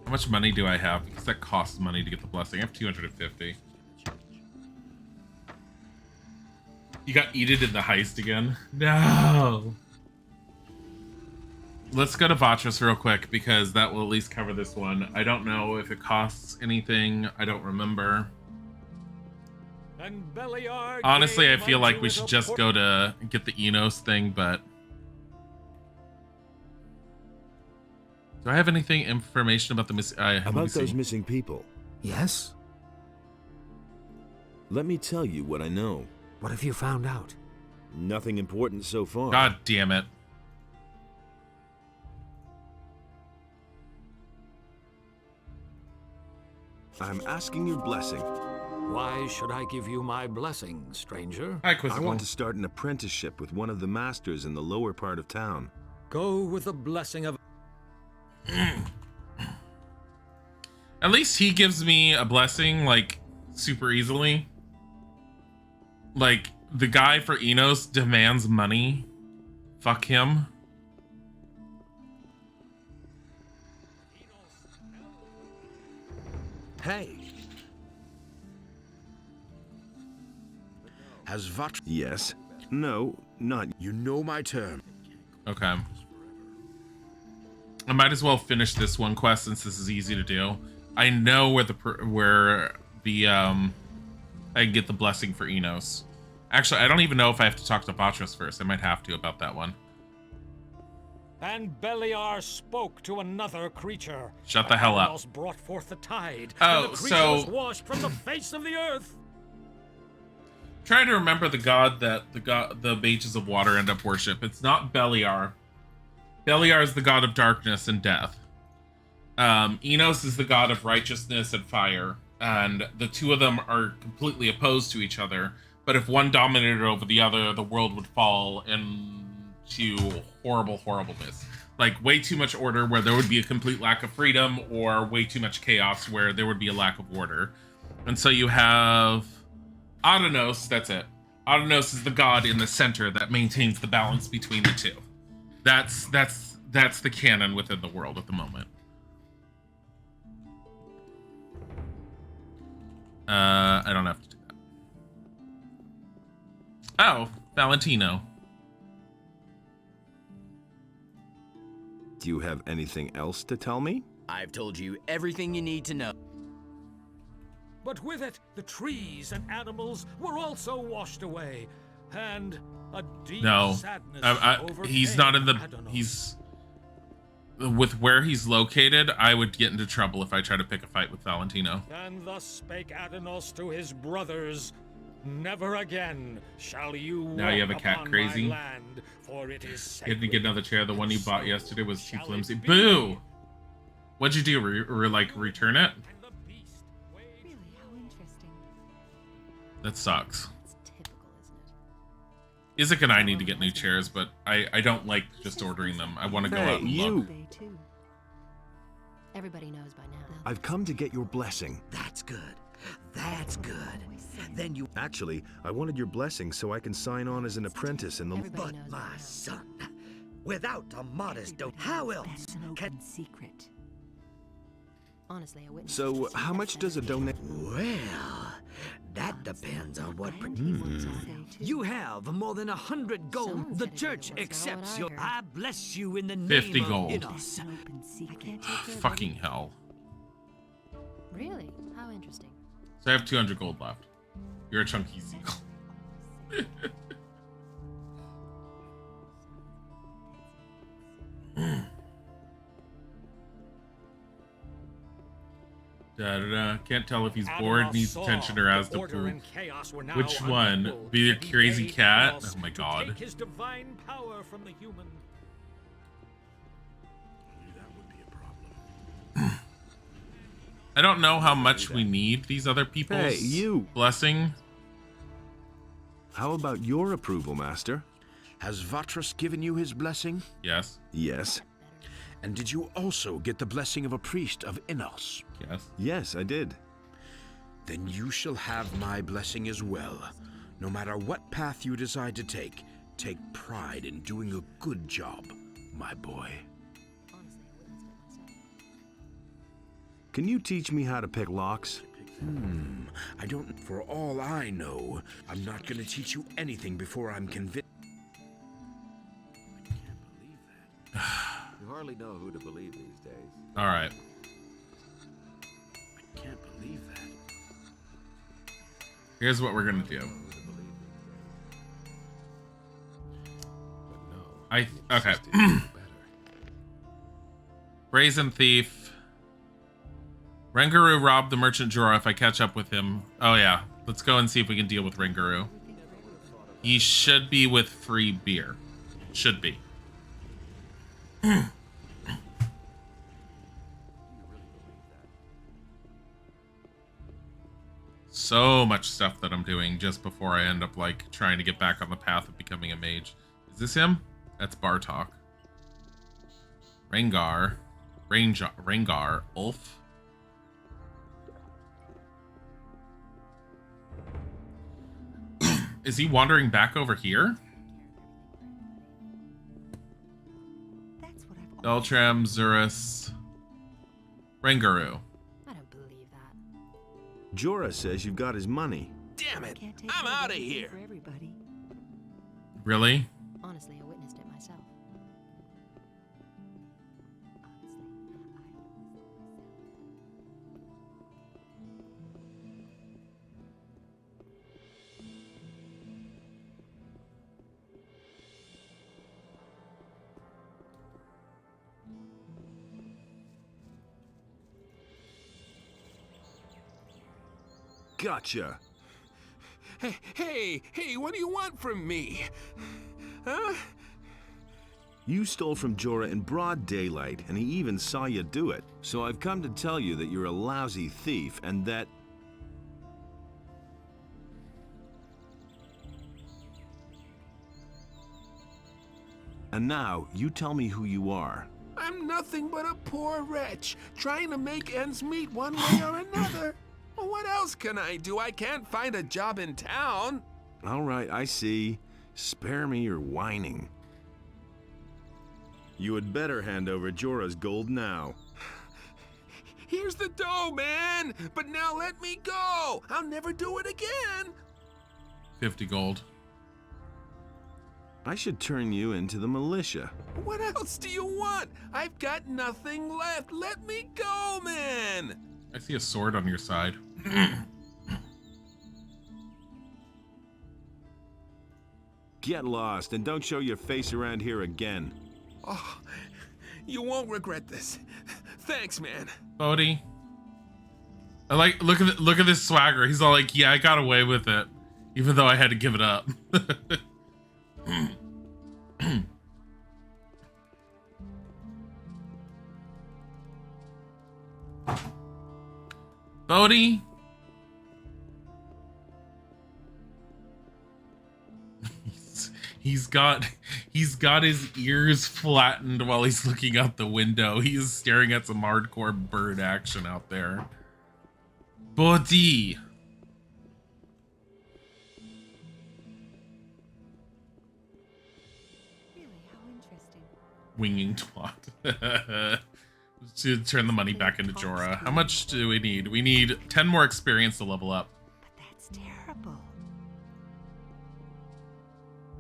much money do I have? Because that costs money to get the blessing. I have 250. You got eaten in the heist again? No! Let's go to Vatras real quick, because that will at least cover this one. I don't know if it costs anything. I don't remember. And Beliar Honestly, I gave feel like unto we it should a just go to get the Enos thing, but... Do I have anything information about the About those missing people? Yes? Let me tell you what I know. What have you found out? Nothing important so far. God damn it. I'm asking your blessing. Why should I give you my blessing, stranger? Hi, I Quizzical. want to start an apprenticeship with one of the masters in the lower part of town. Go with the blessing of... At least he gives me a blessing, like, super easily. Like, the guy for Enos demands money. Fuck him. Hey. Has Vatras... Yes. No, not... You know my term. Okay. I might as well finish this one quest since this is easy to do. I know where I can get the blessing for Enos. Actually, I don't even know if I have to talk to Vatras first. I might have to about that one. And Beliar spoke to another creature. Shut the hell up. Adanos brought forth the tide. Oh, and the creature so- was washed from the face of the earth. Trying to remember the god that the mages of water end up worship. It's not Beliar. Beliar is the god of darkness and death. Enos is the god of righteousness and fire, and the two of them are completely opposed to each other. But if one dominated over the other, the world would fall into horrible horribleness. Like way too much order where there would be a complete lack of freedom, or way too much chaos where there would be a lack of order. And so you have Adanos, that's it. Adanos is the god in the center that maintains the balance between the two. That's the canon within the world at the moment. I don't have to do that. Oh, Valentino. Do you have anything else to tell me? I've told you everything you need to know. But with it, the trees and animals were also washed away, and a deep No, sadness he's not in the. overcame Adanos. with where he's located, I would get into trouble if I try to pick a fight with Valentino. And thus spake Adanos to his brothers, never again shall you Now you have a walk cat upon crazy. my land, for it is You had to sacred. get another chair. The one you bought yesterday was too flimsy. Boo! What'd you do? Return it? Really, how interesting. That sucks. Isaac and I need to get new chairs, but I don't like just ordering them. I want to go out and look. Everybody knows by now. I've come to get your blessing. That's good. That's good. Then you... Actually, I wanted your blessing so I can sign on as an apprentice in the... But my son, without a modest dote, how else can... secret. Honestly, I wouldn't. So, how much does a donate? Well, that depends on what... You have more than 100 gold. The church accepts your... I bless you in the name 50 of gold. Inos. Fucking hell. Really? How interesting. So I have 200 gold left. You're a chunky seal. Da-da-da. Can't tell if he's bored, needs attention, or has to poop. Which one? Be a crazy cat? Oh my god. Take his divine power from the human. I don't know how much we need these other people's Hey, you. blessing. How about your approval, Master? Has Vatras given you his blessing? Yes. Yes. And did you also get the blessing of a priest of Inos? Yes. Yes, I did. Then you shall have my blessing as well. No matter what path you decide to take pride in doing a good job, my boy. Can you teach me how to pick locks? I don't... For all I know, I'm not going to teach you anything before I'm convinced. You hardly know who to believe these days. All right. I can't believe that. Here's what we're gonna do. Okay. Brazen Thief. Renguru robbed the merchant Jorah. If I catch up with him, oh yeah, let's go and see if we can deal with Renguru. He should be with free beer. Should be. So much stuff that I'm doing just before I end up like trying to get back on the path of becoming a mage. Is this him? That's Bartok. Rengar, Ulf. Is he wandering back over here? Beltram, Zurus, Renguru. I don't believe that. Jorah says you've got his money. Damn it! I'm out of here. Really? Honestly, I witnessed it myself. Gotcha. Hey, what do you want from me? Huh? You stole from Jorah in broad daylight, and he even saw you do it. So I've come to tell you that you're a lousy thief, and that... And now, you tell me who you are. I'm nothing but a poor wretch, trying to make ends meet one way or another. Well, what else can I do? I can't find a job in town. All right, I see. Spare me your whining. You had better hand over Jorah's gold now. Here's the dough, man! But now let me go! I'll never do it again! 50 gold. I should turn you into the militia. What else do you want? I've got nothing left. Let me go, man! I see a sword on your side. Get lost and don't show your face around here again. Oh, You won't regret this. Thanks, man. Bodhi. I like look at this swagger. He's all like, yeah, I got away with it, even though I had to give it up. Bodhi. He's got his ears flattened while he's looking out the window. He is staring at some hardcore bird action out there. Bodhi. Really, how interesting. Winging twat. To turn the money back into Jorah. How much do we need? We need 10 more experience to level up. But that's terrible.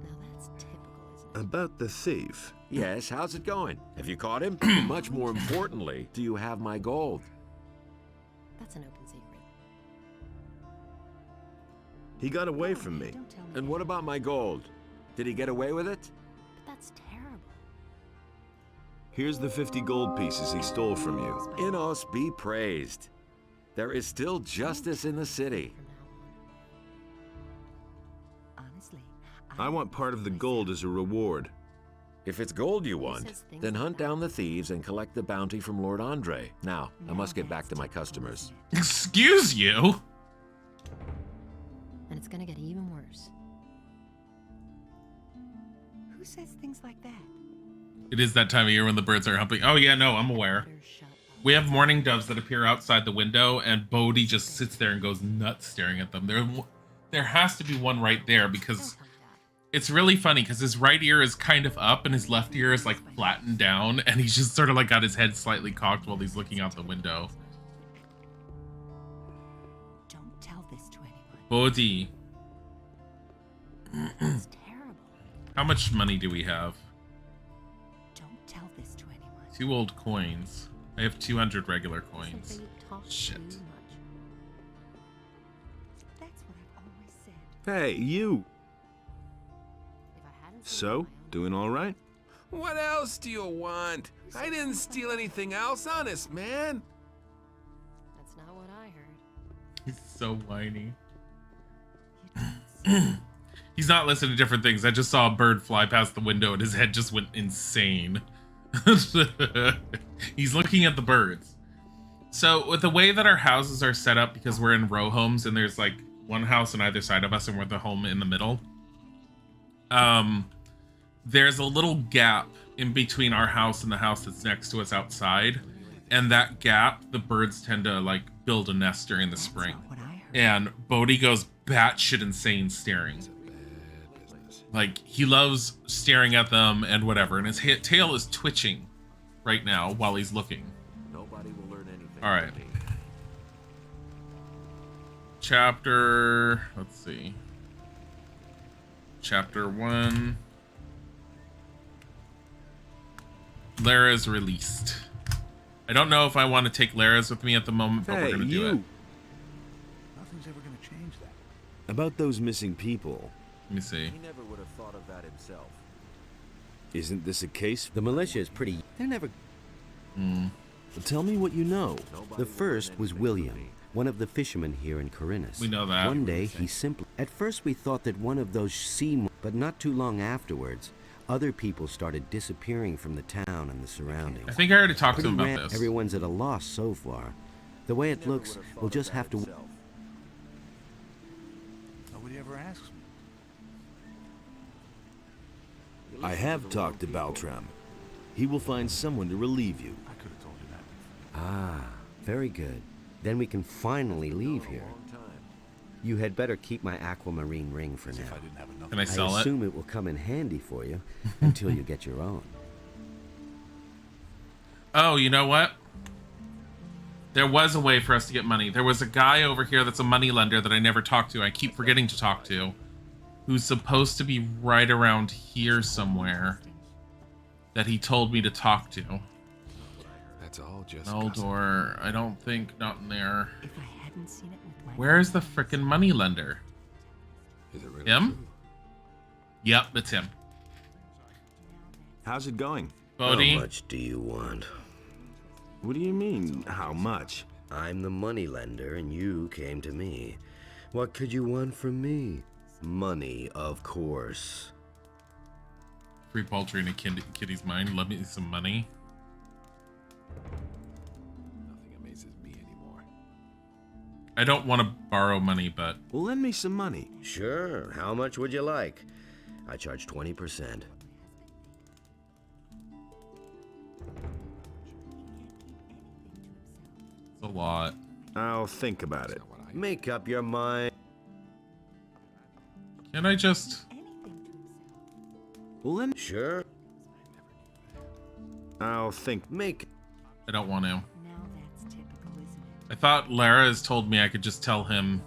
Now that's typical, isn't it? About the thief. Yes, how's it going? Have you caught him? Much more importantly, do you have my gold? That's an open secret. He got away from me. And what about my gold? Did he get away with it? But that's terrible. Here's the 50 gold pieces he stole from you. Innos be praised. There is still justice in the city. Honestly, I want part of the gold as a reward. If it's gold you want, then hunt down the thieves and collect the bounty from Lord Andre. Now, I must get back to my customers. Excuse you? And it's gonna get even worse. who says things like that? It is that time of year when the birds are humping. Oh yeah, no, I'm aware. We have mourning doves that appear outside the window, and Bodhi just sits there and goes nuts staring at them. There has to be one right there, because it's really funny because his right ear is kind of up and his left ear is like flattened down, and he's just sort of like got his head slightly cocked while he's looking out the window. Don't tell this to anyone. Bodhi. It's terrible. How much money do we have? Don't tell this to anyone. 2 old coins. I have 200 regular coins. Shit. That's what I've always said. Hey, you! So, doing all right? What else do you want? I didn't steal anything else, honest, man. That's not what I heard. He's so whiny. He's not listening to different things. I just saw a bird fly past the window and his head just went insane. He's looking at the birds. So with the way that our houses are set up, because we're in row homes and there's like one house on either side of us and we're the home in the middle, there's a little gap in between our house and the house that's next to us outside, and that gap, the birds tend to like build a nest during the spring. And Bodhi goes batshit insane staring. Like, he loves staring at them and whatever, and his tail is twitching right now while he's looking. Nobody will learn anything. All right. Chapter, let's see. Chapter 1. Lara's released. I don't know if I want to take Lara's with me at the moment, but we're going to do it. Nothing's ever going to change that. About those missing people. Let me see. He never would have thought of that himself. Isn't this a case? The militia is pretty... They're never... Tell me what you know. The first was William, one of the fishermen here in Corinus. We know that. One day, he simply... At first, we thought that one of those sea... But not too long afterwards, other people started disappearing from the town and the surroundings. I think I already talked to him about this. Everyone's at a loss so far. The way it looks, we'll just have to... Nobody ever asks me. I have talked to Baltram. He will find someone to relieve you. I could have told you that. Ah, very good. Then we can finally leave here. You had better keep my aquamarine ring for now. Can I sell I assume it will come in handy for you until you get your own. Oh, you know what? There was a way for us to get money. There was a guy over here that's a money lender that I never talked to. I keep forgetting to talk to. Who's supposed to be right around here somewhere. That he told me to talk to. That's all just Eldor, I don't think, not in there. If I hadn't seen it with my Where's the frickin' money lender? Is it really Him? true? Yep, it's him. How's it going? Bodhi? How much do you want? What do you mean, how much? I'm the moneylender, and you came to me. What could you want from me? Money, of course. Free poultry in a kitty's mind. Love me some money. Nothing amazes me anymore. I don't want to borrow money, but... Well, lend me some money. Sure. How much would you like? I charge 20%. It's a lot. I'll think about it. Make up your mind. Can I just... Well, then... Sure. I'll think. I don't want to. I thought Lara has told me I could just tell him.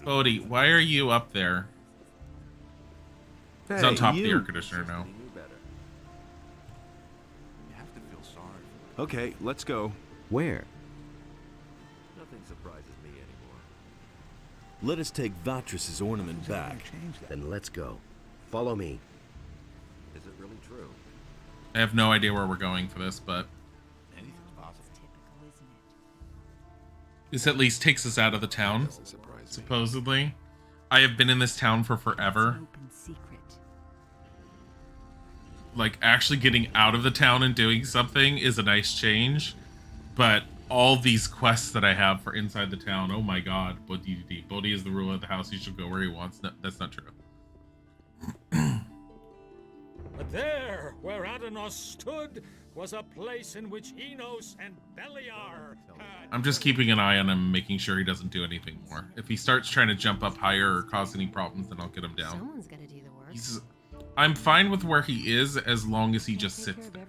Bodhi, why are you up there? He's on top of the air conditioner now. Okay, let's go. Where? Nothing surprises me anymore. Let us take Vatrus's ornament back. Then let's go. Follow me. Is it really true? I have no idea where we're going for this, but this at least takes us out of the town, supposedly. I have been in this town for forever. Like, actually getting out of the town and doing something is a nice change, but all these quests that I have for inside the town, oh my god. Bodhi is the ruler of the house. He shall go where he wants. No, that's not true. But there, where Adanos stood, was a place in which Enos and Beliar had... I'm just keeping an eye on him, making sure he doesn't do anything more. If he starts trying to jump up higher or cause any problems, then I'll get him down. Someone's gonna do the work. I'm fine with where he is as long as he just sits there.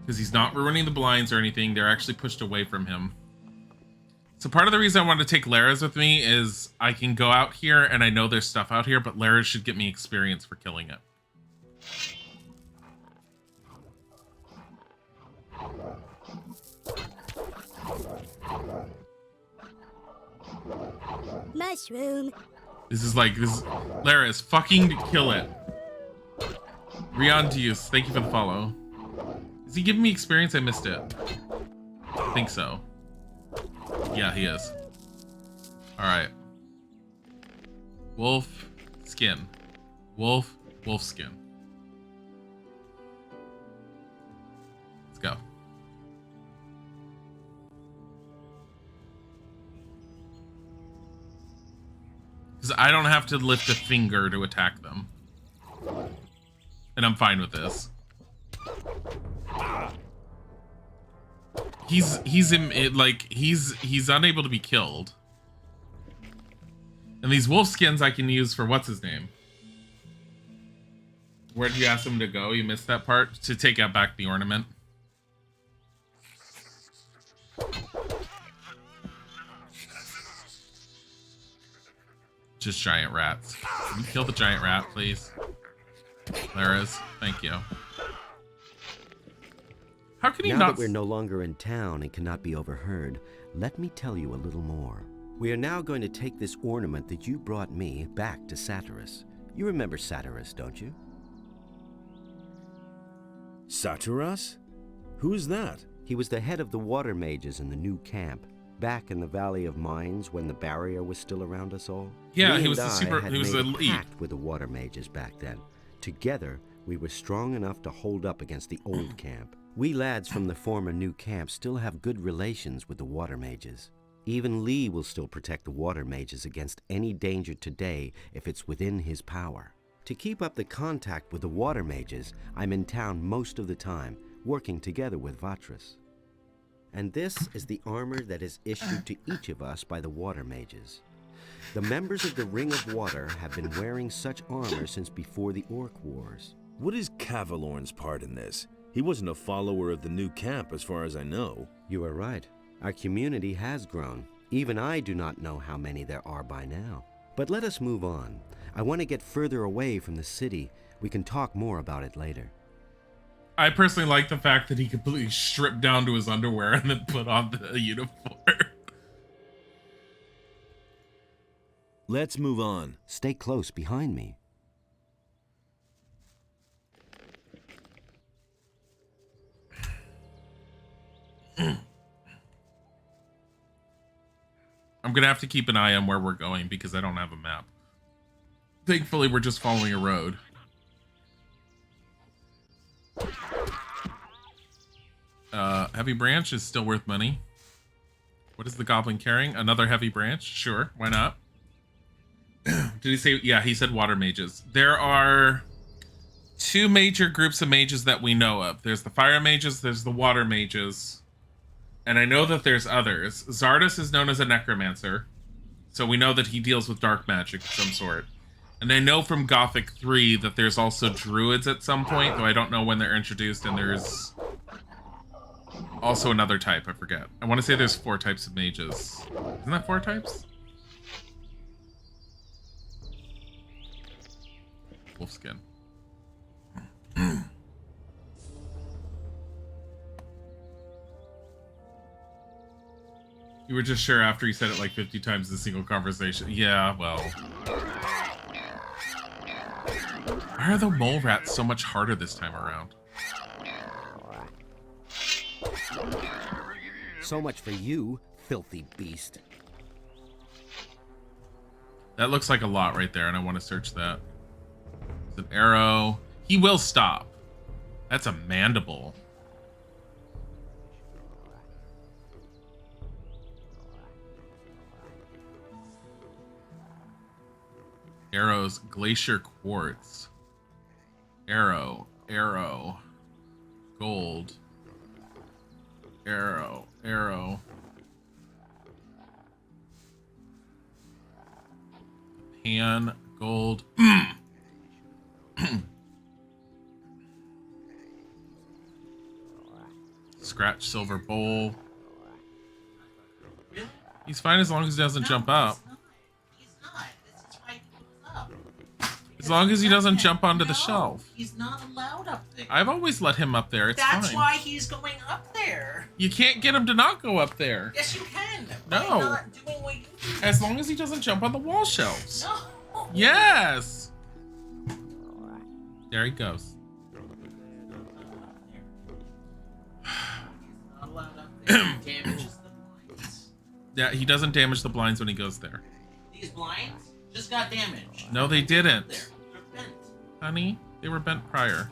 Because he's not ruining the blinds or anything. They're actually pushed away from him. So part of the reason I wanted to take Lara's with me is I can go out here and I know there's stuff out here, but Lara should get me experience for killing it. Mushroom. Lara's fucking kill it. Rion Deus, thank you for the follow. Is he giving me experience? I missed it. I think so. Yeah, he is. Alright. Wolf skin. Wolf skin. Let's go. Because I don't have to lift a finger to attack them. And I'm fine with this. He's unable to be killed. And these wolf skins I can use for what's his name? Where did you ask him to go? You missed that part? To take out back the ornament. Just giant rats. Can you kill the giant rat, please? Lara's, thank you. How can you now not... that we're no longer in town and cannot be overheard, let me tell you a little more. We are now going to take this ornament that you brought me back to Satyrus. You remember Satyrus, don't you? Satyrus? Who is that? He was the head of the water mages in the new camp, back in the Valley of Mines when the barrier was still around us all. Yeah, he was the super... He was a pact with the water mages back then. Together, we were strong enough to hold up against the old camp. We lads from the former new camp still have good relations with the water mages. Even Lee will still protect the water mages against any danger today if it's within his power. To keep up the contact with the water mages, I'm in town most of the time, working together with Vatrus. And this is the armor that is issued to each of us by the water mages. The members of the Ring of Water have been wearing such armor since before the Orc Wars. What is Cavalorn's part in this? He wasn't a follower of the new camp as far as I know. You are right. Our community has grown. Even I do not know how many there are by now. But let us move on. I want to get further away from the city. We can talk more about it later. I personally like the fact that he completely stripped down to his underwear and then put on the uniform. Let's move on. Stay close behind me. I'm gonna have to keep an eye on where we're going because I don't have a map. Thankfully, we're just following a road. Heavy branch is still worth money. What is the goblin carrying? Another heavy branch? Sure, why not? Did he say? Yeah, he said water mages. There are two major groups of mages that we know of. There's the fire mages, there's the water mages. And I know that there's others. Zardos is known as a necromancer. So we know that he deals with dark magic of some sort. And I know from Gothic 3 that there's also druids at some point, though I don't know when they're introduced, and there's also another type, I forget. I want to say there's 4 types of mages. Isn't that 4 types? Wolfskin. You were just sure after he said it like 50 times in a single conversation. Yeah, well. Why are the mole rats so much harder this time around? So much for you, filthy beast. That looks like a lot right there, and I want to search that. It's an arrow. He will stop. That's a mandible. Arrows, glacier quartz. Arrow, arrow. Gold. Arrow, arrow. Pan, gold. Scratch silver bowl. He's fine as long as he doesn't jump up. As long as he doesn't jump onto the shelf. He's not allowed up there. I've always let him up there. It's That's fine. why he's going up there. You can't get him to not go up there. Yes, you can. No. By not doing what you do. As long as he doesn't jump on the wall shelves. No. Yes. There he goes. Not allowed up there. He damages the blinds. Yeah, he doesn't damage the blinds when he goes there. These blinds just got damaged. No, they didn't. They're bent. Honey, they were bent prior.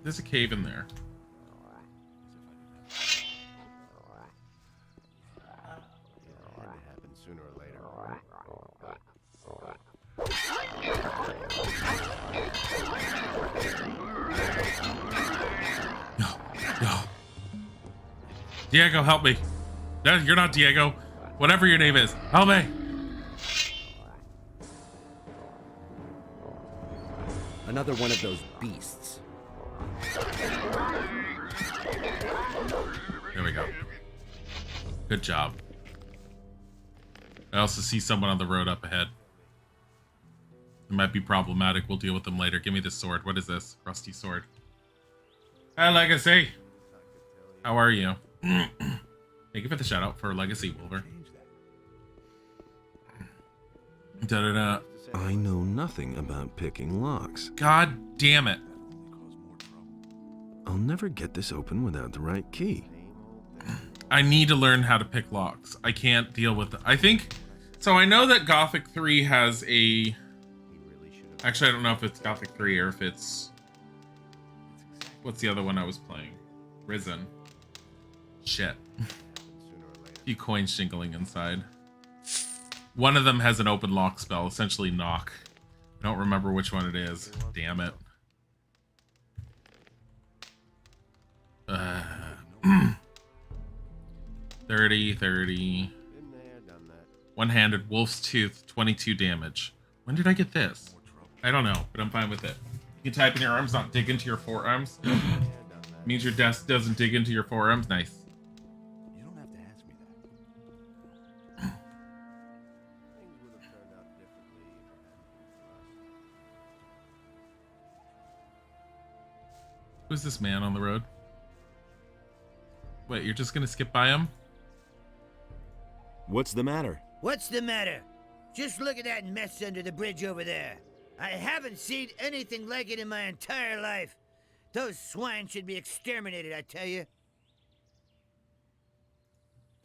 There's a cave in there. Sooner or later. No. Diego, help me. No, you're not Diego. Whatever your name is. Help me. Another one of those beasts. There we go. Good job. I also see someone on the road up ahead. It might be problematic. We'll deal with them later. Give me this sword. What is this? Rusty sword. Hi, Legacy. How are you? Thank you for the shout out for Legacy, Wilbur. Da-da-da. I know nothing about picking locks. God damn it. I'll never get this open without the right key. I need to learn how to pick locks. I can't deal with it. I think... So I know that Gothic 3 has a... Actually, I don't know if it's Gothic 3 or if it's... What's the other one I was playing? Risen. Shit. A few coins jingling inside. One of them has an open lock spell, essentially knock. I don't remember which one it is. Damn it. 30. One-handed wolf's tooth, 22 damage. When did I get this? I don't know, but I'm fine with it. You can type in your arms, not dig into your forearms. Means your desk doesn't dig into your forearms. Nice. You don't have to ask me that. Things would have turned out differently. Who's this man on the road? Wait, you're just gonna skip by him? What's the matter? What's the matter? Just look at that mess under the bridge over there. I haven't seen anything like it in my entire life. Those swine should be exterminated, I tell you.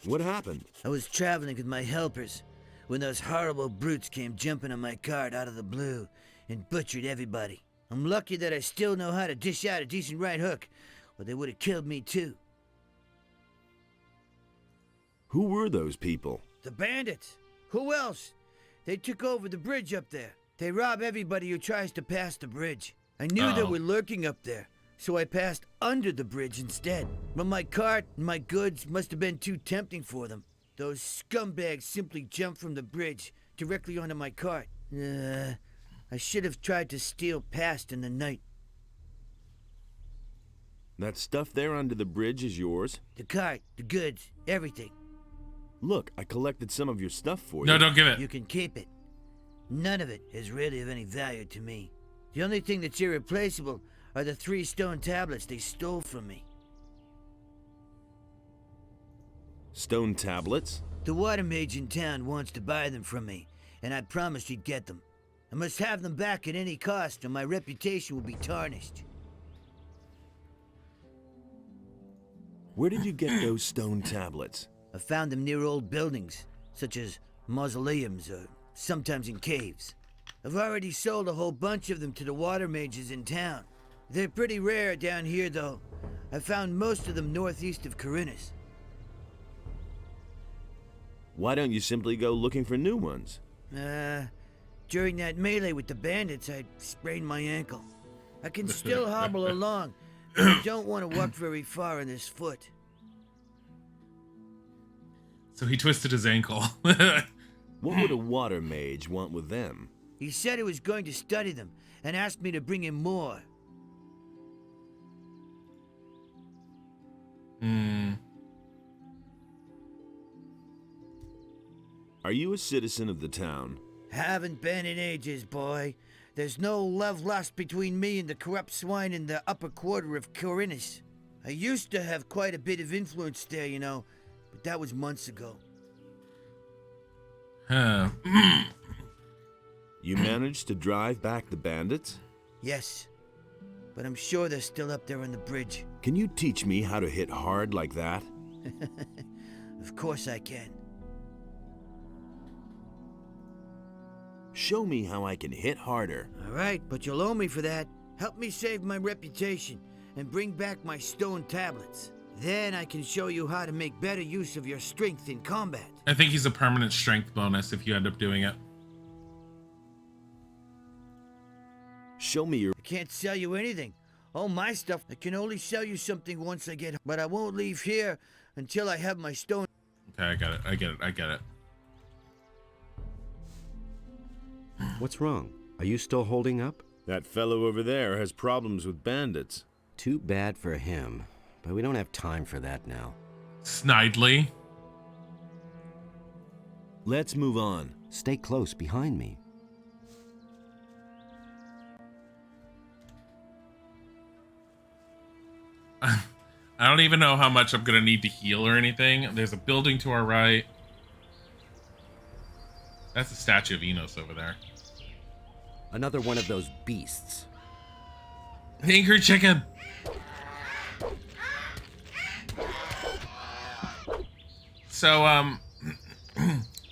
What happened? I was traveling with my helpers when those horrible brutes came jumping on my cart out of the blue and butchered everybody. I'm lucky that I still know how to dish out a decent right hook, or they would have killed me too. Who were those people? The bandits. Who else? They took over the bridge up there. They rob everybody who tries to pass the bridge. I knew they were lurking up there, so I passed under the bridge instead. But my cart and my goods must have been too tempting for them. Those scumbags simply jumped from the bridge directly onto my cart. I should have tried to steal past in the night. That stuff there under the bridge is yours? The cart, the goods, everything. Look, I collected some of your stuff for you. No, don't give it. You can keep it. None of it is really of any value to me. The only thing that's irreplaceable are the 3 stone tablets they stole from me. Stone tablets? The water mage in town wants to buy them from me, and I promised he'd get them. I must have them back at any cost, or my reputation will be tarnished. Where did you get those stone tablets? I found them near old buildings, such as mausoleums or sometimes in caves. I've already sold a whole bunch of them to the water mages in town. They're pretty rare down here, though. I found most of them northeast of Corinus. Why don't you simply go looking for new ones? During that melee with the bandits, I sprained my ankle. I can still hobble along, but I don't want to walk very far on this foot. So he twisted his ankle. What would a water mage want with them? He said he was going to study them and asked me to bring him more. Are you a citizen of the town? Haven't been in ages, boy. There's no love lost between me and the corrupt swine in the upper quarter of Corinus. I used to have quite a bit of influence there, you know, but that was months ago. You managed to drive back the bandits? Yes, but I'm sure they're still up there on the bridge. Can you teach me how to hit hard like that? Of course I can. Show me how I can hit harder. All right, but you'll owe me for that. Help me save my reputation and bring back my stone tablets. Then I can show you how to make better use of your strength in combat. I think he's a permanent strength bonus if you end up doing it. Show me your... I can't sell you anything. All my stuff, I can only sell you something once I get... But I won't leave here until I have my stone... Okay, I get it. What's wrong? Are you still holding up? That fellow over there has problems with bandits. Too bad for him, but we don't have time for that now. Snidely. Let's move on. Stay close behind me. I don't even know how much I'm gonna need to heal or anything. There's a building to our right. That's the statue of Enos over there. Another one of those beasts. The angry chicken. So,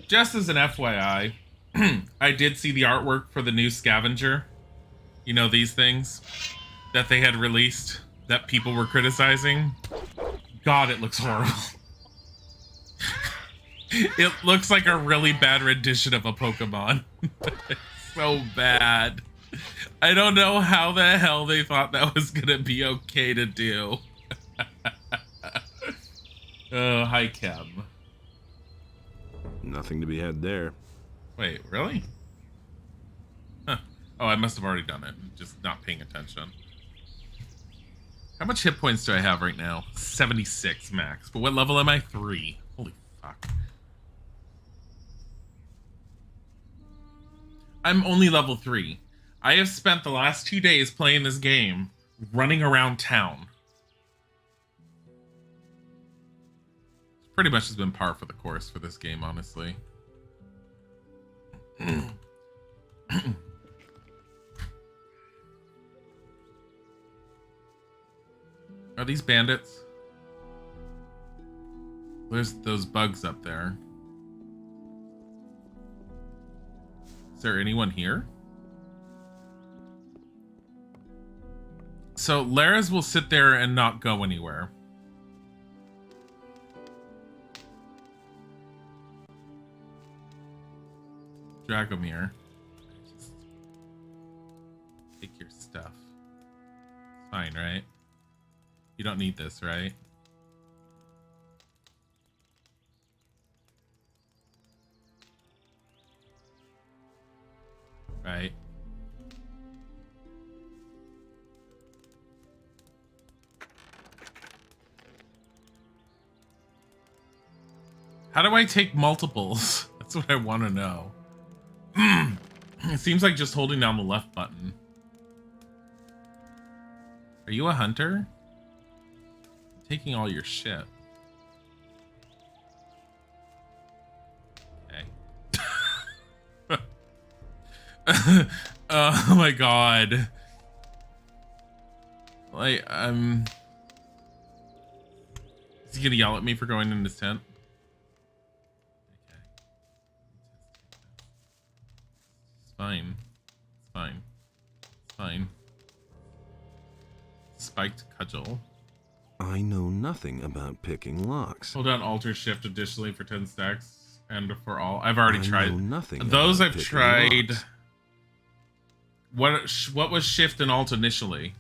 just as an FYI, I did see the artwork for the new scavenger. You know, these things that they had released that people were criticizing. God, it looks horrible. It looks like a really bad rendition of a Pokemon. So bad. I don't know how the hell they thought that was gonna be okay to do. Oh, hi, Chem. Nothing to be had there. Wait, really? Huh. Oh, I must have already done it. Just not paying attention. How much hit points do I have right now? 76 max. But what level am I? 3. Holy fuck. I'm only level 3. I have spent the last 2 days playing this game, running around town. Pretty much has been par for the course for this game, honestly. Are these bandits? There's those bugs up there. Is there anyone here? So Laras will sit there and not go anywhere. Dragomir. Just take your stuff. It's fine, right? You don't need this, right? Right. How do I take multiples? That's what I want to know. It seems like just holding down the left button. Are you a hunter? I'm taking all your shit. Okay. Oh my god. Like, is he gonna yell at me for going in his tent? Fine. It's fine. It's fine. Spiked cudgel. I know nothing about picking locks. Hold down Alt or Shift additionally for 10 stacks and for all. I've already tried. Know nothing those about I've picking tried. locks. What was Shift and Alt initially?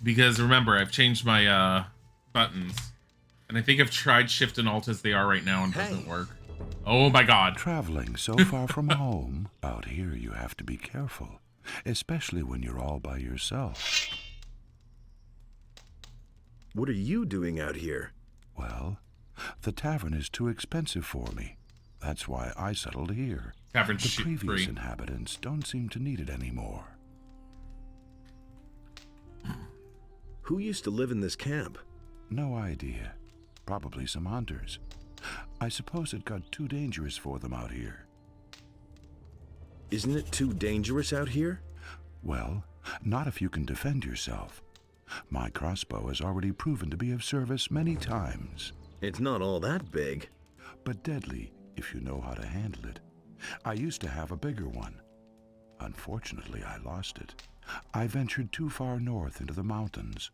Because remember, I've changed my buttons. And I think I've tried Shift and Alt as they are right now and doesn't work. Oh my god. Traveling so far from home, out here you have to be careful, especially when you're all by yourself. What are you doing out here? Well, the tavern is too expensive for me. That's why I settled here. Tavern's the previous free. inhabitants don't seem to need it anymore. Who used to live in this camp? No idea. Probably some hunters. I suppose it got too dangerous for them out here. Isn't it too dangerous out here? Well, not if you can defend yourself. My crossbow has already proven to be of service many times. It's not all that big. But deadly, if you know how to handle it. I used to have a bigger one. Unfortunately, I lost it. I ventured too far north into the mountains.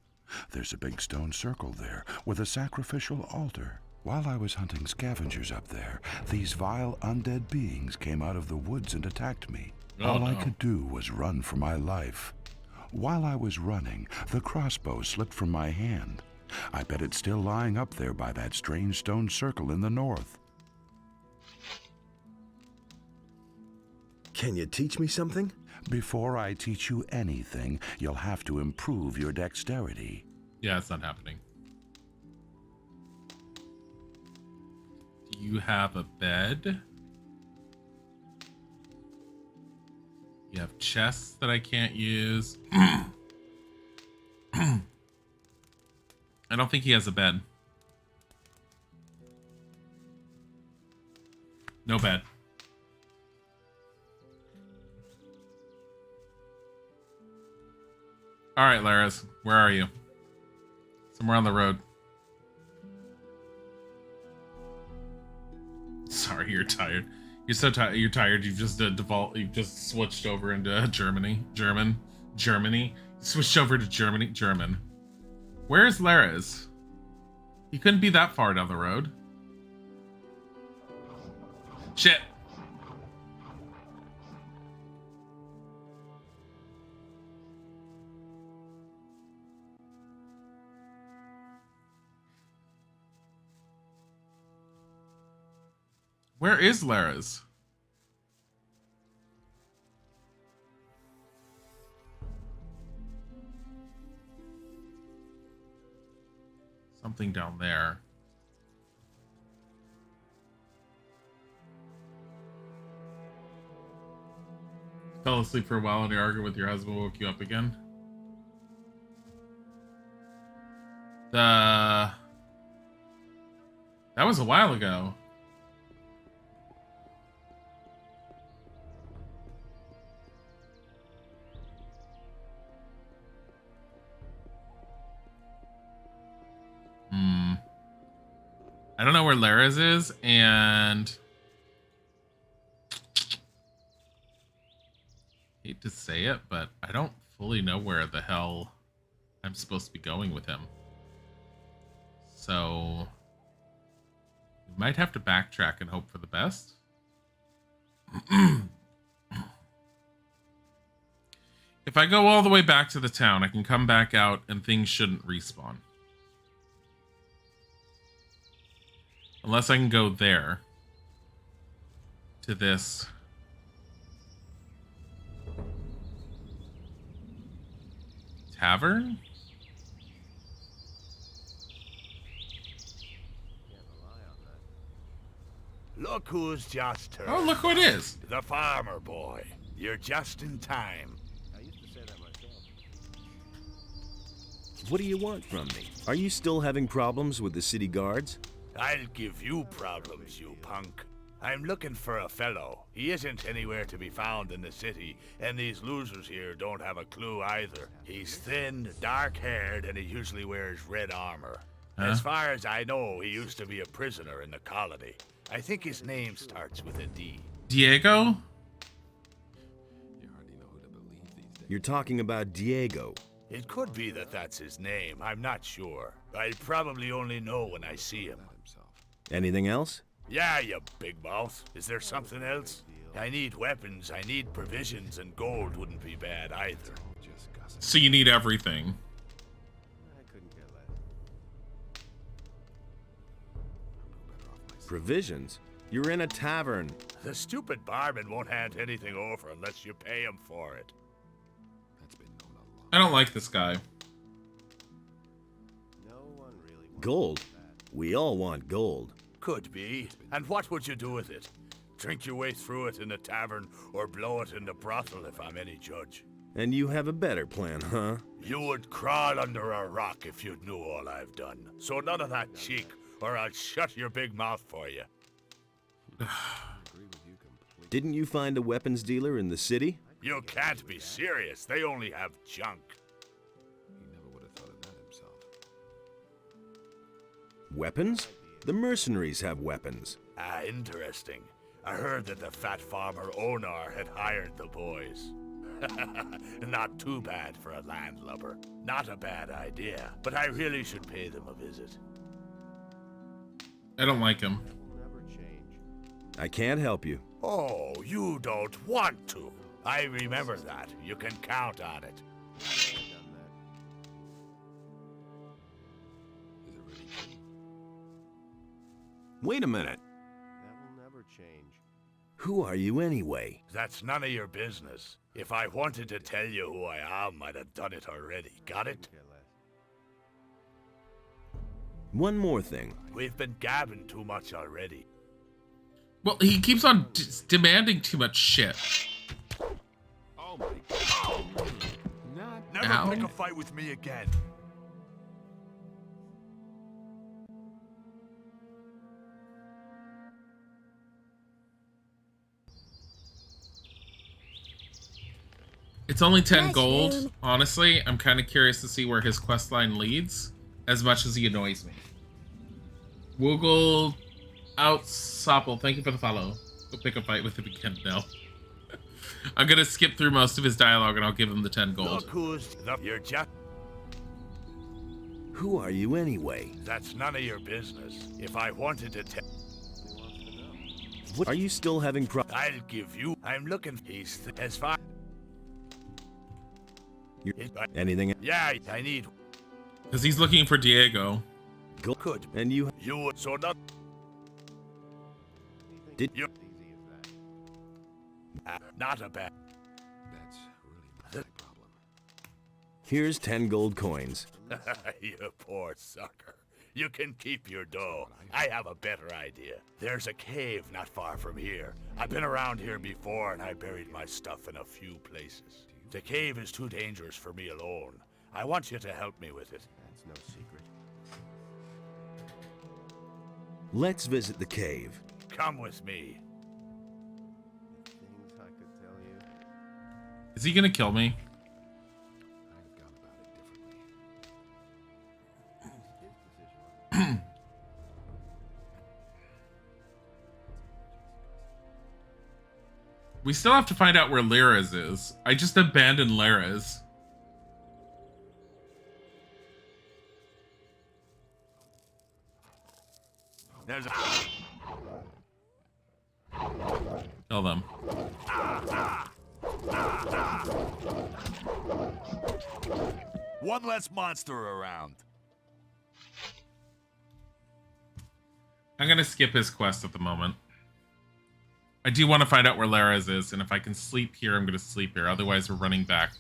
There's a big stone circle there with a sacrificial altar. While I was hunting scavengers up there, these vile undead beings came out of the woods and attacked me. All I could do was run for my life. While I was running, the crossbow slipped from my hand. I bet it's still lying up there by that strange stone circle in the north. Can you teach me something? Before I teach you anything, you'll have to improve your dexterity. Yeah, it's not happening. Do you have a bed? You have chests that I can't use. I don't think he has a bed. No bed. All right, Laras, where are you? Somewhere on the road. Sorry, you're tired. You're so tired. You're tired. You've just You've just switched over into Germany. You switched over to German. Where's Laras? He couldn't be that far down the road. Shit. Where is Laras? Something down there. Fell asleep for a while and you argued with your husband, woke you up again. That was a while ago. I don't know where Lara's is, and hate to say it, but I don't fully know where the hell I'm supposed to be going with him. So we might have to backtrack and hope for the best. If I go all the way back to the town, I can come back out and things shouldn't respawn. Unless I can go there. To this. Tavern? Look who's just turned. Oh, look who it is. The farmer boy. You're just in time. What do you want from me? Are you still having problems with the city guards? I'll give you problems, you punk. I'm looking for a fellow. He isn't anywhere to be found in the city, and these losers here don't have a clue either. He's thin, dark-haired, and he usually wears red armor. Huh? As far as I know, he used to be a prisoner in the colony. I think his name starts with a D. Diego? You're talking about Diego. It could be that that's his name. I'm not sure. I'll probably only know when I see him. Anything else? Yeah, you big mouth. Is there something else? I need weapons, I need provisions, and gold wouldn't be bad either. So you need everything. Provisions? You're in a tavern. The stupid barman won't hand anything over unless you pay him for it. I don't like this guy. Gold? We all want gold. Could be. And what would you do with it? Drink your way through it in a tavern or blow it in the brothel if I'm any judge. And you have a better plan, huh? You would crawl under a rock if you knew all I've done. So none of that cheek, or I'll shut your big mouth for you. Didn't you find a weapons dealer in the city? You can't be serious. They only have junk. Weapons? The mercenaries have weapons. Ah, interesting. I heard that the fat farmer Onar had hired the boys. Not too bad for a landlubber. Not a bad idea, but I really should pay them a visit. I don't like him. I can't help you. Oh, you don't want to. I remember that. You can count on it. Wait a minute. Who are you anyway? That's none of your business. If I wanted to tell you who I am, I'd have done it already. Got it? One more thing. We've been gabbing too much already. Well, he keeps on demanding too much shit. Oh my God. Never pick a fight with me again. It's only 10 gold. Honestly, I'm kind of curious to see where his questline leads, as much as he annoys me. Woogle out Sopple, thank you for the follow. Go pick a fight with him again. No. I'm gonna skip through most of his dialogue and I'll give him the 10 gold. Look who's you're just. Who are you anyway? That's none of your business. If I wanted to tell. What are you still having I'll give you. I'm looking. He's as far. Anything? Yeah, I need. Because he's looking for Diego. Could. And you would so not. Did you? Not a bad. That's really my problem. Here's 10 gold coins. You poor sucker. You can keep your dough. I have a better idea. There's a cave not far from here. I've been around here before and I buried my stuff in a few places. The cave is too dangerous for me alone. I want you to help me with it. That's no secret. Let's visit the cave. Come with me. Things I could tell you. Is he gonna kill me? We still have to find out where Lyra's is. I just abandoned Lyra's. There's a... Kill them. One less monster around. I'm gonna skip his quest at the moment. I do want to find out where Lyra's is, and if I can sleep here, I'm gonna sleep here. Otherwise, we're running back.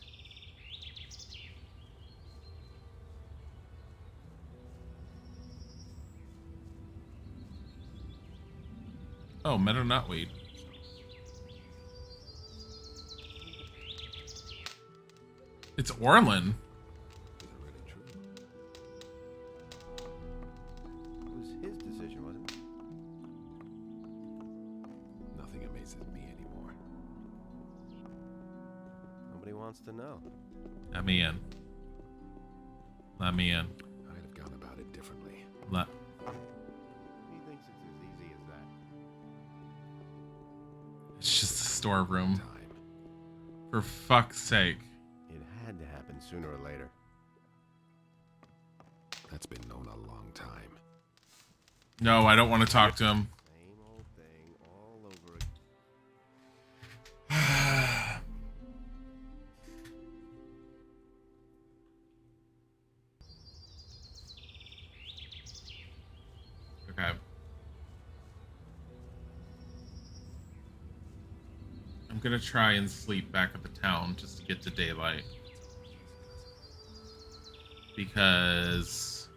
Oh, meadow knotweed. It's Orlin. It was his decision, wasn't it? Nothing amazes me anymore. Nobody wants to know. Let me in. Let me in. I'd have gone about it differently. Let. He thinks it's as easy as that. It's just a storeroom. For fuck's sake. It had to happen sooner or later. That's been known a long time. No, I don't want to talk to him. Same old thing all over again. Okay. I'm gonna try and sleep back at the town just to get to daylight. Because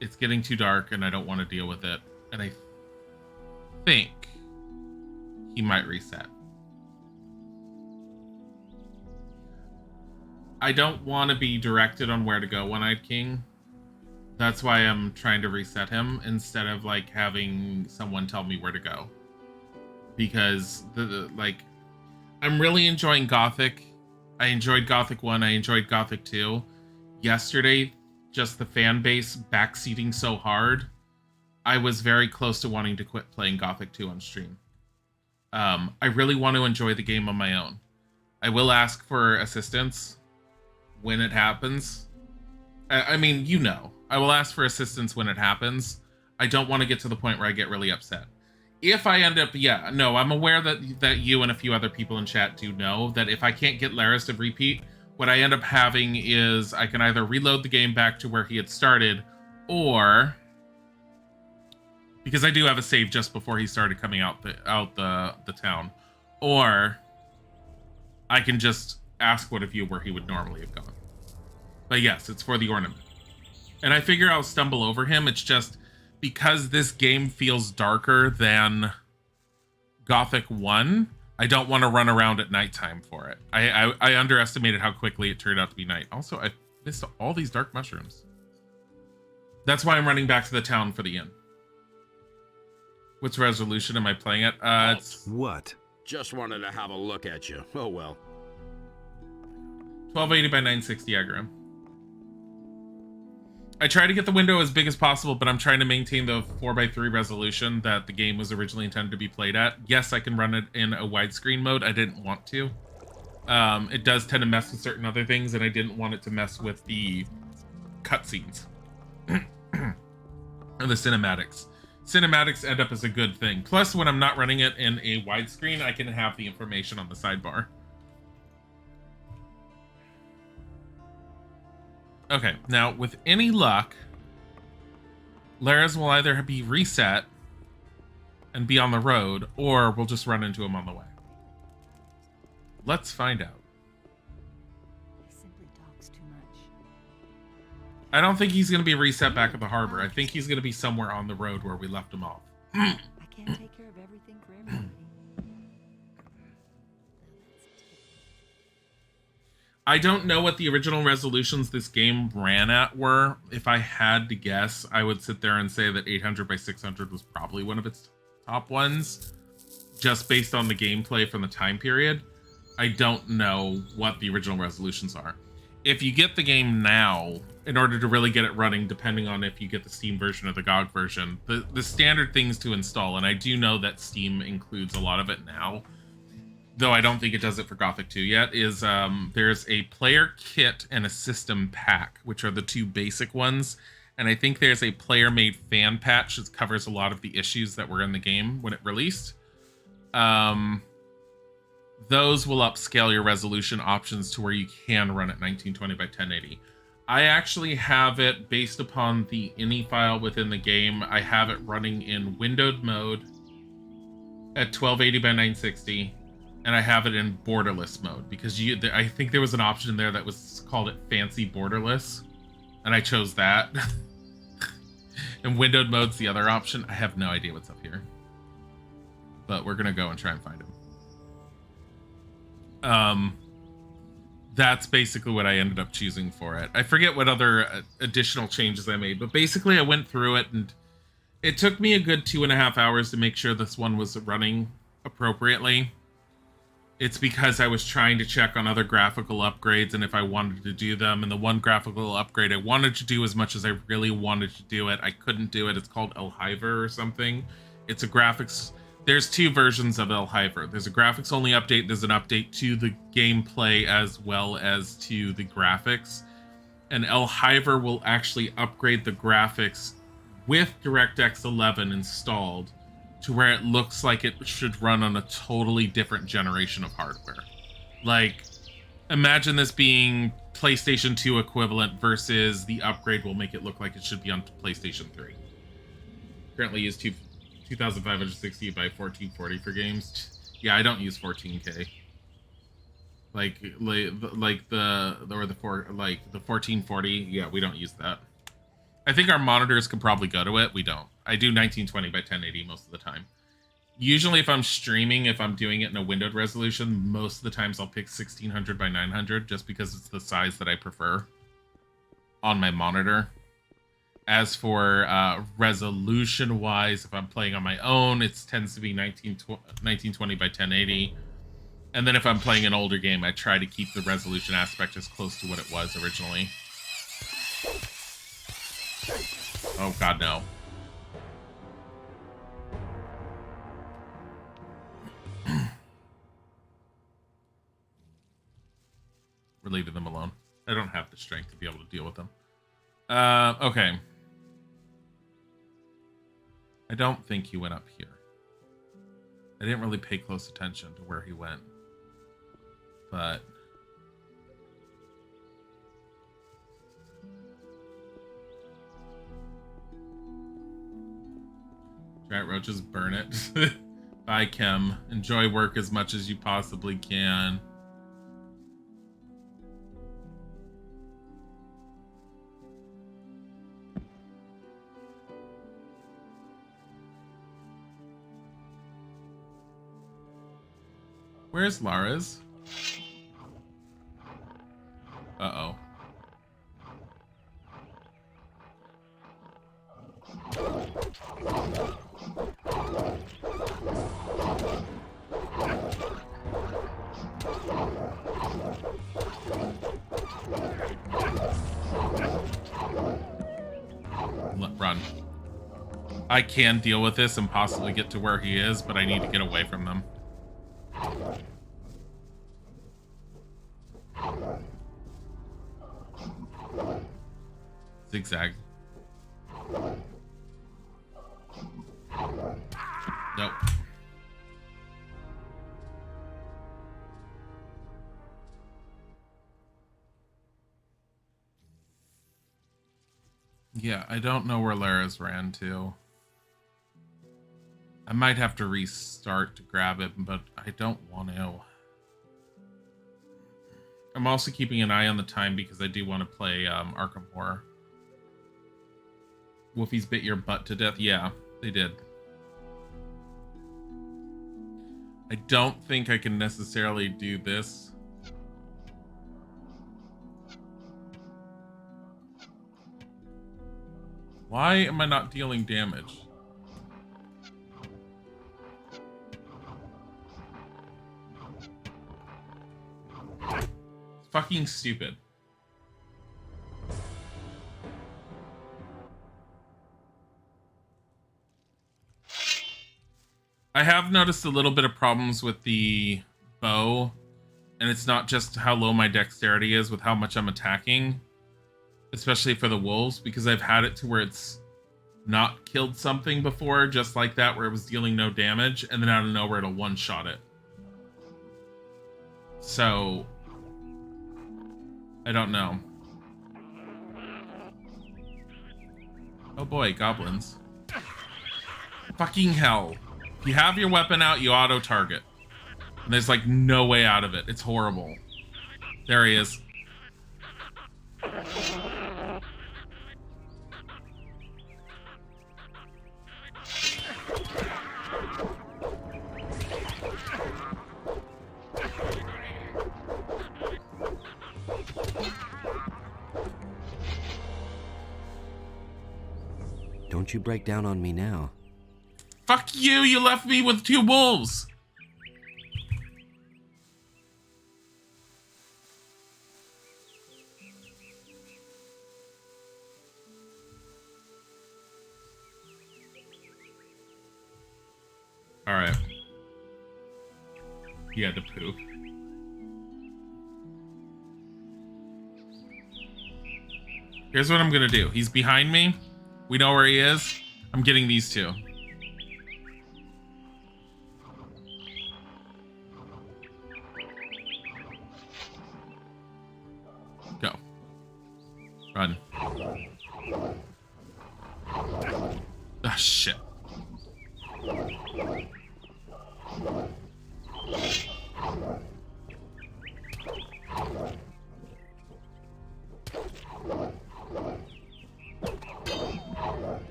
it's getting too dark and I don't want to deal with it. And I think he might reset. I don't want to be directed on where to go, One-Eyed King. That's why I'm trying to reset him instead of like having someone tell me where to go. Because I'm really enjoying Gothic. I enjoyed Gothic 1, I enjoyed Gothic 2. Yesterday, just the fan base backseating so hard, I was very close to wanting to quit playing Gothic 2 on stream. I really want to enjoy the game on my own. I will ask for assistance when it happens. I mean, you know, I will ask for assistance when it happens. I don't want to get to the point where I get really upset. If I end up, yeah, no, I'm aware that you and a few other people in chat do know that if I can't get Laris to repeat, what I end up having is I can either reload the game back to where he had started, or because I do have a save just before he started coming out the town, or I can just ask one of you where he would normally have gone. But yes, it's for the ornament. And I figure I'll stumble over him. It's just because this game feels darker than Gothic 1, I don't want to run around at nighttime for it. I underestimated how quickly it turned out to be night. Also, I missed all these dark mushrooms. That's why I'm running back to the town for the inn. Which resolution am I playing at? It's What? Just wanted to have a look at you. Oh well. 1280 by 960 aggro. I try to get the window as big as possible, but I'm trying to maintain the 4:3 resolution that the game was originally intended to be played at. Yes, I can run it in a widescreen mode. I didn't want to. It does tend to mess with certain other things, and I didn't want it to mess with the cutscenes. And the cinematics. Cinematics end up as a good thing. Plus, when I'm not running it in a widescreen, I can have the information on the sidebar. Okay, now with any luck, Laris will either be reset and be on the road, or we'll just run into him on the way. Let's find out. He simply talks too much. I don't think he's going to be reset back at the harbor. I think he's going to be somewhere on the road where we left him off. I can't take care of everything for everybody. I don't know what the original resolutions this game ran at were. If I had to guess, I would sit there and say that 800 by 600 was probably one of its top ones, just based on the gameplay from the time period. I don't know what the original resolutions are. If you get the game now, in order to really get it running, depending on if you get the Steam version or the GOG version, the standard things to install, and I do know that Steam includes a lot of it now, though I don't think it does it for Gothic 2 yet, is there's a player kit and a system pack, which are the two basic ones. And I think there's a player-made fan patch that covers a lot of the issues that were in the game when it released. Those will upscale your resolution options to where you can run at 1920 by 1080. I actually have it based upon the ini file within the game. I have it running in windowed mode at 1280 by 960, and I have it in borderless mode because I think there was an option there that was called it fancy borderless, and I chose that. And windowed mode's the other option. I have no idea what's up here, but we're gonna go and try and find him. That's basically what I ended up choosing for it. I forget what other additional changes I made, but basically I went through it and it took me a good 2.5 hours to make sure this one was running appropriately. It's because I was trying to check on other graphical upgrades and if I wanted to do them. And the one graphical upgrade I wanted to do as much as I really wanted to do it, I couldn't do it. It's called Elhiver or something. It's a graphics... There's two versions of Elhiver. There's a graphics only update. There's an update to the gameplay as well as to the graphics. And Elhiver will actually upgrade the graphics with DirectX 11 installed to where it looks like it should run on a totally different generation of hardware. Like, imagine this being PlayStation 2 equivalent versus the upgrade will make it look like it should be on PlayStation 3. Currently use 2560 by 1440 for games. Yeah, I don't use 14K. Like the 1440. Yeah, we don't use that. I think our monitors could probably go to it. We don't. I do 1920 by 1080 most of the time. Usually if I'm streaming, if I'm doing it in a windowed resolution, most of the times I'll pick 1600 by 900 just because it's the size that I prefer on my monitor. As for resolution-wise, if I'm playing on my own, it tends to be 1920 by 1080. And then if I'm playing an older game, I try to keep the resolution aspect as close to what it was originally. Oh god, no. We're leaving them alone. I don't have the strength to be able to deal with them. Okay. I don't think he went up here. I didn't really pay close attention to where he went. But... Rat roaches, burn it. Bye, Chem. Enjoy work as much as you possibly can. Where's Lara's? Uh-oh. Run. I can deal with this and possibly get to where he is, but I need to get away from them. Zigzag. Nope. Yeah, I don't know where Lara's ran to. I might have to restart to grab it, but I don't want to. I'm also keeping an eye on the time because I do want to play Arkham Horror. Wolfies bit your butt to death? Yeah, they did. I don't think I can necessarily do this. Why am I not dealing damage? It's fucking stupid. I have noticed a little bit of problems with the bow, and it's not just how low my dexterity is with how much I'm attacking, especially for the wolves, because I've had it to where it's not killed something before, just like that, where it was dealing no damage, and then out of nowhere it'll one-shot it. So, I don't know. Oh boy, goblins. Fucking hell. If you have your weapon out, you auto-target. And there's like no way out of it. It's horrible. There he is. Don't you break down on me now. Fuck you, you left me with 2 wolves. All right. He had to poop. Here's what I'm gonna do. He's behind me. We know where he is. I'm getting these 2. Go. Run. Ah, shit.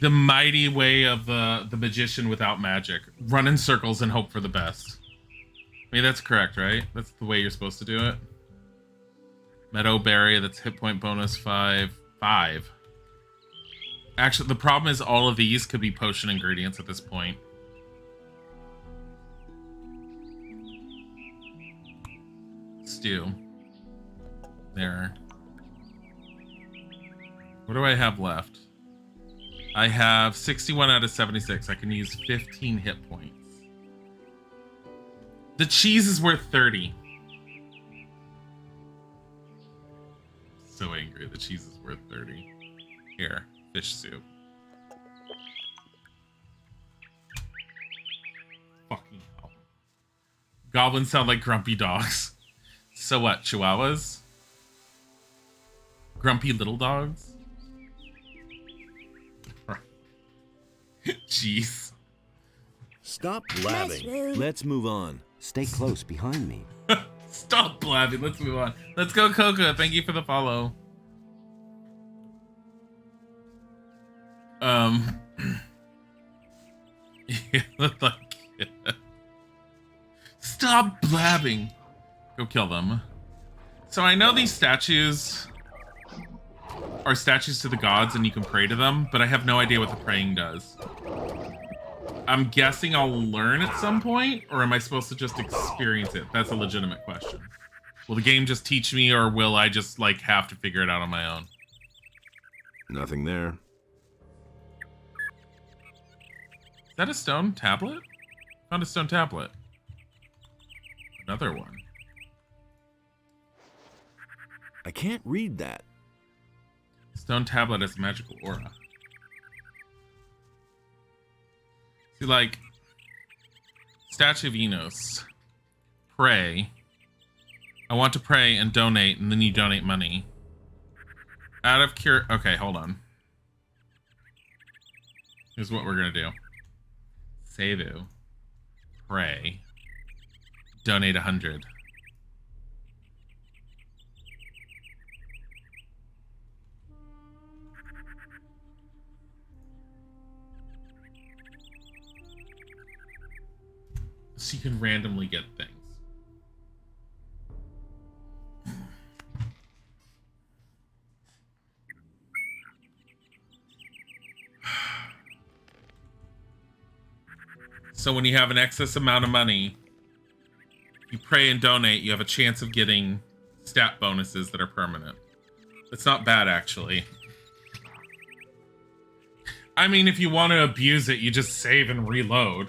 The mighty way of the magician without magic. Run in circles and hope for the best. I mean, that's correct, right? That's the way you're supposed to do it. Meadow berry, that's hit point bonus 5. 5. Actually, the problem is all of these could be potion ingredients at this point. Stew. There. What do I have left? I have 61 out of 76. I can use 15 hit points. The cheese is worth 30. So angry. The cheese is worth 30. Here, fish soup. Fucking hell. Goblins sound like grumpy dogs. So what, chihuahuas? Grumpy little dogs? Jeez. Stop blabbing. Let's move on. Stay close behind me. Stop blabbing. Let's move on. Let's go, Coca. Thank you for the follow. You look like it. Stop blabbing. Go kill them. So I know these statues are statues to the gods and you can pray to them, but I have no idea what the praying does. I'm guessing I'll learn at some point, or am I supposed to just experience it? That's a legitimate question. Will the game just teach me, or will I just, like, have to figure it out on my own? Nothing there. Is that a stone tablet? Found a stone tablet. Another one. I can't read that. Stone tablet has a magical aura. See, like, Statue of Enos. Pray. I want to pray and donate, and then you donate money. Out of cure. Okay, hold on. Here's what we're gonna do. Save. Pray. Donate 100. So you can randomly get things. So when you have an excess amount of money, you pray and donate, you have a chance of getting stat bonuses that are permanent. It's not bad, actually. I mean, if you want to abuse it, you just save and reload.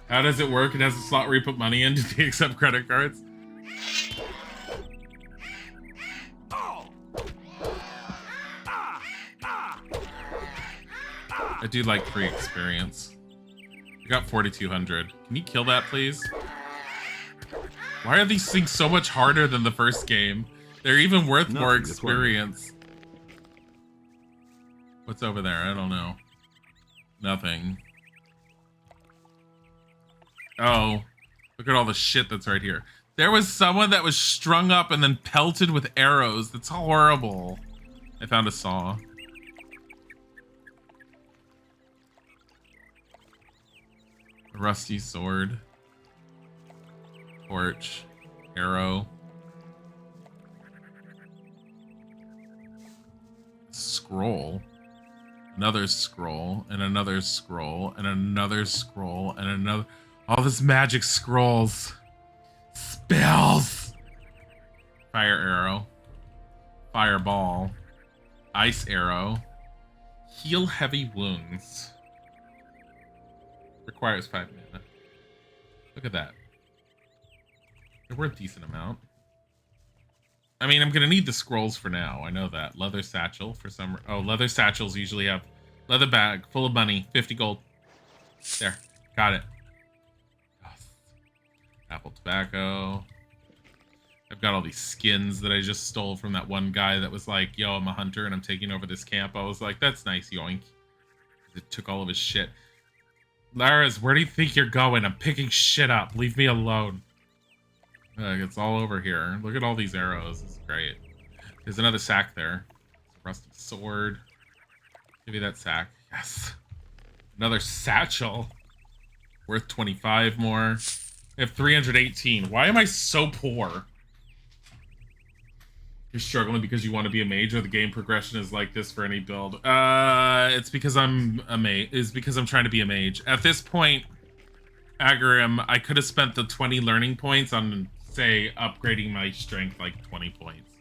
How does it work? It has a slot where you put money in. Do they accept credit cards? I do like free experience. I got 4,200. Can you kill that, please? Why are these things so much harder than the first game? They're even worth more experience. What's over there? I don't know. Nothing. Oh, look at all the shit that's right here. There was someone that was strung up and then pelted with arrows. That's horrible. I found a saw. A rusty sword. Torch. Arrow. Scroll. Another scroll. And another scroll. And another scroll. And another... All this magic scrolls. Spells! Fire arrow. Fireball. Ice arrow. Heal heavy wounds. Requires 5 mana. Look at that. They're worth a decent amount. I mean, I'm gonna need the scrolls for now. I know that. Leather satchel for some... Oh, leather satchels usually have... Leather bag full of money. 50 gold. There. Got it. Apple tobacco. I've got all these skins that I just stole from that one guy that was like, yo, I'm a hunter and I'm taking over this camp. I was like, that's nice, yoink. It took all of his shit. Lars, where do you think you're going? I'm picking shit up. Leave me alone. It's all over here. Look at all these arrows. It's great. There's another sack there. Rusty sword. Give me that sack. Yes. Another satchel. Worth 25 more. I have 318. Why am I so poor? You're struggling because you want to be a mage, or the game progression is like this for any build? It's because I'm a mage. It's because I'm trying to be a mage. At this point, Agarim, I could have spent the 20 learning points on, say, upgrading my strength like 20 points.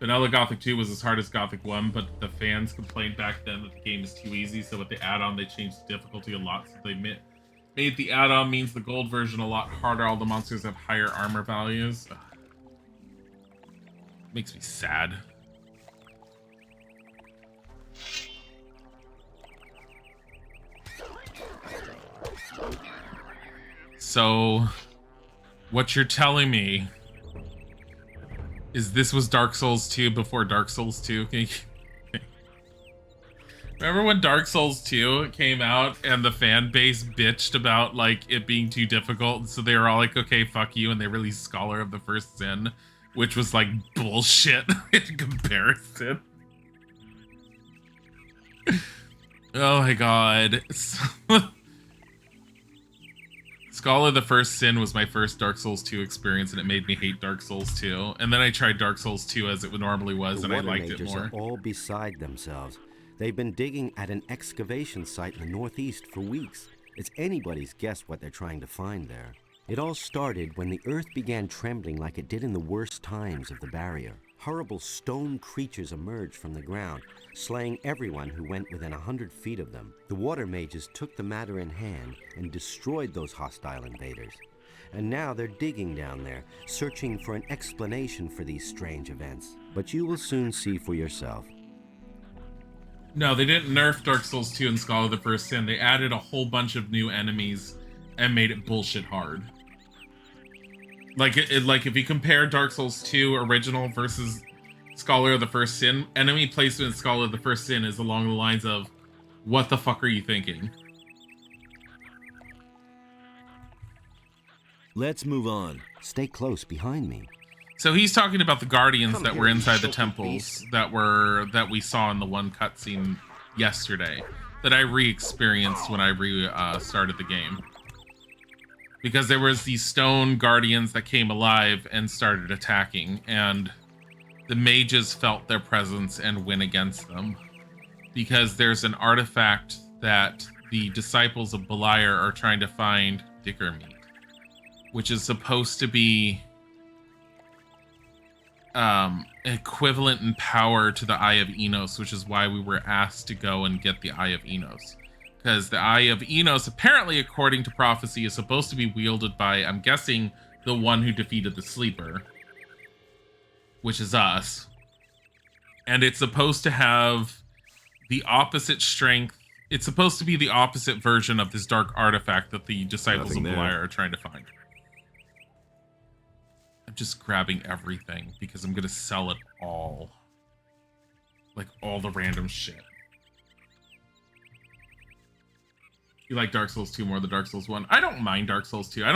Vanilla Gothic 2 was as hard as Gothic 1, but the fans complained back then that the game is too easy, so with the add-on, they changed the difficulty a lot, so they made the add-on means the gold version a lot harder. All the monsters have higher armor values. Ugh. Makes me sad. So, what you're telling me is this was Dark Souls 2 before Dark Souls 2? Remember when Dark Souls 2 came out and the fan base bitched about like it being too difficult, so they were all like, okay, fuck you, and they released Scholar of the First Sin, which was like bullshit in comparison. Oh my god. Scholar of the First Sin was my first Dark Souls 2 experience, and it made me hate Dark Souls 2. And then I tried Dark Souls 2 as it normally was, and I liked it more. The water mages are all beside themselves. They've been digging at an excavation site in the northeast for weeks. It's anybody's guess what they're trying to find there. It all started when the earth began trembling like it did in the worst times of the barrier. Horrible stone creatures emerged from the ground, slaying everyone who went within 100 feet of them. The water mages took the matter in hand and destroyed those hostile invaders. And now they're digging down there, searching for an explanation for these strange events. But you will soon see for yourself. No, they didn't nerf Dark Souls 2 and Scholar of the First Sin. They added a whole bunch of new enemies and made it bullshit hard. Like, like if you compare Dark Souls 2 original versus Scholar of the First Sin, enemy placement in Scholar of the First Sin is along the lines of, what the fuck are you thinking? Let's move on. Stay close behind me. So he's talking about the guardians that were inside the temples that we saw in the one cutscene yesterday that I re-experienced when I started the game. Because there was these stone guardians that came alive and started attacking, and the mages felt their presence and went against them. Because there's an artifact that the disciples of Beliar are trying to find, Dicker Meat, which is supposed to be equivalent in power to the Eye of Enos, which is why we were asked to go and get the Eye of Enos. Because the Eye of Enos, apparently, according to prophecy, is supposed to be wielded by, I'm guessing, the one who defeated the Sleeper, which is us. And it's supposed to have the opposite strength. It's supposed to be the opposite version of this dark artifact that the Disciples of Beliar are trying to find. I'm just grabbing everything because I'm going to sell it all. Like, all the random shit. You like Dark Souls 2 more than Dark Souls 1? I don't mind Dark Souls 2. I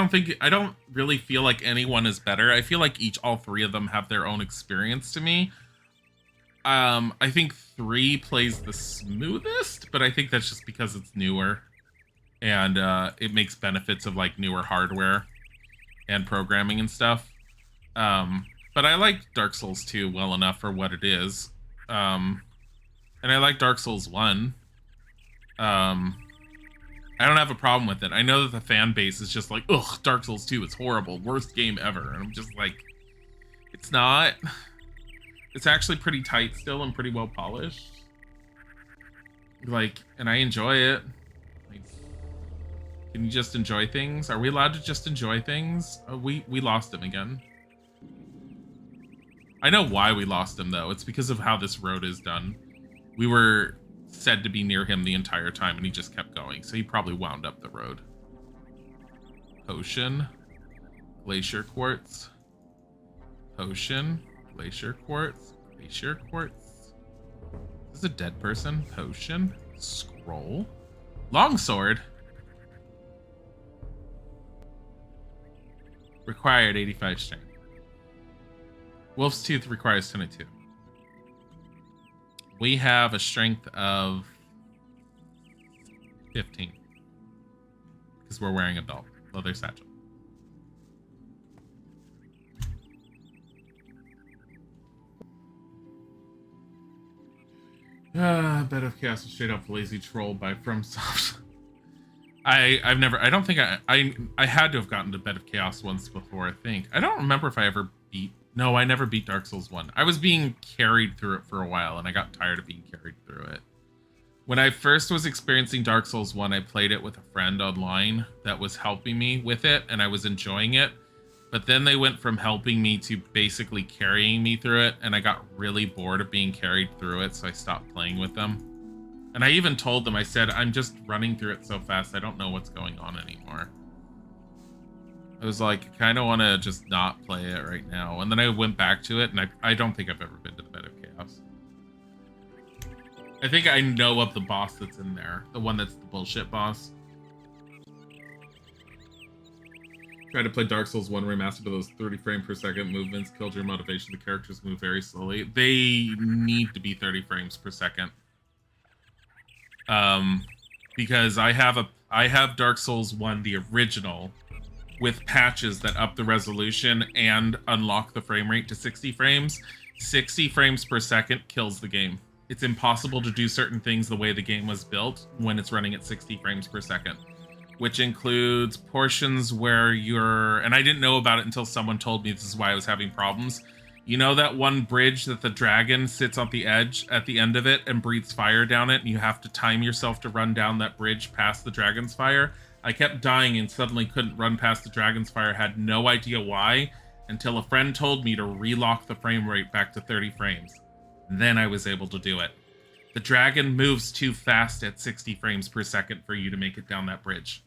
don't really feel like anyone is better. I feel like all three of them have their own experience to me. I think 3 plays the smoothest, but I think that's just because it's newer. And it makes benefits of like newer hardware and programming and stuff. But I like Dark Souls 2 well enough for what it is. And I like Dark Souls 1. I don't have a problem with it. I know that the fan base is just like, ugh, Dark Souls 2, it's horrible. Worst game ever. And I'm just like, it's not. It's actually pretty tight still and pretty well polished. Like, and I enjoy it. Like, can you just enjoy things? Are we allowed to just enjoy things? We lost him again. I know why we lost him, though. It's because of how this road is done. We were said to be near him the entire time, and he just kept going, so he probably wound up the road. Potion. Glacier Quartz. Potion. Glacier Quartz. Glacier Quartz. Is this a dead person? Potion. Scroll. Longsword. Required 85 strength. Wolf's Tooth requires 22. We have a strength of 15. Because we're wearing a belt. Leather satchel. Bed of Chaos is straight up lazy troll by FromSoft. I had to have gotten to Bed of Chaos once before, I think. I don't remember if I ever beat. No, I never beat Dark Souls 1. I was being carried through it for a while, and I got tired of being carried through it. When I first was experiencing Dark Souls 1, I played it with a friend online that was helping me with it, and I was enjoying it. But then they went from helping me to basically carrying me through it, and I got really bored of being carried through it, so I stopped playing with them. And I even told them, I said, I'm just running through it so fast, I don't know what's going on anymore. I was like, I kind of want to just not play it right now. And then I went back to it, and I don't think I've ever been to the Bed of Chaos. I think I know of the boss that's in there. The one that's the bullshit boss. Try to play Dark Souls 1 Remastered, but those 30 frame per second movements killed your motivation. The characters move very slowly. They need to be 30 frames per second. Because I have Dark Souls 1, the original, with patches that up the resolution and unlock the frame rate to 60 frames. 60 frames per second kills the game. It's impossible to do certain things the way the game was built when it's running at 60 frames per second, which includes portions where you're, and I didn't know about it until someone told me this is why I was having problems. You know that one bridge that the dragon sits on the edge at the end of it and breathes fire down it, and you have to time yourself to run down that bridge past the dragon's fire? I kept dying and suddenly couldn't run past the dragon's fire, had no idea why, until a friend told me to relock the frame rate back to 30 frames. Then I was able to do it. The dragon moves too fast at 60 frames per second for you to make it down that bridge.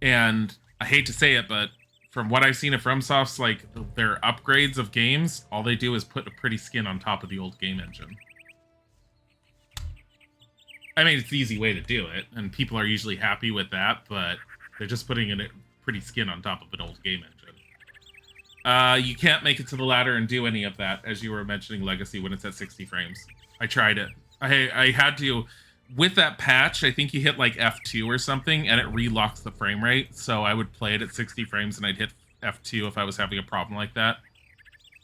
And I hate to say it, but from what I've seen of FromSoft's, like, their upgrades of games, all they do is put a pretty skin on top of the old game engine. I mean, it's the easy way to do it, and people are usually happy with that, but they're just putting a pretty skin on top of an old game engine. You can't make it to the ladder and do any of that, as you were mentioning Legacy, when it's at 60 frames. I tried it. I had to, with that patch, I think you hit like F2 or something, and it relocks the frame rate, so I would play it at 60 frames, and I'd hit F2 if I was having a problem like that,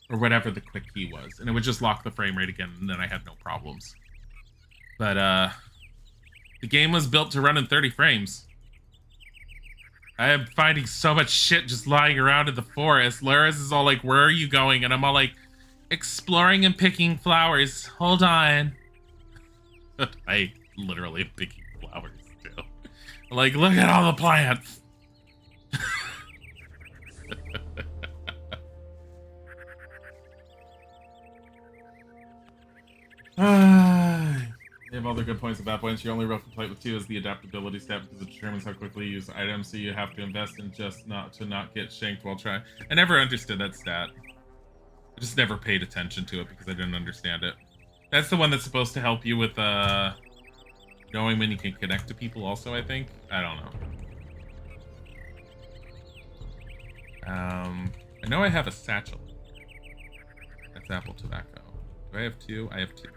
or whatever the quick key was, and it would just lock the frame rate again, and then I had no problems. But, the game was built to run in 30 frames. I am finding so much shit just lying around in the forest. Laris is all like, where are you going? And I'm all like, exploring and picking flowers. Hold on. I literally am picking flowers too. Like, look at all the plants. They have all the good points and bad points. Your only real complaint with 2 is the adaptability stat because it determines how quickly you use items, so you have to invest in just not get shanked while trying. I never understood that stat. I just never paid attention to it because I didn't understand it. That's the one that's supposed to help you with knowing when you can connect to people also, I think. I don't know. I know I have a satchel. That's apple tobacco. Do I have 2? I have 2.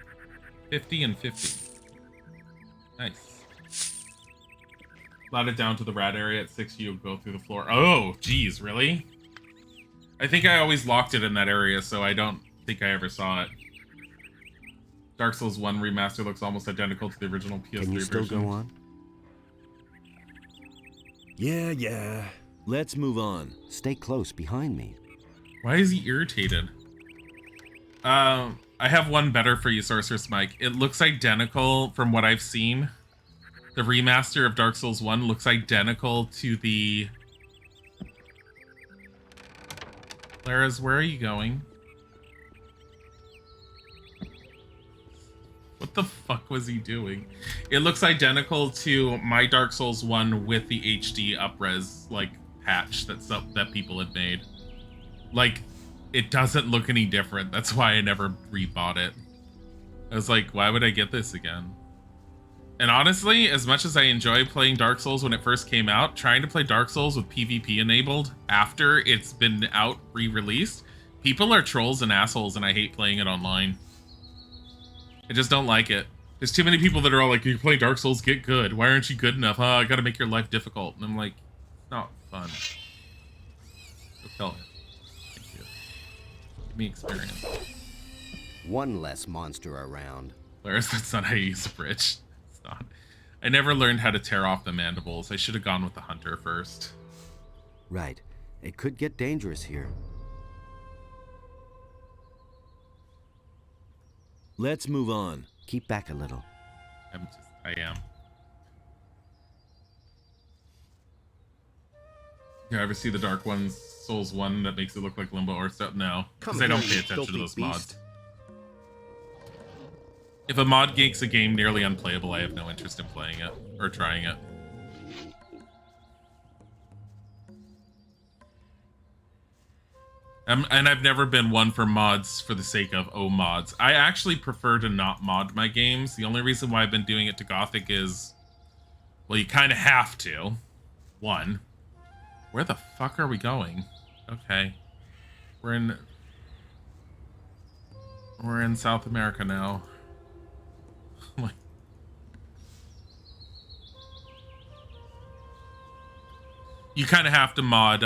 50 and 50. Nice. Slide it down to the rat area. At 6, you go through the floor. Oh, geez, really? I think I always locked it in that area, so I don't think I ever saw it. Dark Souls 1 remaster looks almost identical to the original PS3 version. Can you still go on? Yeah. Let's move on. Stay close behind me. Why is he irritated? I have one better for you, Sorceress Mike. It looks identical from what I've seen. The remaster of Dark Souls 1 looks identical to the... Laras, where are you going? What the fuck was he doing? It looks identical to my Dark Souls 1 with the HD up-res, like, patch that people had made. Like, it doesn't look any different. That's why I never rebought it. I was like, why would I get this again? And honestly, as much as I enjoy playing Dark Souls when it first came out, trying to play Dark Souls with PvP enabled after it's been out re-released, people are trolls and assholes and I hate playing it online. I just don't like it. There's too many people that are all like, you play Dark Souls, get good. Why aren't you good enough? I gotta make your life difficult. And I'm like, it's not fun. Go kill it. Give me experience. One less monster around. Laris, that's not how you use a bridge. It's not. I never learned how to tear off the mandibles. I should have gone with the hunter first. Right. It could get dangerous here. Let's move on. Keep back a little. I am. You ever see the Dark Ones Souls 1 that makes it look like Limbo or stuff? No, because I don't pay attention to those mods. If a mod makes a game nearly unplayable, I have no interest in playing it or trying it. And I've never been one for mods for the sake of, oh, mods. I actually prefer to not mod my games. The only reason why I've been doing it to Gothic is, well, you kind of have to. One. Where the fuck are we going? Okay. We're in South America now. You kind of have to mod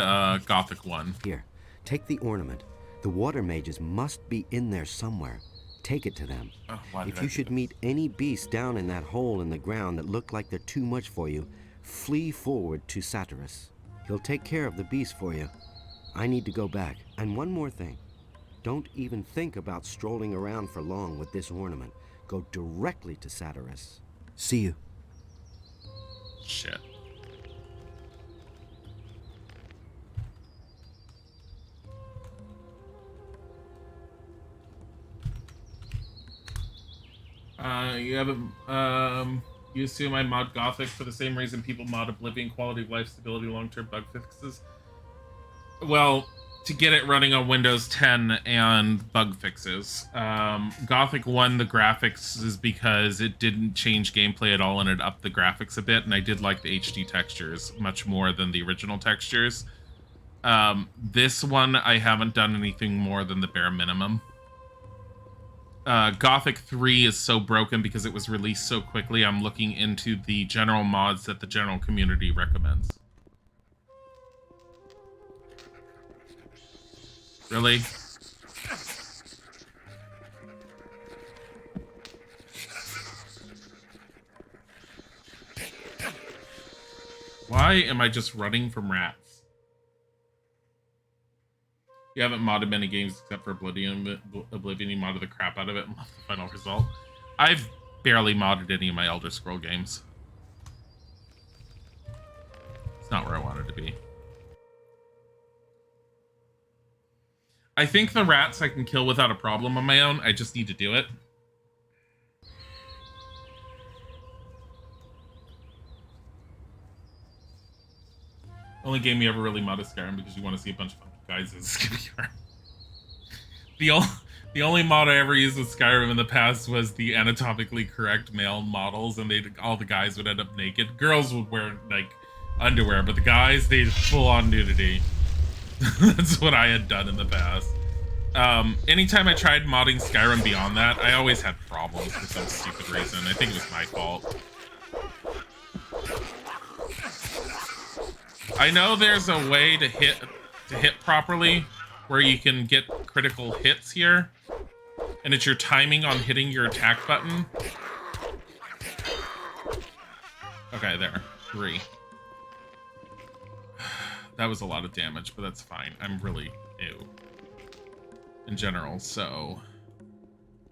Gothic 1. Here, take the ornament. The water mages must be in there somewhere. Take it to them. Oh, if you should meet any beast down in that hole in the ground that look like they're too much for you, flee forward to Satyrus. He'll take care of the beast for you. I need to go back. And one more thing. Don't even think about strolling around for long with this ornament. Go directly to Satyrus. See you. Shit. You assume I mod Gothic for the same reason people mod Oblivion: quality of life, stability, long-term bug fixes. Well, to get it running on Windows 10 and bug fixes. Gothic 1, the graphics is because it didn't change gameplay at all and it upped the graphics a bit, and I did like the HD textures much more than the original textures. This one, I haven't done anything more than the bare minimum. Gothic 3 is so broken because it was released so quickly. I'm looking into the general mods that the general community recommends. Really? Why? Why am I just running from rats? You haven't modded many games except for Oblivion. You modded the crap out of it and left the final result. I've barely modded any of my Elder Scroll games. It's not where I wanted to be. I think the rats I can kill without a problem on my own. I just need to do it. Only game you ever really mod is Skyrim because you want to see a bunch of funky guys is Skyrim. The only mod I ever used with Skyrim in the past was the anatomically correct male models, and all the guys would end up naked. Girls would wear like underwear, but the guys, they full on nudity. That's what I had done in the past. Anytime I tried modding Skyrim beyond that, I always had problems for some stupid reason. I think it was my fault. I know there's a way to hit properly where you can get critical hits here, and it's your timing on hitting your attack button. Okay, there. 3. That was a lot of damage, but that's fine. I'm really new in general, so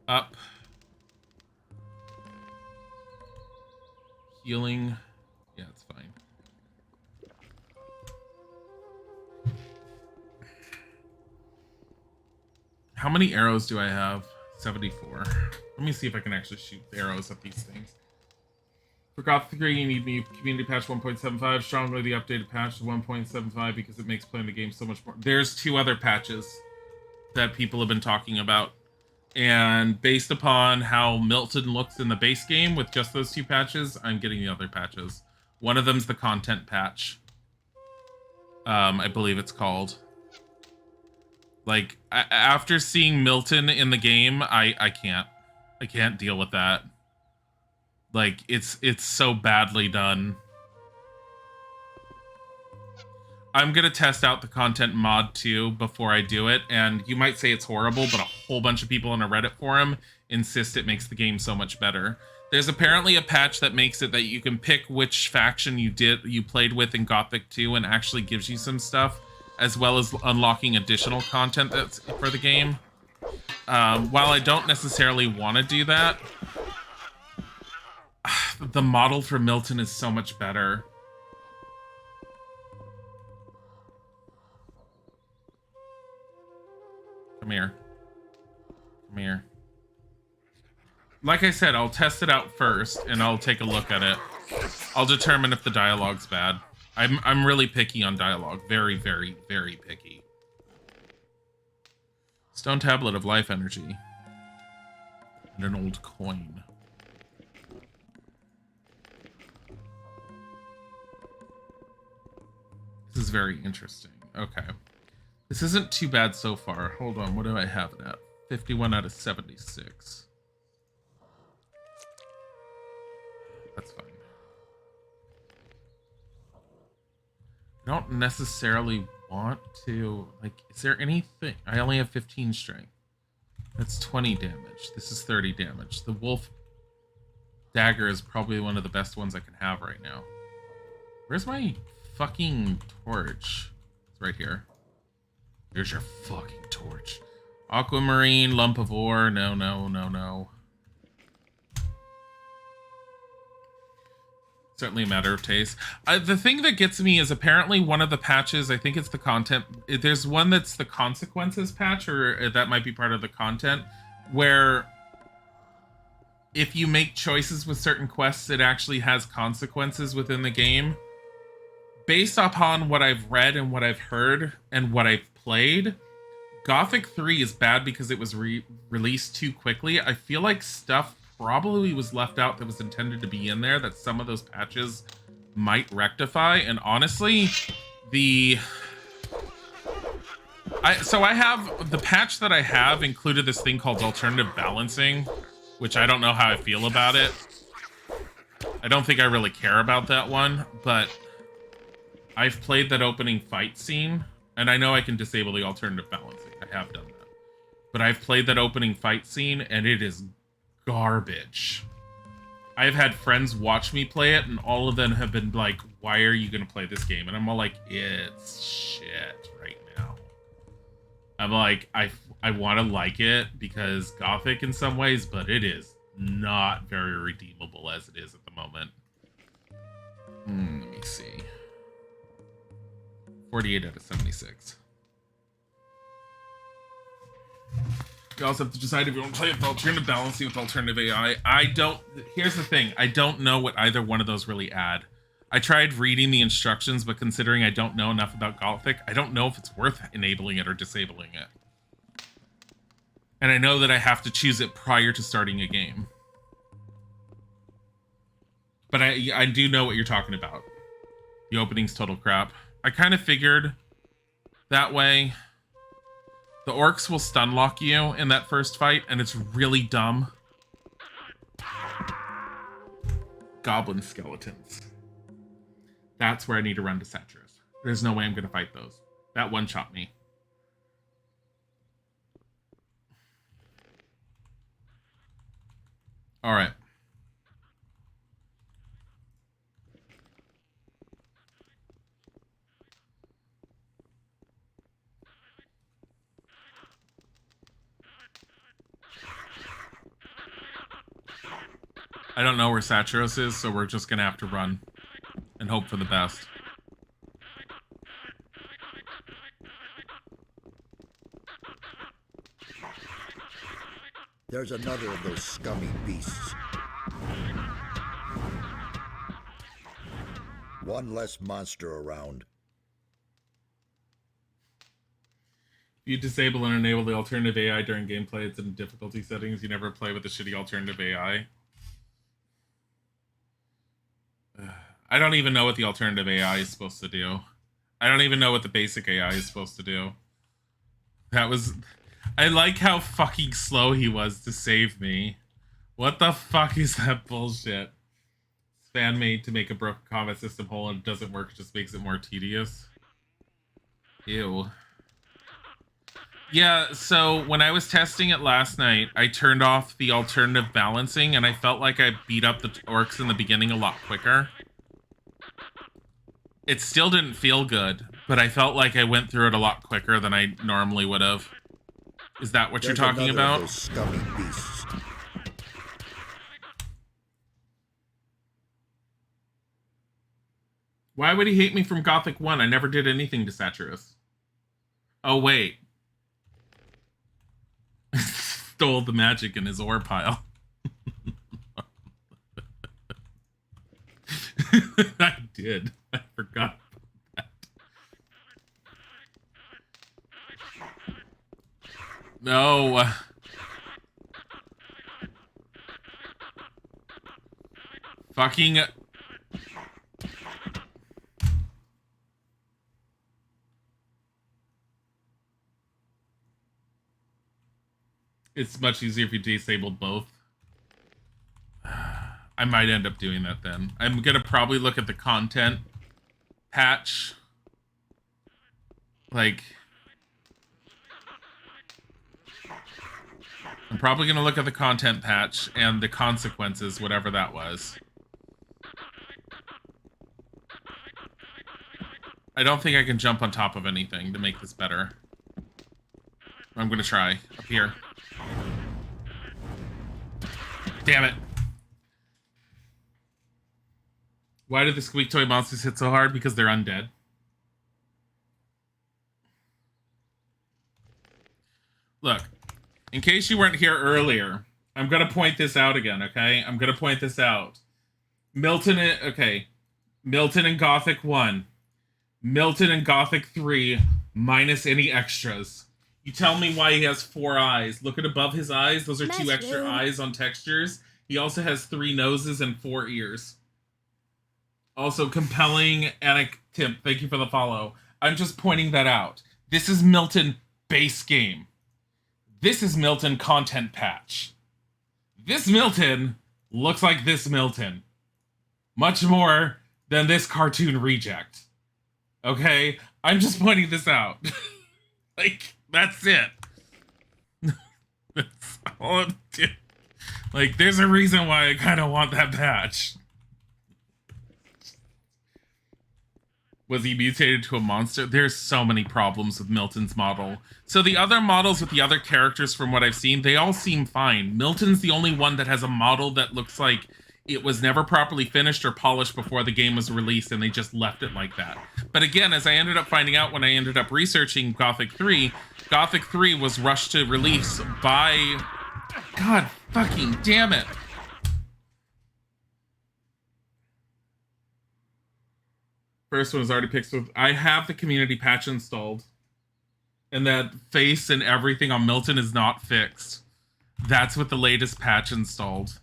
up. Healing. Yeah, it's fine. How many arrows do I have? 74. Let me see if I can actually shoot arrows at these things. For Gothic 3, you need new community patch 1.75. Strongly the updated patch to 1.75 because it makes playing the game so much more. There's 2 other patches that people have been talking about. And based upon how Milton looks in the base game with just those 2 patches, I'm getting the other patches. One of them's the content patch. I believe it's called. Like, after seeing Milton in the game, I can't deal with that. Like, it's so badly done. I'm gonna test out the content mod too before I do it, and you might say it's horrible, but a whole bunch of people in a Reddit forum insist it makes the game so much better. There's apparently a patch that makes it that you can pick which faction you played with in Gothic 2 and actually gives you some stuff, as well as unlocking additional content that's for the game. While I don't necessarily want to do that, the model for Milton is so much better. Come here. Come here. Like I said, I'll test it out first, and I'll take a look at it. I'll determine if the dialogue's bad. I'm really picky on dialogue. Very, very, very picky. Stone tablet of life energy. And an old coin. This is very interesting. Okay. This isn't too bad so far. Hold on, what do I have it at? 51 out of 76. That's fine. I don't necessarily want to, like, is there anything? I only have 15 strength. That's 20 damage. This is 30 damage. The wolf dagger is probably one of the best ones I can have right now. Where's my fucking torch? It's right here. There's your fucking torch. Aquamarine, lump of ore. No, no, no, no. Certainly a matter of taste. The thing that gets me is apparently one of the patches, I think it's the content. There's one that's the consequences patch, or that might be part of the content, where if you make choices with certain quests, it actually has consequences within the game. Based upon what I've read and what I've heard and what I've played, Gothic 3 is bad because it was released too quickly. I feel like stuff probably was left out that was intended to be in there that some of those patches might rectify. And honestly, so I have the patch that I have included this thing called alternative balancing, which I don't know how I feel about it. I don't think I really care about that one, but I've played that opening fight scene, and I know I can disable the alternative balancing. I have done that. But I've played that opening fight scene, and it is garbage. I've had friends watch me play it, and all of them have been like, why are you gonna play this game? And I'm all like, it's shit right now. I'm like, I want to like it because Gothic in some ways, but it is not very redeemable as it is at the moment. Let me see. 48 out of 76. You also have to decide if you want to play with alternative balancing with alternative AI. Here's the thing. I don't know what either one of those really add. I tried reading the instructions, but considering I don't know enough about Gothic, I don't know if it's worth enabling it or disabling it. And I know that I have to choose it prior to starting a game. But I do know what you're talking about. The opening's total crap. I kind of figured that way. The orcs will stun lock you in that first fight, and it's really dumb. Goblin skeletons. That's where I need to run to Satyrus. There's no way I'm going to fight those. That one-shot me. All right. I don't know where Satyrus is, so we're just going to have to run and hope for the best. There's another of those scummy beasts. One less monster around. If you disable and enable the alternative AI during gameplay, it's in difficulty settings. You never play with the shitty alternative AI. I don't even know what the alternative AI is supposed to do. I don't even know what the basic AI is supposed to do. I like how fucking slow he was to save me. What the fuck is that bullshit? It's fan made to make a broken combat system whole and it doesn't work, just makes it more tedious. Ew. Yeah, so when I was testing it last night, I turned off the alternative balancing and I felt like I beat up the orcs in the beginning a lot quicker. It still didn't feel good, but I felt like I went through it a lot quicker than I normally would have. Is that what you're talking about? Those scummy beasts. Why would he hate me from Gothic 1? I never did anything to Satyrus. Oh, wait. Stole the magic in his ore pile. I did. I forgot about that. No. Fucking... It's much easier if you disabled both. I might end up doing that then. I'm gonna probably look at the content patch. Like... I'm probably gonna look at the content patch and the consequences, whatever that was. I don't think I can jump on top of anything to make this better. I'm gonna try. Up here. Damn it. Why do the squeak toy monsters hit so hard? Because they're undead. Look, in case you weren't here earlier, I'm gonna point this out again, okay? I'm gonna point this out. Milton in Gothic 1. Milton in Gothic 3, minus any extras. You tell me why he has 4 eyes. Look at above his eyes. Those are 2 extra eyes on textures. He also has 3 noses and 4 ears. Also, compelling Tim, thank you for the follow. I'm just pointing that out. This is Milton base game. This is Milton content patch. This Milton looks like this Milton. Much more than this cartoon reject. Okay? I'm just pointing this out. Like, that's it. That's all I'm doing. Like, there's a reason why I kind of want that patch. Was he mutated to a monster? There's so many problems with Milton's model. So the other models with the other characters, from what I've seen, they all seem fine. Milton's the only one that has a model that looks like it was never properly finished or polished before the game was released, and they just left it like that. But again, as I ended up finding out when I ended up researching Gothic 3, Gothic 3 was rushed to release by... God fucking damn it. First one was already picked. So I have the community patch installed. And that face and everything on Milton is not fixed. That's with the latest patch installed.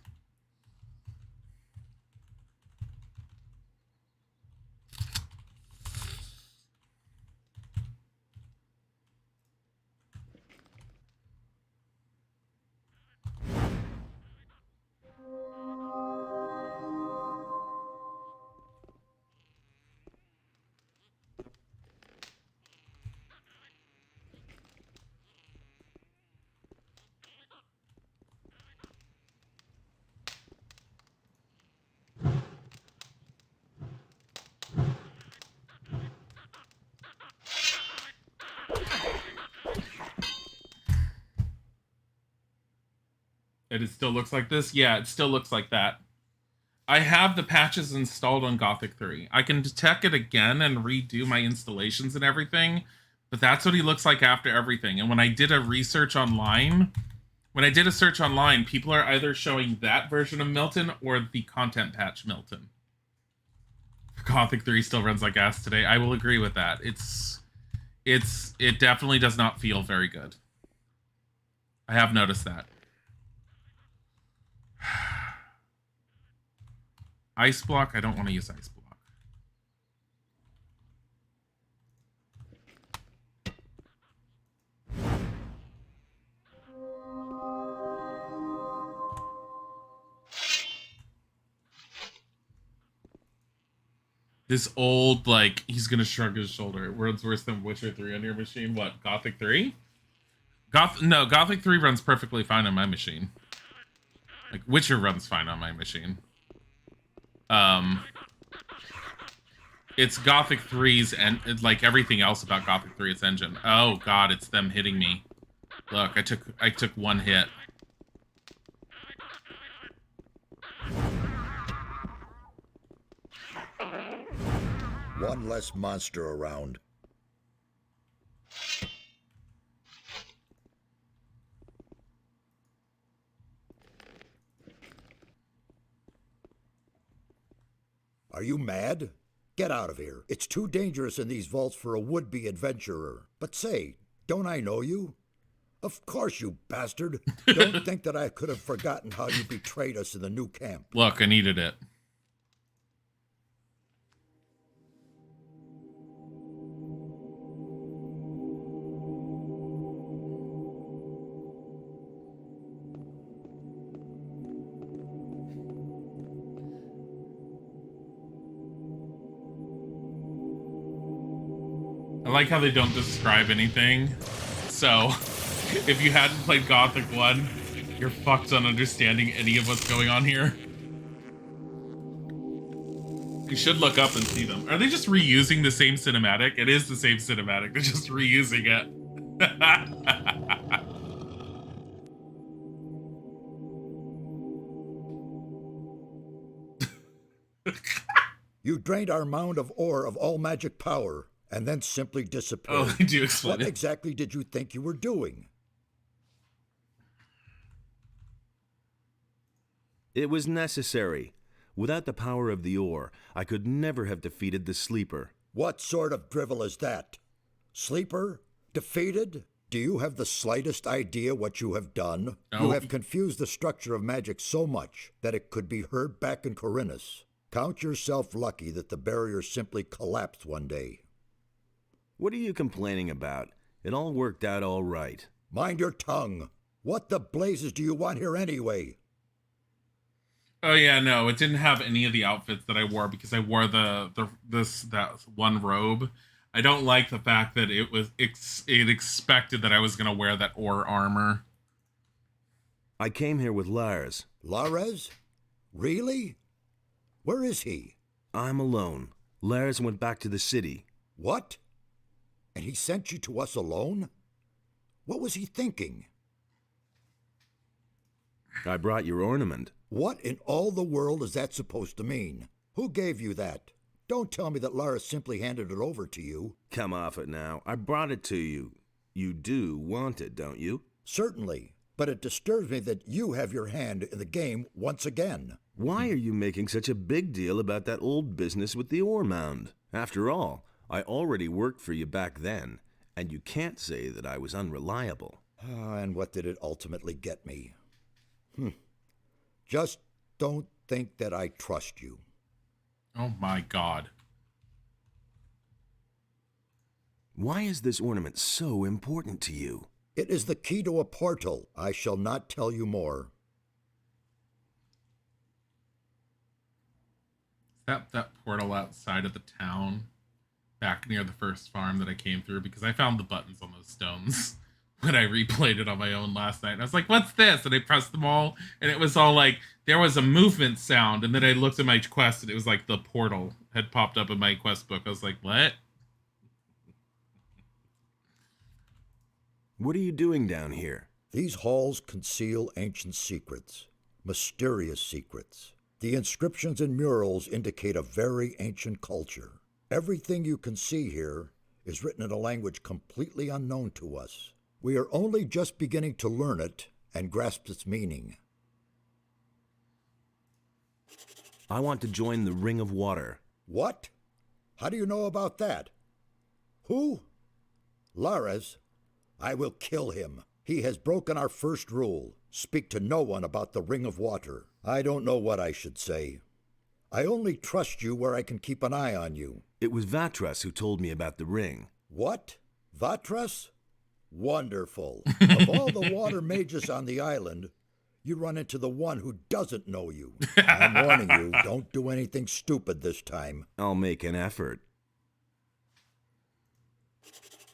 And it still looks like this? Yeah, it still looks like that. I have the patches installed on Gothic 3. I can detect it again and redo my installations and everything, but that's what he looks like after everything. And when I did a research online, people are either showing that version of Milton or the content patch Milton. Gothic 3 still runs like ass today. I will agree with that. It definitely does not feel very good. I have noticed that. Ice block? I don't want to use ice block. This old, like, he's gonna shrug his shoulder. It runs worse than Witcher 3 on your machine. What, Gothic 3? No, Gothic 3 runs perfectly fine on my machine. Like, Witcher runs fine on my machine. It's Gothic 3's, and like everything else about Gothic 3, its engine. Oh god, it's them hitting me. Look, I took one hit. One less monster around. Are you mad? Get out of here. It's too dangerous in these vaults for a would-be adventurer. But say, don't I know you? Of course, you bastard. Don't think that I could have forgotten how you betrayed us in the new camp. Look, I needed it. I like how they don't describe anything. So, if you hadn't played Gothic 1, you're fucked on understanding any of what's going on here. You should look up and see them. Are they just reusing the same cinematic? It is the same cinematic. They're just reusing it. You drained our mound of ore of all magic power, and then simply disappeared. Oh, they do explain What it. exactly did you think you were doing? It was necessary. Without the power of the ore, I could never have defeated the Sleeper. What sort of drivel is that? Sleeper? Defeated? Do you have the slightest idea what you have done? No. You have confused the structure of magic so much that it could be heard back in Corinus. Count yourself lucky that the barrier simply collapsed one day. What are you complaining about? It all worked out all right. Mind your tongue. What the blazes do you want here anyway? Oh yeah, no, it didn't have any of the outfits that I wore because I wore that one robe. I don't like the fact that it expected that I was gonna wear that ore armor. I came here with Lars. Lares? Really? Where is he? I'm alone. Lars went back to the city. What? And he sent you to us alone? What was he thinking? I brought your ornament. What in all the world is that supposed to mean? Who gave you that? Don't tell me that Lara simply handed it over to you. Come off it now. I brought it to you. You do want it, don't you? Certainly, but it disturbs me that you have your hand in the game once again. Why are you making such a big deal about that old business with the ore mound? After all, I already worked for you back then, and you can't say that I was unreliable. And what did it ultimately get me? Just don't think that I trust you. Oh my God. Why is this ornament so important to you? It is the key to a portal. I shall not tell you more. Is that portal outside of the town? Back near the first farm that I came through? Because I found the buttons on those stones when I replayed it on my own last night. And I was like, what's this? And I pressed them all, and it was all like, there was a movement sound. And then I looked at my quest, and it was like the portal had popped up in my quest book. I was like, what? What are you doing down here? These halls conceal ancient secrets, mysterious secrets. The inscriptions and murals indicate a very ancient culture. Everything you can see here is written in a language completely unknown to us. We are only just beginning to learn it and grasp its meaning. I want to join the Ring of Water. What? How do you know about that? Who? Lares? I will kill him. He has broken our first rule. Speak to no one about the Ring of Water. I don't know what I should say. I only trust you where I can keep an eye on you. It was Vatras who told me about the ring. What? Vatras? Wonderful. Of all the water mages on the island, you run into the one who doesn't know you. I'm warning you, don't do anything stupid this time. I'll make an effort.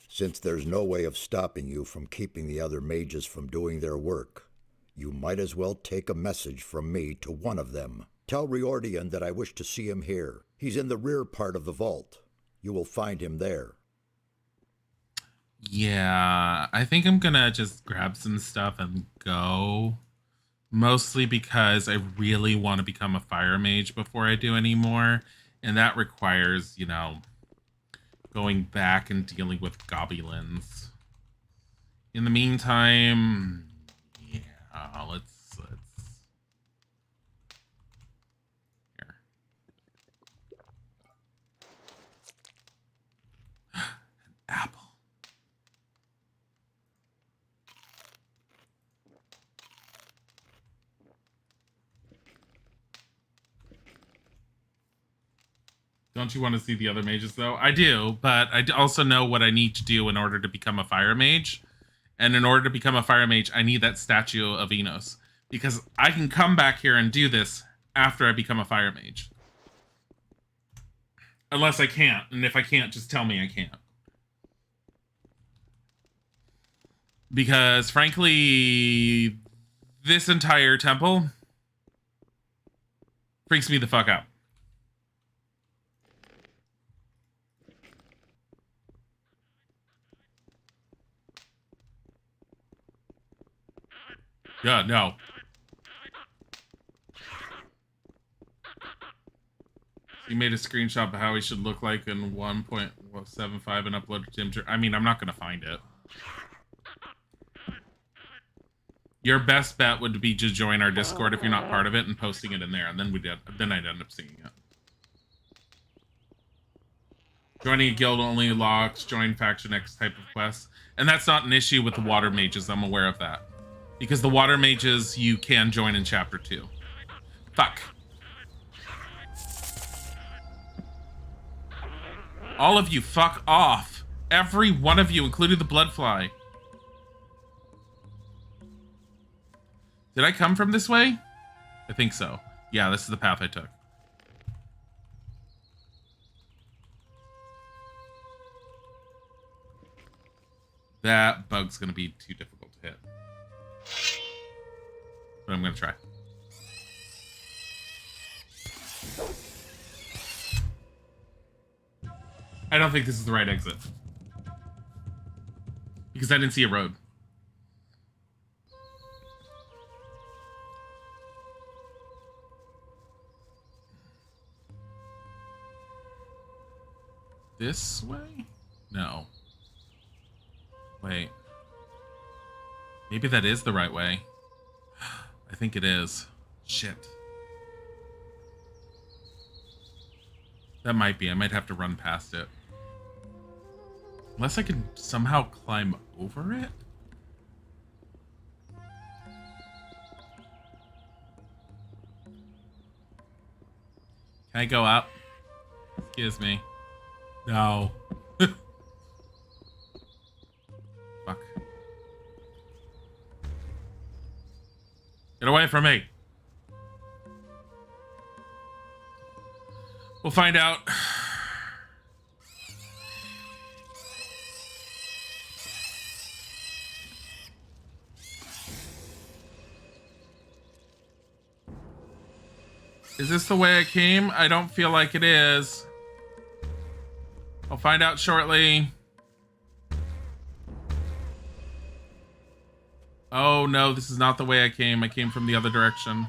Since there's no way of stopping you from keeping the other mages from doing their work, you might as well take a message from me to one of them. Tell Riordian that I wish to see him here. He's in the rear part of the vault. You will find him there. Yeah, I think I'm gonna just grab some stuff and go. Mostly because I really want to become a fire mage before I do any more. And that requires, you know, going back and dealing with goblins. In the meantime, yeah, let's here. An apple. Don't you want to see the other mages, though? I do, but I also know what I need to do in order to become a fire mage. And in order to become a fire mage, I need that statue of Enos. Because I can come back here and do this after I become a fire mage. Unless I can't. And if I can't, just tell me I can't. Because, frankly, this entire temple freaks me the fuck out. Yeah, no. He made a screenshot of how he should look like in 1.75 and uploaded it to him. I mean, I'm not going to find it. Your best bet would be to join our Discord if you're not part of it and posting it in there, and then I'd end up seeing it. Joining a guild only locks join faction X type of quests, and that's not an issue with the water mages. I'm aware of that. Because the water mages you can join in chapter 2. Fuck. All of you, fuck off. Every one of you, including the bloodfly. Did I come from this way? I think so. Yeah, this is the path I took. That bug's gonna be too difficult to hit. But I'm gonna try. I don't think this is the right exit. Because I didn't see a road. This way? No. Wait. Maybe that is the right way. I think it is. Shit. That might be. I might have to run past it. Unless I can somehow climb over it? Can I go up? Excuse me. No. Fuck. Get away from me. We'll find out. Is this the way I came? I don't feel like it is. I'll find out shortly. Oh no, this is not the way I came. I came from the other direction.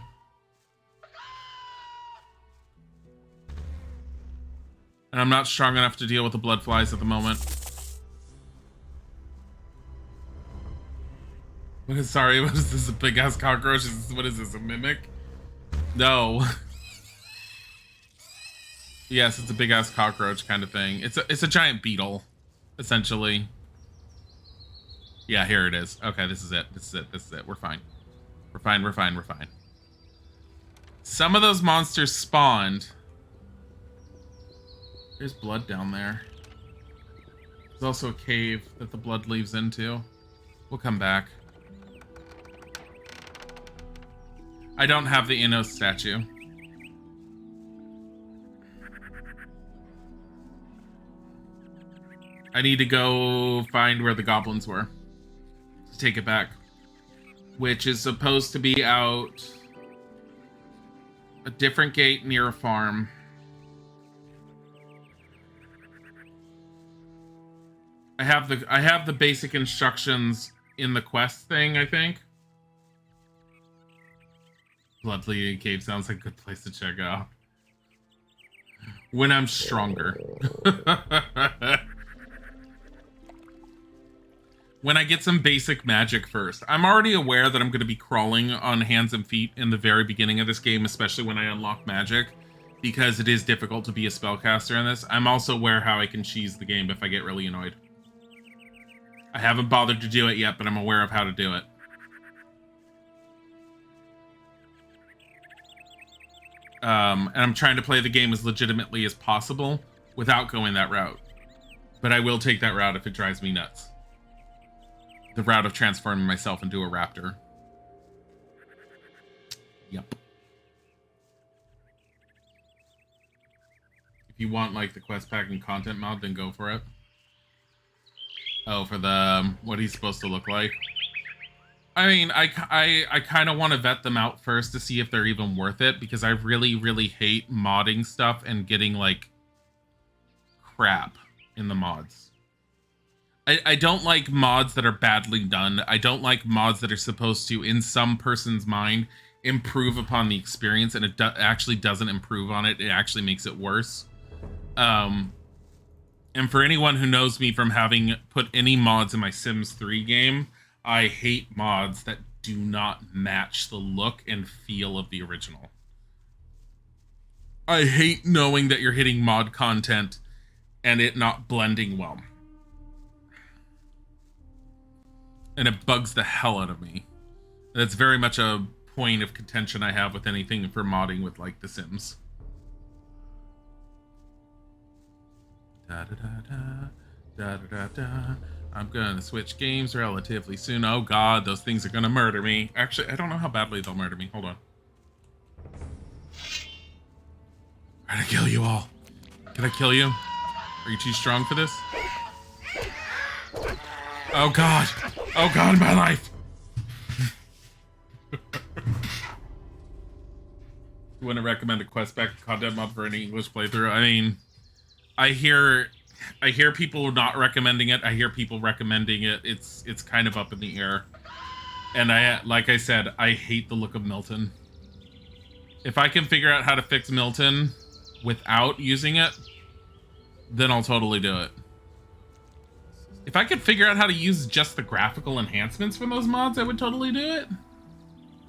And I'm not strong enough to deal with the blood flies at the moment. Sorry, what is this? A big ass cockroach? What is this? A mimic? No. Yes, it's a big ass cockroach kind of thing. It's a giant beetle, essentially. Yeah, here it is. Okay, this is it. This is it. This is it. We're fine. We're fine. We're fine. We're fine. Some of those monsters spawned. There's blood down there. There's also a cave that the blood leaves into. We'll come back. I don't have the Innos statue. I need to go find where the goblins were to take it back, which is supposed to be out a different gate near a farm. I have the basic instructions in the quest thing, I think. Blood Bleeding Cave sounds like a good place to check out. When I'm stronger. When I get some basic magic first. I'm already aware that I'm going to be crawling on hands and feet in the very beginning of this game, especially when I unlock magic, because it is difficult to be a spellcaster in this. I'm also aware how I can cheese the game if I get really annoyed. I haven't bothered to do it yet, but I'm aware of how to do it. And I'm trying to play the game as legitimately as possible without going that route. But I will take that route if it drives me nuts. The route of transforming myself into a raptor. Yep. If you want, like, the quest pack and content mod, then go for it. Oh, for the, what he's supposed to look like. I mean, I kind of want to vet them out first to see if they're even worth it, because I really, really hate modding stuff and getting, like, crap in the mods. I don't like mods that are badly done. I don't like mods that are supposed to, in some person's mind, improve upon the experience, and it actually doesn't improve on it. It actually makes it worse. And for anyone who knows me from having put any mods in my Sims 3 game, I hate mods that do not match the look and feel of the original. I hate knowing that you're hitting mod content and it not blending well. And it bugs the hell out of me. That's very much a point of contention I have with anything for modding with, like, The Sims. Da da da da da da da. I'm gonna switch games relatively soon. Oh god, those things are gonna murder me. Actually, I don't know how badly they'll murder me. Hold on. I'm gonna kill you all. Can I kill you? Are you too strong for this? Oh god. Oh god, my life. You wouldn't recommend a quest back content mod for any English playthrough? I mean, I hear I hear people not recommending it. I hear people recommending it. It's kind of up in the air. And like I said, I hate the look of Milton. If I can figure out how to fix Milton without using it, then I'll totally do it. If I could figure out how to use just the graphical enhancements from those mods, I would totally do it.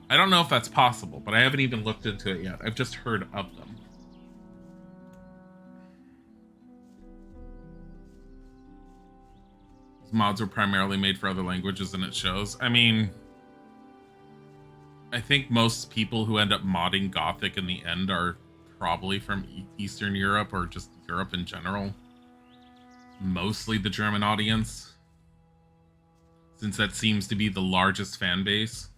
I don't know if that's possible, but I haven't even looked into it yet. I've just heard of them. These mods are primarily made for other languages, and it shows. I mean, I think most people who end up modding Gothic in the end are probably from Eastern Europe or just Europe in general. Mostly the German audience, since that seems to be the largest fan base.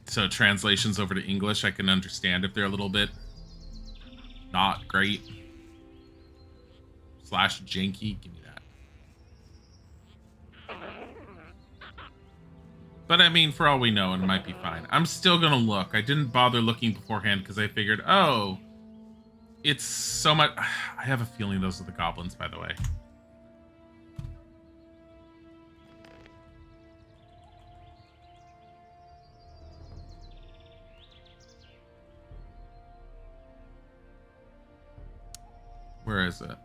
So translations over to English, I can understand if they're a little bit not great. / janky, give me that. But I mean, for all we know, it might be fine. I'm still gonna look. I didn't bother looking beforehand because I figured, oh, it's so much. I have a feeling those are the goblins, by the way. Where is it?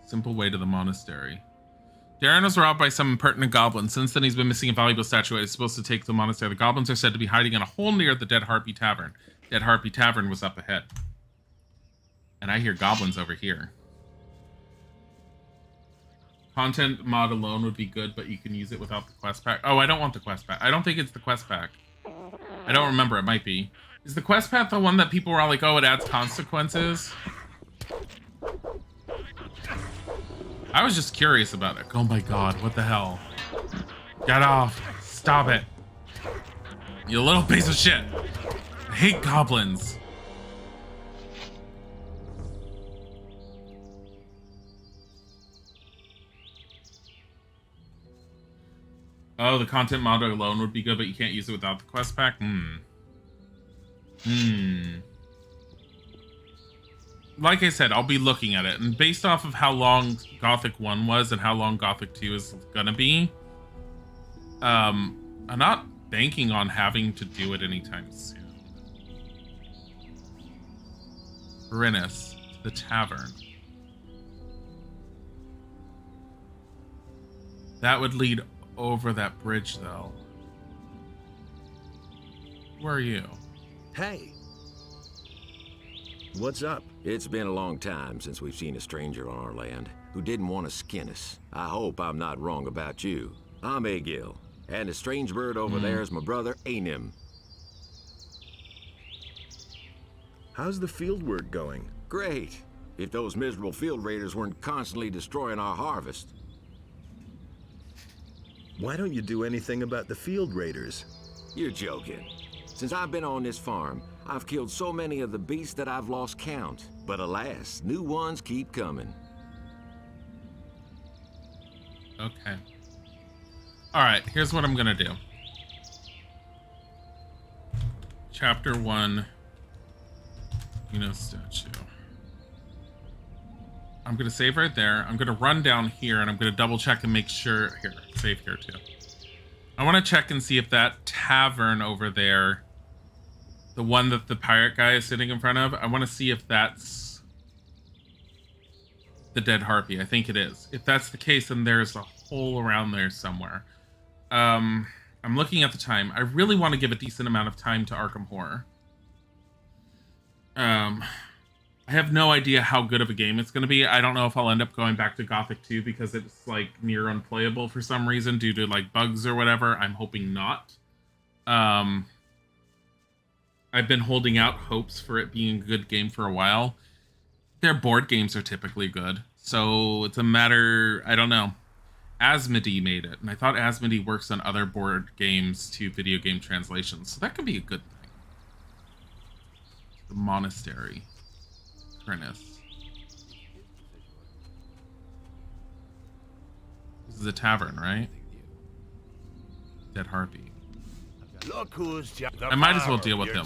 Simple way to the monastery. Darren was robbed by some impertinent goblins. Since then, he's been missing a valuable statuette he's supposed to take to the monastery. The goblins are said to be hiding in a hole near the Dead Harpy Tavern. Dead Harpy Tavern was up ahead. And I hear goblins over here. Content mod alone would be good, but you can use it without the quest pack. Oh, I don't want the quest pack. I don't think it's the quest pack. I don't remember. It might be. Is the quest pack the one that people were all like, oh, it adds consequences? I was just curious about it. Oh my god, what the hell? Get off. Stop it. You little piece of shit. I hate goblins. Oh, the content mod alone would be good, but you can't use it without the quest pack? Like I said, I'll be looking at it, and based off of how long Gothic 1 was and how long Gothic 2 is gonna be, I'm not banking on having to do it anytime soon. Renus, the tavern. That would lead over that bridge, though. Where are you? Hey. What's up? It's been a long time since we've seen a stranger on our land who didn't want to skin us. I hope I'm not wrong about you. I'm Egil, and the strange bird over there is my brother Anim. How's the field work going? Great. If those miserable field raiders weren't constantly destroying our harvest. Why don't you do anything about the field raiders? You're joking. Since I've been on this farm, I've killed so many of the beasts that I've lost count. But alas, new ones keep coming. Okay. Alright, here's what I'm gonna do. Chapter 1. Statue. I'm gonna save right there. I'm gonna run down here and I'm gonna double check and make sure. Here, save here too. I wanna check and see if that tavern over there, the one that the pirate guy is sitting in front of, I want to see if that's the Dead Harpy. I think it is. If that's the case, then there's a hole around there somewhere. I'm looking at the time. I really want to give a decent amount of time to Arkham Horror. I have no idea how good of a game it's going to be. I don't know if I'll end up going back to Gothic 2 because it's like near unplayable for some reason due to like bugs or whatever. I'm hoping not. I've been holding out hopes for it being a good game for a while. Their board games are typically good. So it's a matter, I don't know. Asmodee made it, and I thought Asmodee works on other board games to video game translations. So that could be a good thing. The monastery. Renus. This is a tavern, right? Dead Harpy. Look who's I might as well deal with him.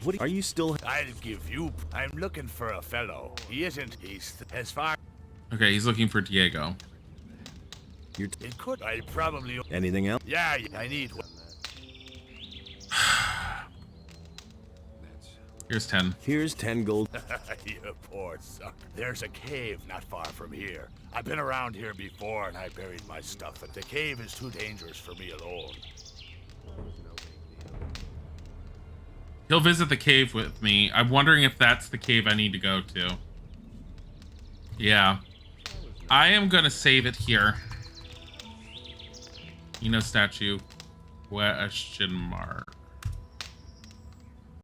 What are you still? I'll give you. I'm looking for a fellow. He isn't. He's as far. Okay, he's looking for Diego. It could. I probably. Anything else? Yeah, I need one. Here's 10. Here's 10 gold. You poor sucker. There's a cave not far from here. I've been around here before and I buried my stuff, but the cave is too dangerous for me alone. He'll visit the cave with me. I'm wondering if that's the cave I need to go to. Yeah. I am gonna save it here. Statue. Question mark.